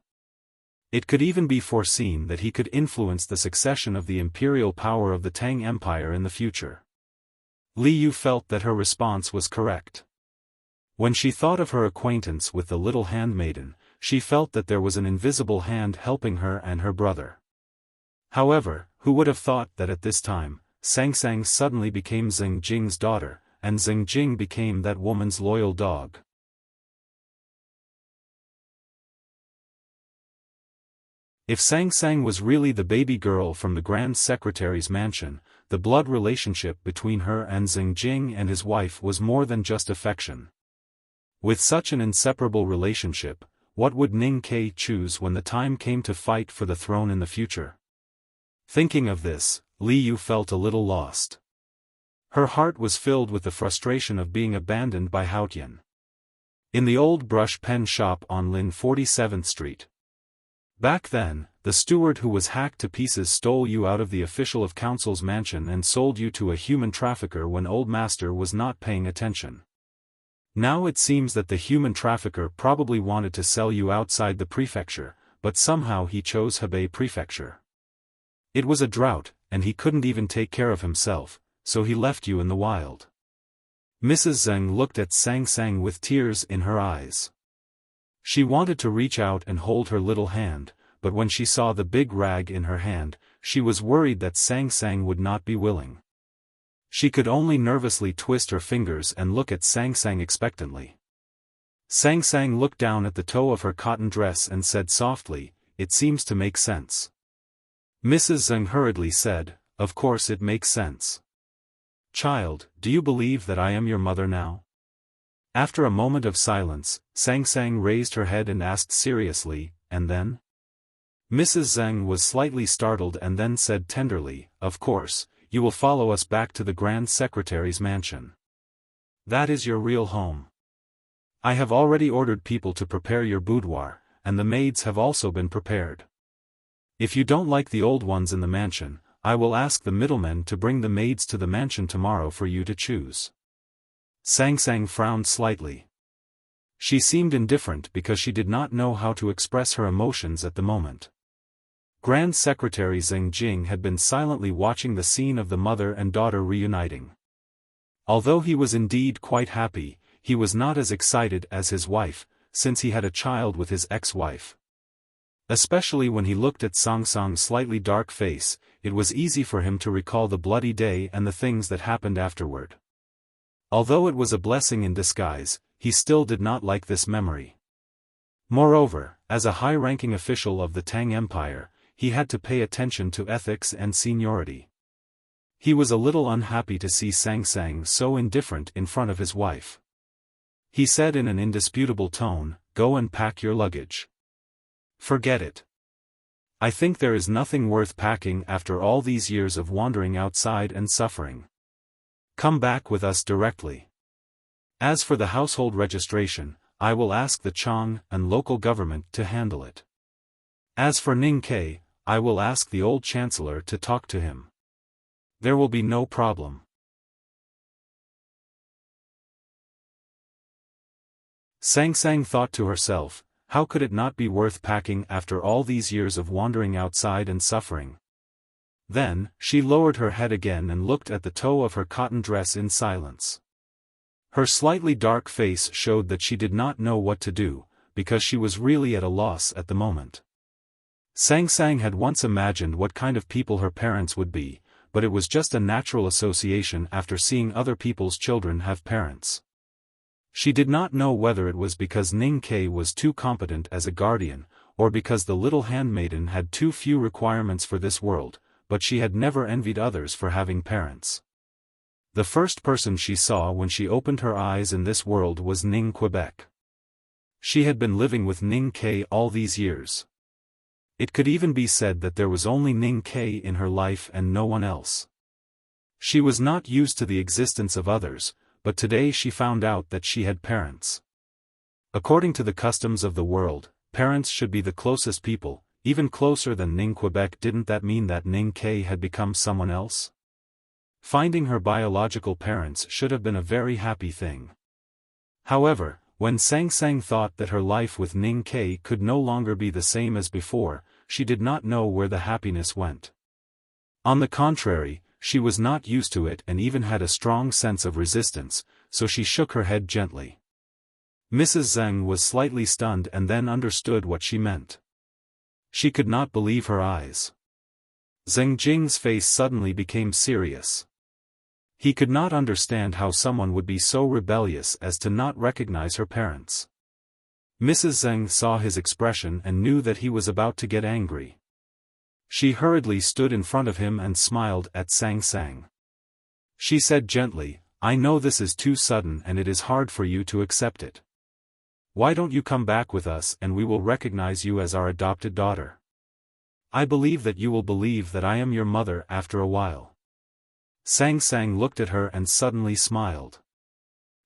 It could even be foreseen that he could influence the succession of the imperial power of the Tang Empire in the future. Li Yu felt that her response was correct. When she thought of her acquaintance with the little handmaiden, she felt that there was an invisible hand helping her and her brother. However, who would have thought that at this time, Sang Sang suddenly became Zheng Jing's daughter, and Zheng Jing became that woman's loyal dog. If Sang Sang was really the baby girl from the Grand Secretary's mansion, the blood relationship between her and Zheng Jing and his wife was more than just affection. With such an inseparable relationship, what would Ning Kei choose when the time came to fight for the throne in the future? Thinking of this, Li Yu felt a little lost. Her heart was filled with the frustration of being abandoned by Haotian. In the old brush pen shop on Lin 47th Street. Back then, the steward who was hacked to pieces stole you out of the official of council's mansion and sold you to a human trafficker when old master was not paying attention. Now it seems that the human trafficker probably wanted to sell you outside the prefecture, but somehow he chose Hebei Prefecture. It was a drought, and he couldn't even take care of himself, so he left you in the wild. Mrs. Zheng looked at Sang Sang with tears in her eyes. She wanted to reach out and hold her little hand, but when she saw the big rag in her hand, she was worried that Sang Sang would not be willing. She could only nervously twist her fingers and look at Sang Sang expectantly. Sang Sang looked down at the toe of her cotton dress and said softly, "It seems to make sense." Mrs. Zheng hurriedly said, "Of course it makes sense. Child, do you believe that I am your mother now?" After a moment of silence, Sang Sang raised her head and asked seriously, "And then?" Mrs. Zheng was slightly startled and then said tenderly, "Of course, you will follow us back to the Grand Secretary's mansion. That is your real home. I have already ordered people to prepare your boudoir, and the maids have also been prepared. If you don't like the old ones in the mansion, I will ask the middlemen to bring the maids to the mansion tomorrow for you to choose." Sang Sang frowned slightly. She seemed indifferent because she did not know how to express her emotions at the moment. Grand Secretary Zheng Jing had been silently watching the scene of the mother and daughter reuniting. Although he was indeed quite happy, he was not as excited as his wife, since he had a child with his ex-wife. Especially when he looked at Sang Sang's slightly dark face, it was easy for him to recall the bloody day and the things that happened afterward. Although it was a blessing in disguise, he still did not like this memory. Moreover, as a high-ranking official of the Tang Empire, he had to pay attention to ethics and seniority. He was a little unhappy to see Sang Sang so indifferent in front of his wife. He said in an indisputable tone, "Go and pack your luggage. Forget it. I think there is nothing worth packing after all these years of wandering outside and suffering. Come back with us directly. As for the household registration, I will ask the Chang and local government to handle it. As for Ning Kei, I will ask the old chancellor to talk to him. There will be no problem." Sang Sang thought to herself, how could it not be worth packing after all these years of wandering outside and suffering? Then, she lowered her head again and looked at the toe of her cotton dress in silence. Her slightly dark face showed that she did not know what to do, because she was really at a loss at the moment. Sang Sang had once imagined what kind of people her parents would be, but it was just a natural association after seeing other people's children have parents. She did not know whether it was because Ning Kei was too competent as a guardian, or because the little handmaiden had too few requirements for this world, but she had never envied others for having parents. The first person she saw when she opened her eyes in this world was Ning Quebec. She had been living with Ning K all these years. It could even be said that there was only Ning K in her life and no one else. She was not used to the existence of others, but today she found out that she had parents. According to the customs of the world, parents should be the closest people, even closer than Ning Quebec. Didn't that mean that Ning K had become someone else? Finding her biological parents should have been a very happy thing. However, when Sang Sang thought that her life with Ning K could no longer be the same as before, she did not know where the happiness went. On the contrary, she was not used to it and even had a strong sense of resistance, so she shook her head gently. Mrs. Zheng was slightly stunned and then understood what she meant. She could not believe her eyes. Zheng Jing's face suddenly became serious. He could not understand how someone would be so rebellious as to not recognize her parents. Mrs. Zheng saw his expression and knew that he was about to get angry. She hurriedly stood in front of him and smiled at Sang Sang. She said gently, "I know this is too sudden and it is hard for you to accept it. Why don't you come back with us and we will recognize you as our adopted daughter? I believe that you will believe that I am your mother after a while." Sang Sang looked at her and suddenly smiled.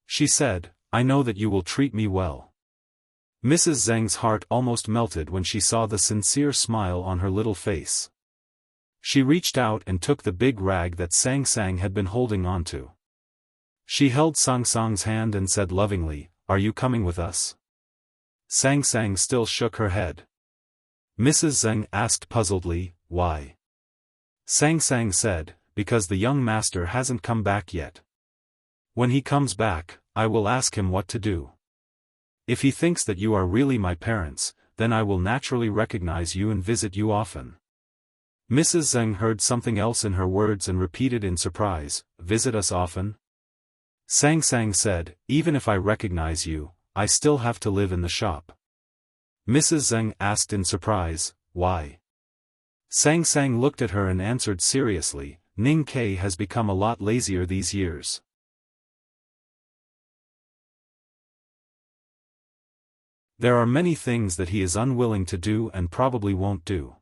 She said, "I know that you will treat me well." Mrs. Zheng's heart almost melted when she saw the sincere smile on her little face. She reached out and took the big rag that Sang Sang had been holding onto. She held Sang Sang's hand and said lovingly, "Are you coming with us?" Sang Sang still shook her head. Mrs. Zheng asked puzzledly, "Why?" Sang Sang said, "Because the young master hasn't come back yet. When he comes back, I will ask him what to do. If he thinks that you are really my parents, then I will naturally recognize you and visit you often." Mrs. Zheng heard something else in her words and repeated in surprise, "Visit us often?" Sang Sang said, "Even if I recognize you, I still have to live in the shop." Mrs. Zheng asked in surprise, "Why?" Sang Sang looked at her and answered seriously, "Ning K has become a lot lazier these years. There are many things that he is unwilling to do and probably won't do.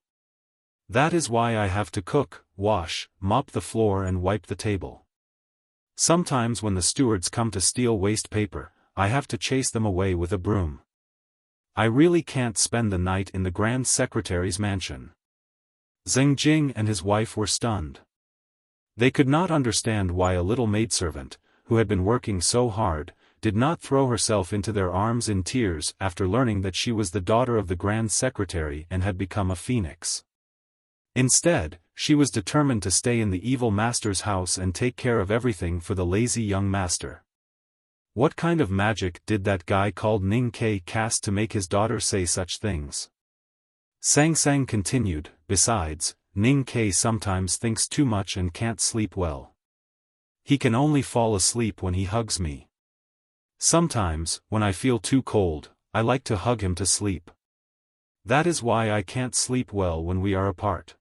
That is why I have to cook, wash, mop the floor and wipe the table. Sometimes when the stewards come to steal waste paper, I have to chase them away with a broom. I really can't spend the night in the Grand Secretary's mansion." Zheng Jing and his wife were stunned. They could not understand why a little maidservant, who had been working so hard, did not throw herself into their arms in tears after learning that she was the daughter of the Grand Secretary and had become a phoenix. Instead, she was determined to stay in the evil master's house and take care of everything for the lazy young master. What kind of magic did that guy called Ning K cast to make his daughter say such things? Sang Sang continued, "Besides, Ning K sometimes thinks too much and can't sleep well. He can only fall asleep when he hugs me. Sometimes, when I feel too cold, I like to hug him to sleep. That is why I can't sleep well when we are apart."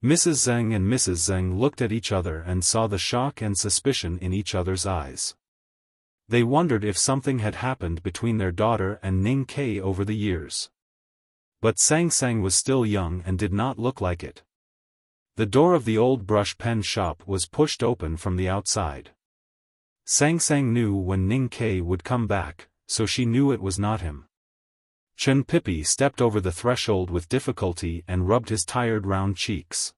Mrs. Zheng and Mrs. Zheng looked at each other and saw the shock and suspicion in each other's eyes. They wondered if something had happened between their daughter and Ning K over the years. But Sang Sang was still young and did not look like it. The door of the old brush pen shop was pushed open from the outside. Sang Sang knew when Ning K would come back, so she knew it was not him. Chen Pipi stepped over the threshold with difficulty and rubbed his tired round cheeks.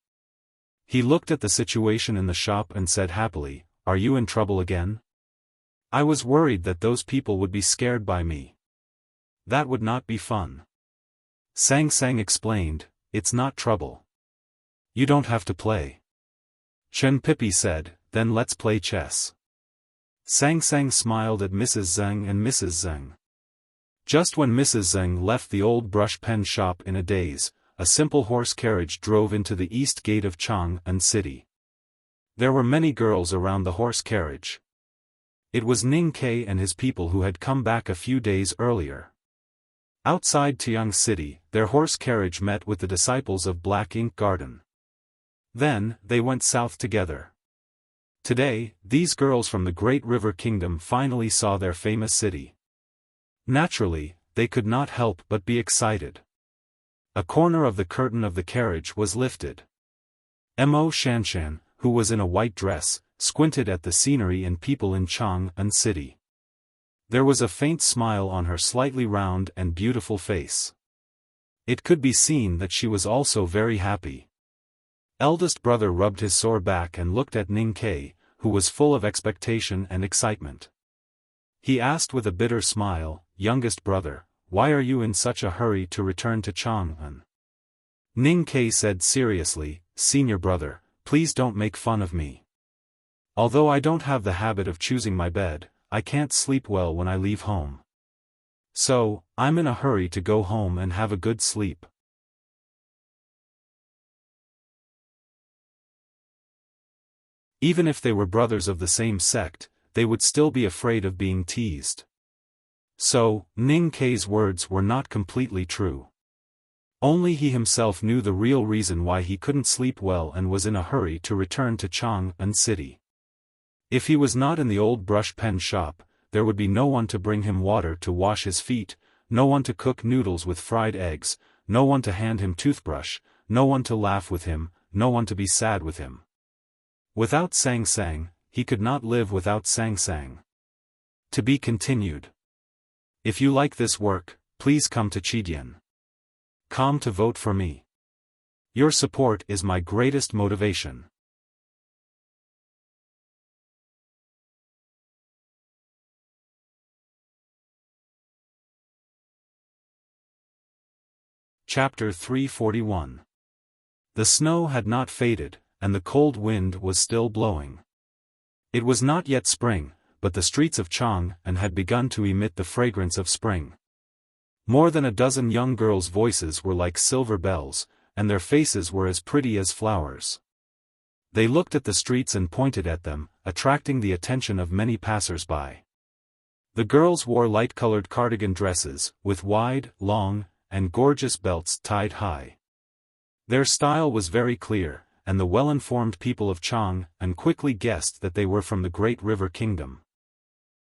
He looked at the situation in the shop and said happily, "Are you in trouble again? I was worried that those people would be scared by me. That would not be fun." Sang Sang explained, "It's not trouble. You don't have to play." Chen Pipi said, "Then let's play chess." Sang Sang smiled at Mrs. Zheng and Mrs. Zheng. Just when Mrs. Zheng left the old brush pen shop in a daze, a simple horse carriage drove into the east gate of Chang'an City. There were many girls around the horse carriage. It was Ning K and his people who had come back a few days earlier. Outside Tiang City, their horse carriage met with the disciples of Black Ink Garden. Then, they went south together. Today, these girls from the Great River Kingdom finally saw their famous city. Naturally, they could not help but be excited. A corner of the curtain of the carriage was lifted. Xiaofan, who was in a white dress, squinted at the scenery and people in Chang'an City. There was a faint smile on her slightly round and beautiful face. It could be seen that she was also very happy. Eldest brother rubbed his sore back and looked at Ning Kai, who was full of expectation and excitement. He asked with a bitter smile, "Youngest brother, why are you in such a hurry to return to Chang'an?" Ning Kai said seriously, "Senior brother, please don't make fun of me. Although I don't have the habit of choosing my bed, I can't sleep well when I leave home. So, I'm in a hurry to go home and have a good sleep." Even if they were brothers of the same sect, they would still be afraid of being teased. So, Ning Kai's words were not completely true. Only he himself knew the real reason why he couldn't sleep well and was in a hurry to return to Chang'an City. If he was not in the old brush pen shop, there would be no one to bring him water to wash his feet, no one to cook noodles with fried eggs, no one to hand him toothbrush, no one to laugh with him, no one to be sad with him. Without Sang Sang, he could not live without Sang Sang. To be continued. If you like this work, please come to Chidian. Come to vote for me. Your support is my greatest motivation. Chapter 341. The snow had not faded, and the cold wind was still blowing. It was not yet spring, but the streets of Chang'an had begun to emit the fragrance of spring. More than a dozen young girls' voices were like silver bells, and their faces were as pretty as flowers. They looked at the streets and pointed at them, attracting the attention of many passers-by. The girls wore light-colored cardigan dresses, with wide, long, and gorgeous belts tied high. Their style was very clear, and the well-informed people of Chang'an quickly guessed that they were from the Great River Kingdom.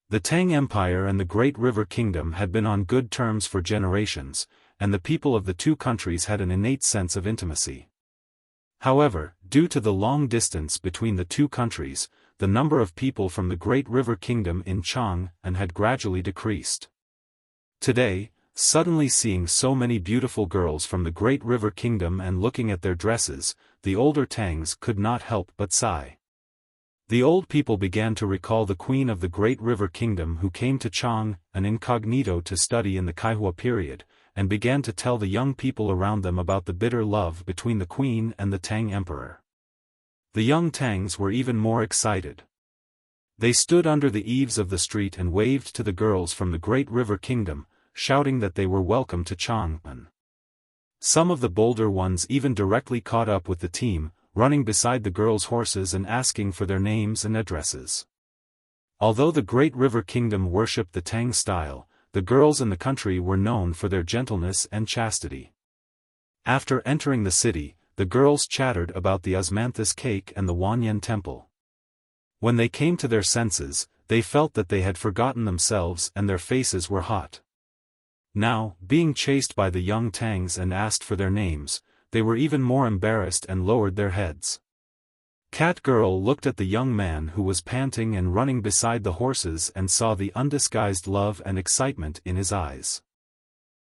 The Tang Empire and the Great River Kingdom had been on good terms for generations, and the people of the two countries had an innate sense of intimacy. However, due to the long distance between the two countries, the number of people from the Great River Kingdom in Chang'an had gradually decreased. Today, suddenly seeing so many beautiful girls from the Great River Kingdom and looking at their dresses, the older Tangs could not help but sigh. The old people began to recall the queen of the Great River Kingdom who came to Chang'an incognito to study in the Kaihua period, and began to tell the young people around them about the bitter love between the queen and the Tang emperor. The young Tangs were even more excited. They stood under the eaves of the street and waved to the girls from the Great River Kingdom, shouting that they were welcome to Chang'an. Some of the bolder ones even directly caught up with the team, running beside the girls' horses and asking for their names and addresses. Although the Great River Kingdom worshipped the Tang style, the girls in the country were known for their gentleness and chastity. After entering the city, the girls chattered about the osmanthus cake and the Wanyan temple. When they came to their senses, they felt that they had forgotten themselves and their faces were hot. Now, being chased by the young Tangs and asked for their names, they were even more embarrassed and lowered their heads. Cat Girl looked at the young man who was panting and running beside the horses and saw the undisguised love and excitement in his eyes.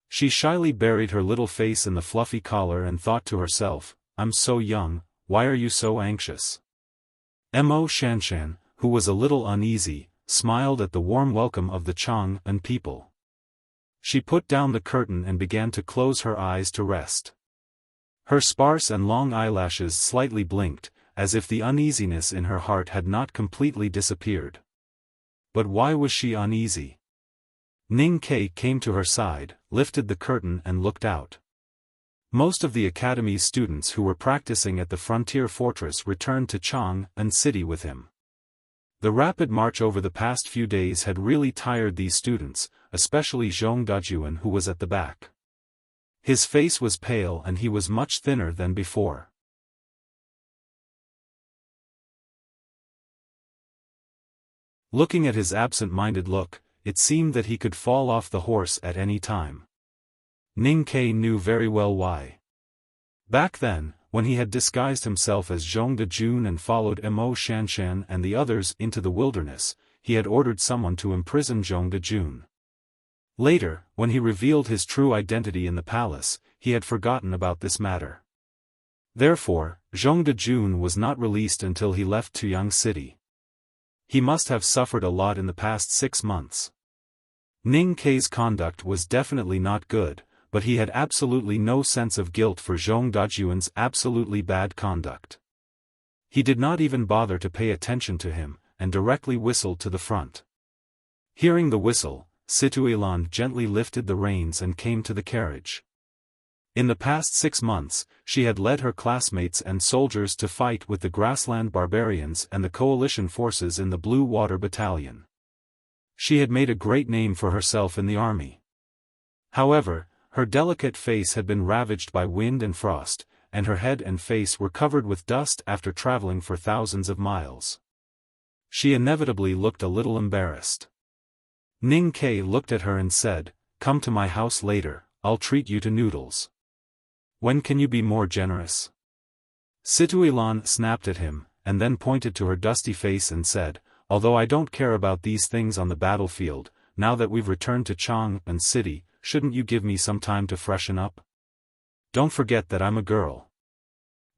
She shyly buried her little face in the fluffy collar and thought to herself, "I'm so young, why are you so anxious?" Xiaofan, who was a little uneasy, smiled at the warm welcome of the Chang'an people. She put down the curtain and began to close her eyes to rest. Her sparse and long eyelashes slightly blinked, as if the uneasiness in her heart had not completely disappeared. But why was she uneasy? Ning Kai came to her side, lifted the curtain and looked out. Most of the academy's students who were practicing at the frontier fortress returned to Chang'an City with him. The rapid march over the past few days had really tired these students, especially Zhong Dajuan who was at the back. His face was pale and he was much thinner than before. Looking at his absent-minded look, it seemed that he could fall off the horse at any time. Ning Ke knew very well why. Back then, when he had disguised himself as Zhong Dejun and followed Mo Shanshan and the others into the wilderness, he had ordered someone to imprison Zhong Dejun. Later, when he revealed his true identity in the palace, he had forgotten about this matter. Therefore, Zhong Dejun was not released until he left Tuyang City. He must have suffered a lot in the past 6 months. Ning Ke's conduct was definitely not good, but he had absolutely no sense of guilt for Zhong Dejun's absolutely bad conduct. He did not even bother to pay attention to him, and directly whistled to the front. Hearing the whistle, Situilan gently lifted the reins and came to the carriage. In the past 6 months, she had led her classmates and soldiers to fight with the grassland barbarians and the coalition forces in the Blue Water Battalion. She had made a great name for herself in the army. However, her delicate face had been ravaged by wind and frost, and her head and face were covered with dust after traveling for thousands of miles. She inevitably looked a little embarrassed. Ning Ke looked at her and said, "Come to my house later, I'll treat you to noodles. When can you be more generous?" Situilan snapped at him, and then pointed to her dusty face and said, "Although I don't care about these things on the battlefield, now that we've returned to Chang'an City, shouldn't you give me some time to freshen up? Don't forget that I'm a girl."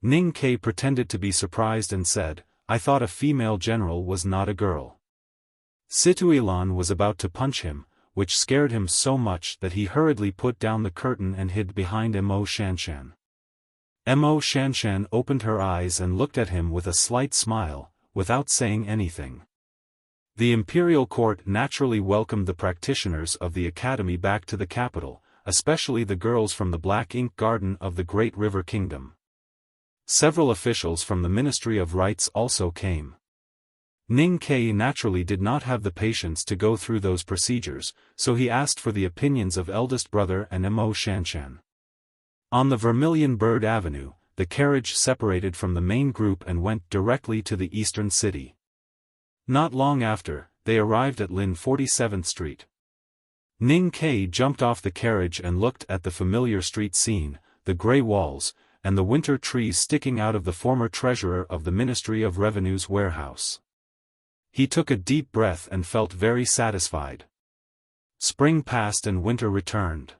Ning Ke pretended to be surprised and said, "I thought a female general was not a girl." Situilan was about to punch him, which scared him so much that he hurriedly put down the curtain and hid behind Mo Shanshan. Mo Shanshan opened her eyes and looked at him with a slight smile, without saying anything. The imperial court naturally welcomed the practitioners of the academy back to the capital, especially the girls from the Black Ink Garden of the Great River Kingdom. Several officials from the Ministry of Rites also came. Ning Ke naturally did not have the patience to go through those procedures, so he asked for the opinions of eldest brother and Mo Shanshan. On the Vermilion Bird Avenue, the carriage separated from the main group and went directly to the eastern city. Not long after, they arrived at Lin 47th Street. Ning Ke jumped off the carriage and looked at the familiar street scene, the grey walls, and the winter trees sticking out of the former treasurer of the Ministry of Revenue's warehouse. He took a deep breath and felt very satisfied. Spring passed and winter returned.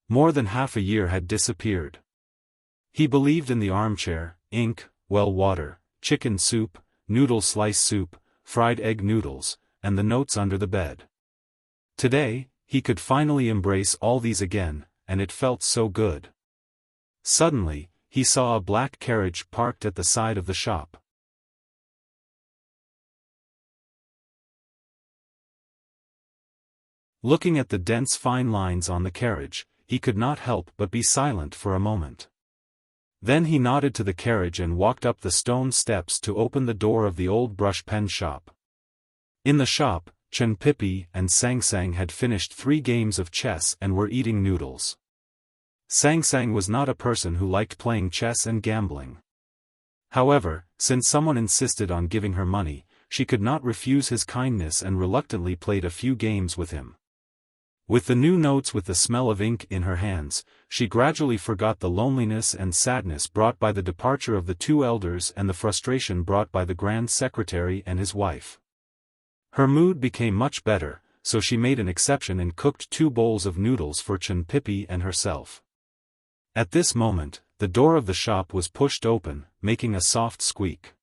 More than half a year had disappeared. He believed in the armchair, ink, well water, chicken soup, noodle slice soup, fried egg noodles, and the notes under the bed. Today, he could finally embrace all these again, and it felt so good. Suddenly, he saw a black carriage parked at the side of the shop. Looking at the dense fine lines on the carriage, he could not help but be silent for a moment. Then he nodded to the carriage and walked up the stone steps to open the door of the old brush pen shop. In the shop, Chen Pipi and Sang Sang had finished 3 games of chess and were eating noodles. Sang Sang was not a person who liked playing chess and gambling. However, since someone insisted on giving her money, she could not refuse his kindness and reluctantly played a few games with him. With the new notes with the smell of ink in her hands, she gradually forgot the loneliness and sadness brought by the departure of the 2 elders and the frustration brought by the Grand Secretary and his wife. Her mood became much better, so she made an exception and cooked 2 bowls of noodles for Chen Pipi and herself. At this moment, the door of the shop was pushed open, making a soft squeak.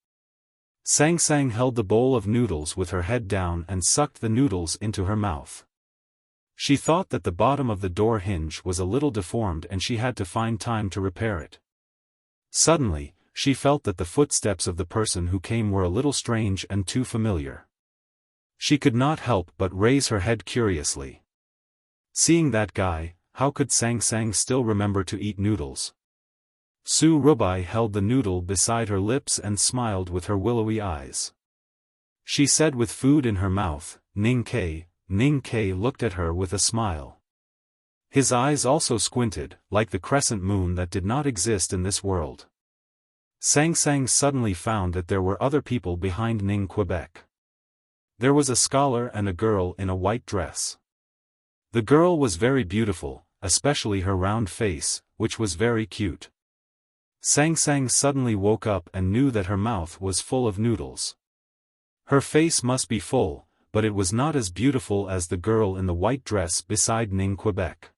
Sang Sang held the bowl of noodles with her head down and sucked the noodles into her mouth. She thought that the bottom of the door hinge was a little deformed and she had to find time to repair it. Suddenly, she felt that the footsteps of the person who came were a little strange and too familiar. She could not help but raise her head curiously. Seeing that guy, how could Sang Sang still remember to eat noodles? Su Rubai held the noodle beside her lips and smiled with her willowy eyes. She said with food in her mouth, "Ning Ke." Ning Ke looked at her with a smile. His eyes also squinted, like the crescent moon that did not exist in this world. Sang Sang suddenly found that there were other people behind Ning Quebec. There was a scholar and a girl in a white dress. The girl was very beautiful, especially her round face, which was very cute. Sang Sang suddenly woke up and knew that her mouth was full of noodles. Her face must be full, but it was not as beautiful as the girl in the white dress beside Ning Quebec.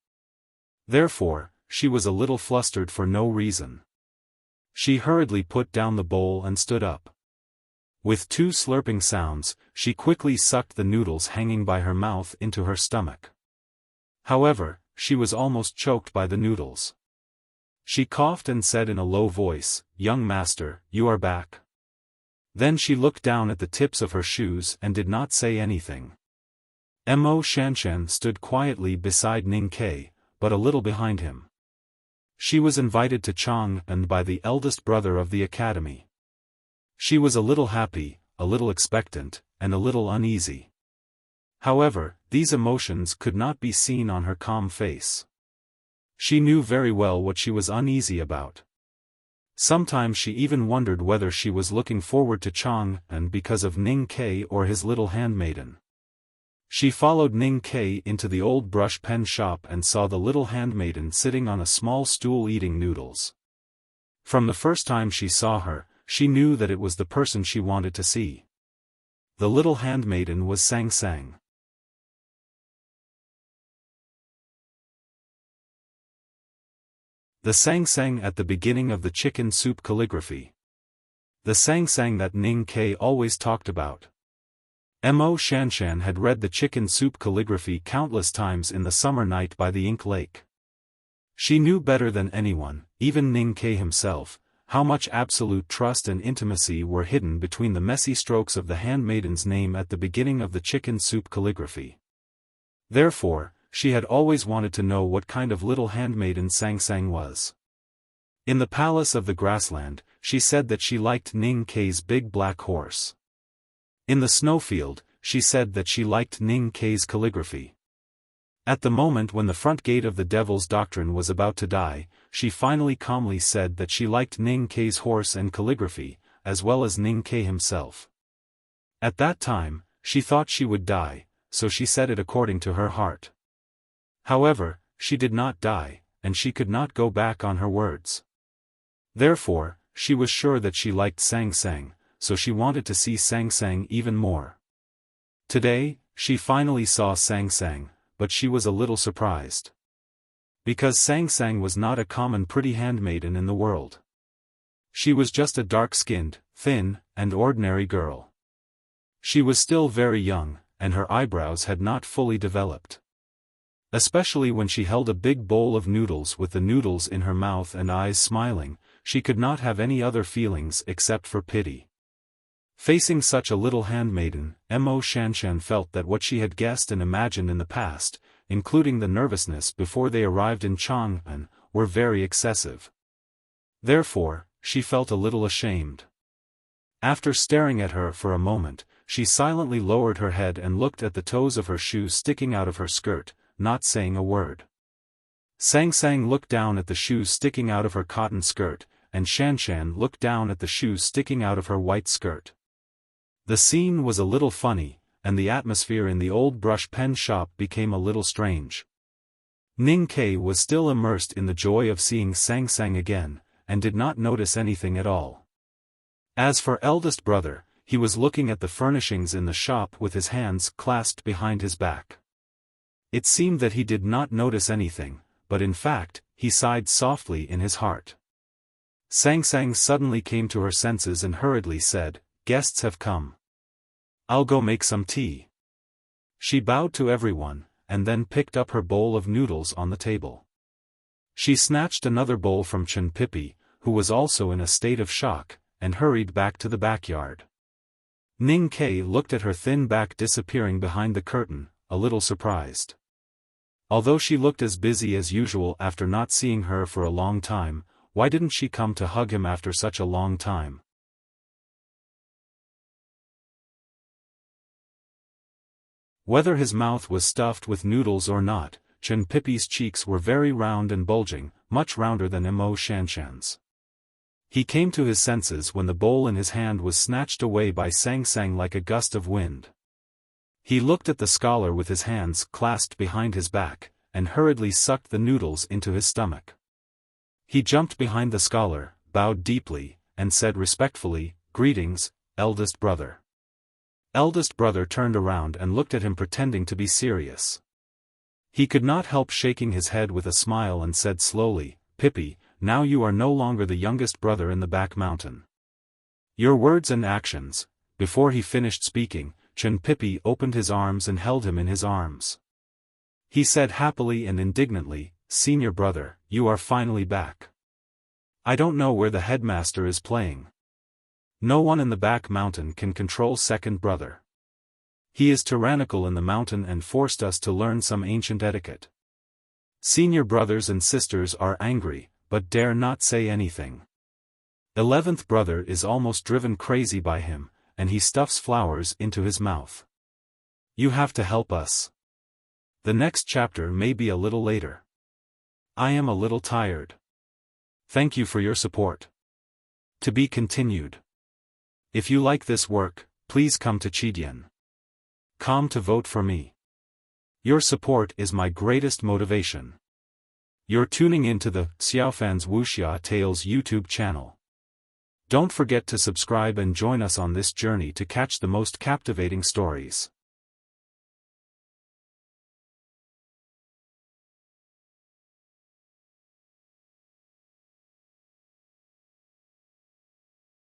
Therefore, she was a little flustered for no reason. She hurriedly put down the bowl and stood up. With 2 slurping sounds, she quickly sucked the noodles hanging by her mouth into her stomach. However, she was almost choked by the noodles. She coughed and said in a low voice, "Young master, you are back." Then she looked down at the tips of her shoes and did not say anything. Mo Shanshan stood quietly beside Ning Ke, but a little behind him. She was invited to Chang'an by the eldest brother of the academy. She was a little happy, a little expectant, and a little uneasy. However, these emotions could not be seen on her calm face. She knew very well what she was uneasy about. Sometimes she even wondered whether she was looking forward to Chang'an because of Ning Ke or his little handmaiden. She followed Ning Ke into the old brush pen shop and saw the little handmaiden sitting on a small stool eating noodles. From the first time she saw her, she knew that it was the person she wanted to see. The little handmaiden was Sang Sang. The Sang Sang at the beginning of the chicken soup calligraphy. The Sang Sang that Ning Ke always talked about. Mo Shanshan had read the chicken soup calligraphy countless times in the summer night by the ink lake. She knew better than anyone, even Ning Ke himself, how much absolute trust and intimacy were hidden between the messy strokes of the handmaiden's name at the beginning of the chicken soup calligraphy. Therefore, she had always wanted to know what kind of little handmaiden Sang Sang was. In the palace of the grassland, she said that she liked Ning Ke's big black horse. In the snowfield, she said that she liked Ning Ke's calligraphy. At the moment when the front gate of the Devil's Doctrine was about to die, she finally calmly said that she liked Ning Ke's horse and calligraphy, as well as Ning Ke himself. At that time, she thought she would die, so she said it according to her heart. However, she did not die, and she could not go back on her words. Therefore, she was sure that she liked Sang Sang, so she wanted to see Sang Sang even more. Today, she finally saw Sang Sang, but she was a little surprised. Because Sang Sang was not a common pretty handmaiden in the world. She was just a dark-skinned, thin, and ordinary girl. She was still very young, and her eyebrows had not fully developed. Especially when she held a big bowl of noodles with the noodles in her mouth and eyes smiling, she could not have any other feelings except for pity. Facing such a little handmaiden, Mo Shanshan felt that what she had guessed and imagined in the past, including the nervousness before they arrived in Chang'an, were very excessive. Therefore, she felt a little ashamed. After staring at her for a moment, she silently lowered her head and looked at the toes of her shoes sticking out of her skirt, not saying a word. Sang Sang looked down at the shoes sticking out of her cotton skirt, and Shanshan looked down at the shoes sticking out of her white skirt. The scene was a little funny, and the atmosphere in the old brush pen shop became a little strange. Ning Ke was still immersed in the joy of seeing Sang Sang again, and did not notice anything at all. As for eldest brother, he was looking at the furnishings in the shop with his hands clasped behind his back. It seemed that he did not notice anything, but in fact, he sighed softly in his heart. Sang Sang suddenly came to her senses and hurriedly said, "Guests have come. I'll go make some tea." She bowed to everyone, and then picked up her bowl of noodles on the table. She snatched another bowl from Chen Pipi, who was also in a state of shock, and hurried back to the backyard. Ning Ke looked at her thin back disappearing behind the curtain, a little surprised. Although she looked as busy as usual after not seeing her for a long time, why didn't she come to hug him after such a long time? Whether his mouth was stuffed with noodles or not, Chen Pipi's cheeks were very round and bulging, much rounder than Mo Shanshan's. He came to his senses when the bowl in his hand was snatched away by Sang Sang like a gust of wind. He looked at the scholar with his hands clasped behind his back, and hurriedly sucked the noodles into his stomach. He jumped behind the scholar, bowed deeply, and said respectfully, "Greetings, eldest brother." Eldest brother turned around and looked at him pretending to be serious. He could not help shaking his head with a smile and said slowly, "Pippi, now you are no longer the youngest brother in the back mountain. Your words and actions." Before he finished speaking, Chen Pippi opened his arms and held him in his arms. He said happily and indignantly, "Senior brother, you are finally back. I don't know where the headmaster is playing. No one in the back mountain can control second brother. He is tyrannical in the mountain and forced us to learn some ancient etiquette. Senior brothers and sisters are angry, but dare not say anything. 11th brother is almost driven crazy by him, and he stuffs flowers into his mouth. You have to help us. The next chapter may be a little later. I am a little tired. Thank you for your support. To be continued. If you like this work, please come to Chidian.com to vote for me. Your support is my greatest motivation. You're tuning into the Xiaofan's Wuxia Tales YouTube channel. Don't forget to subscribe and join us on this journey to catch the most captivating stories.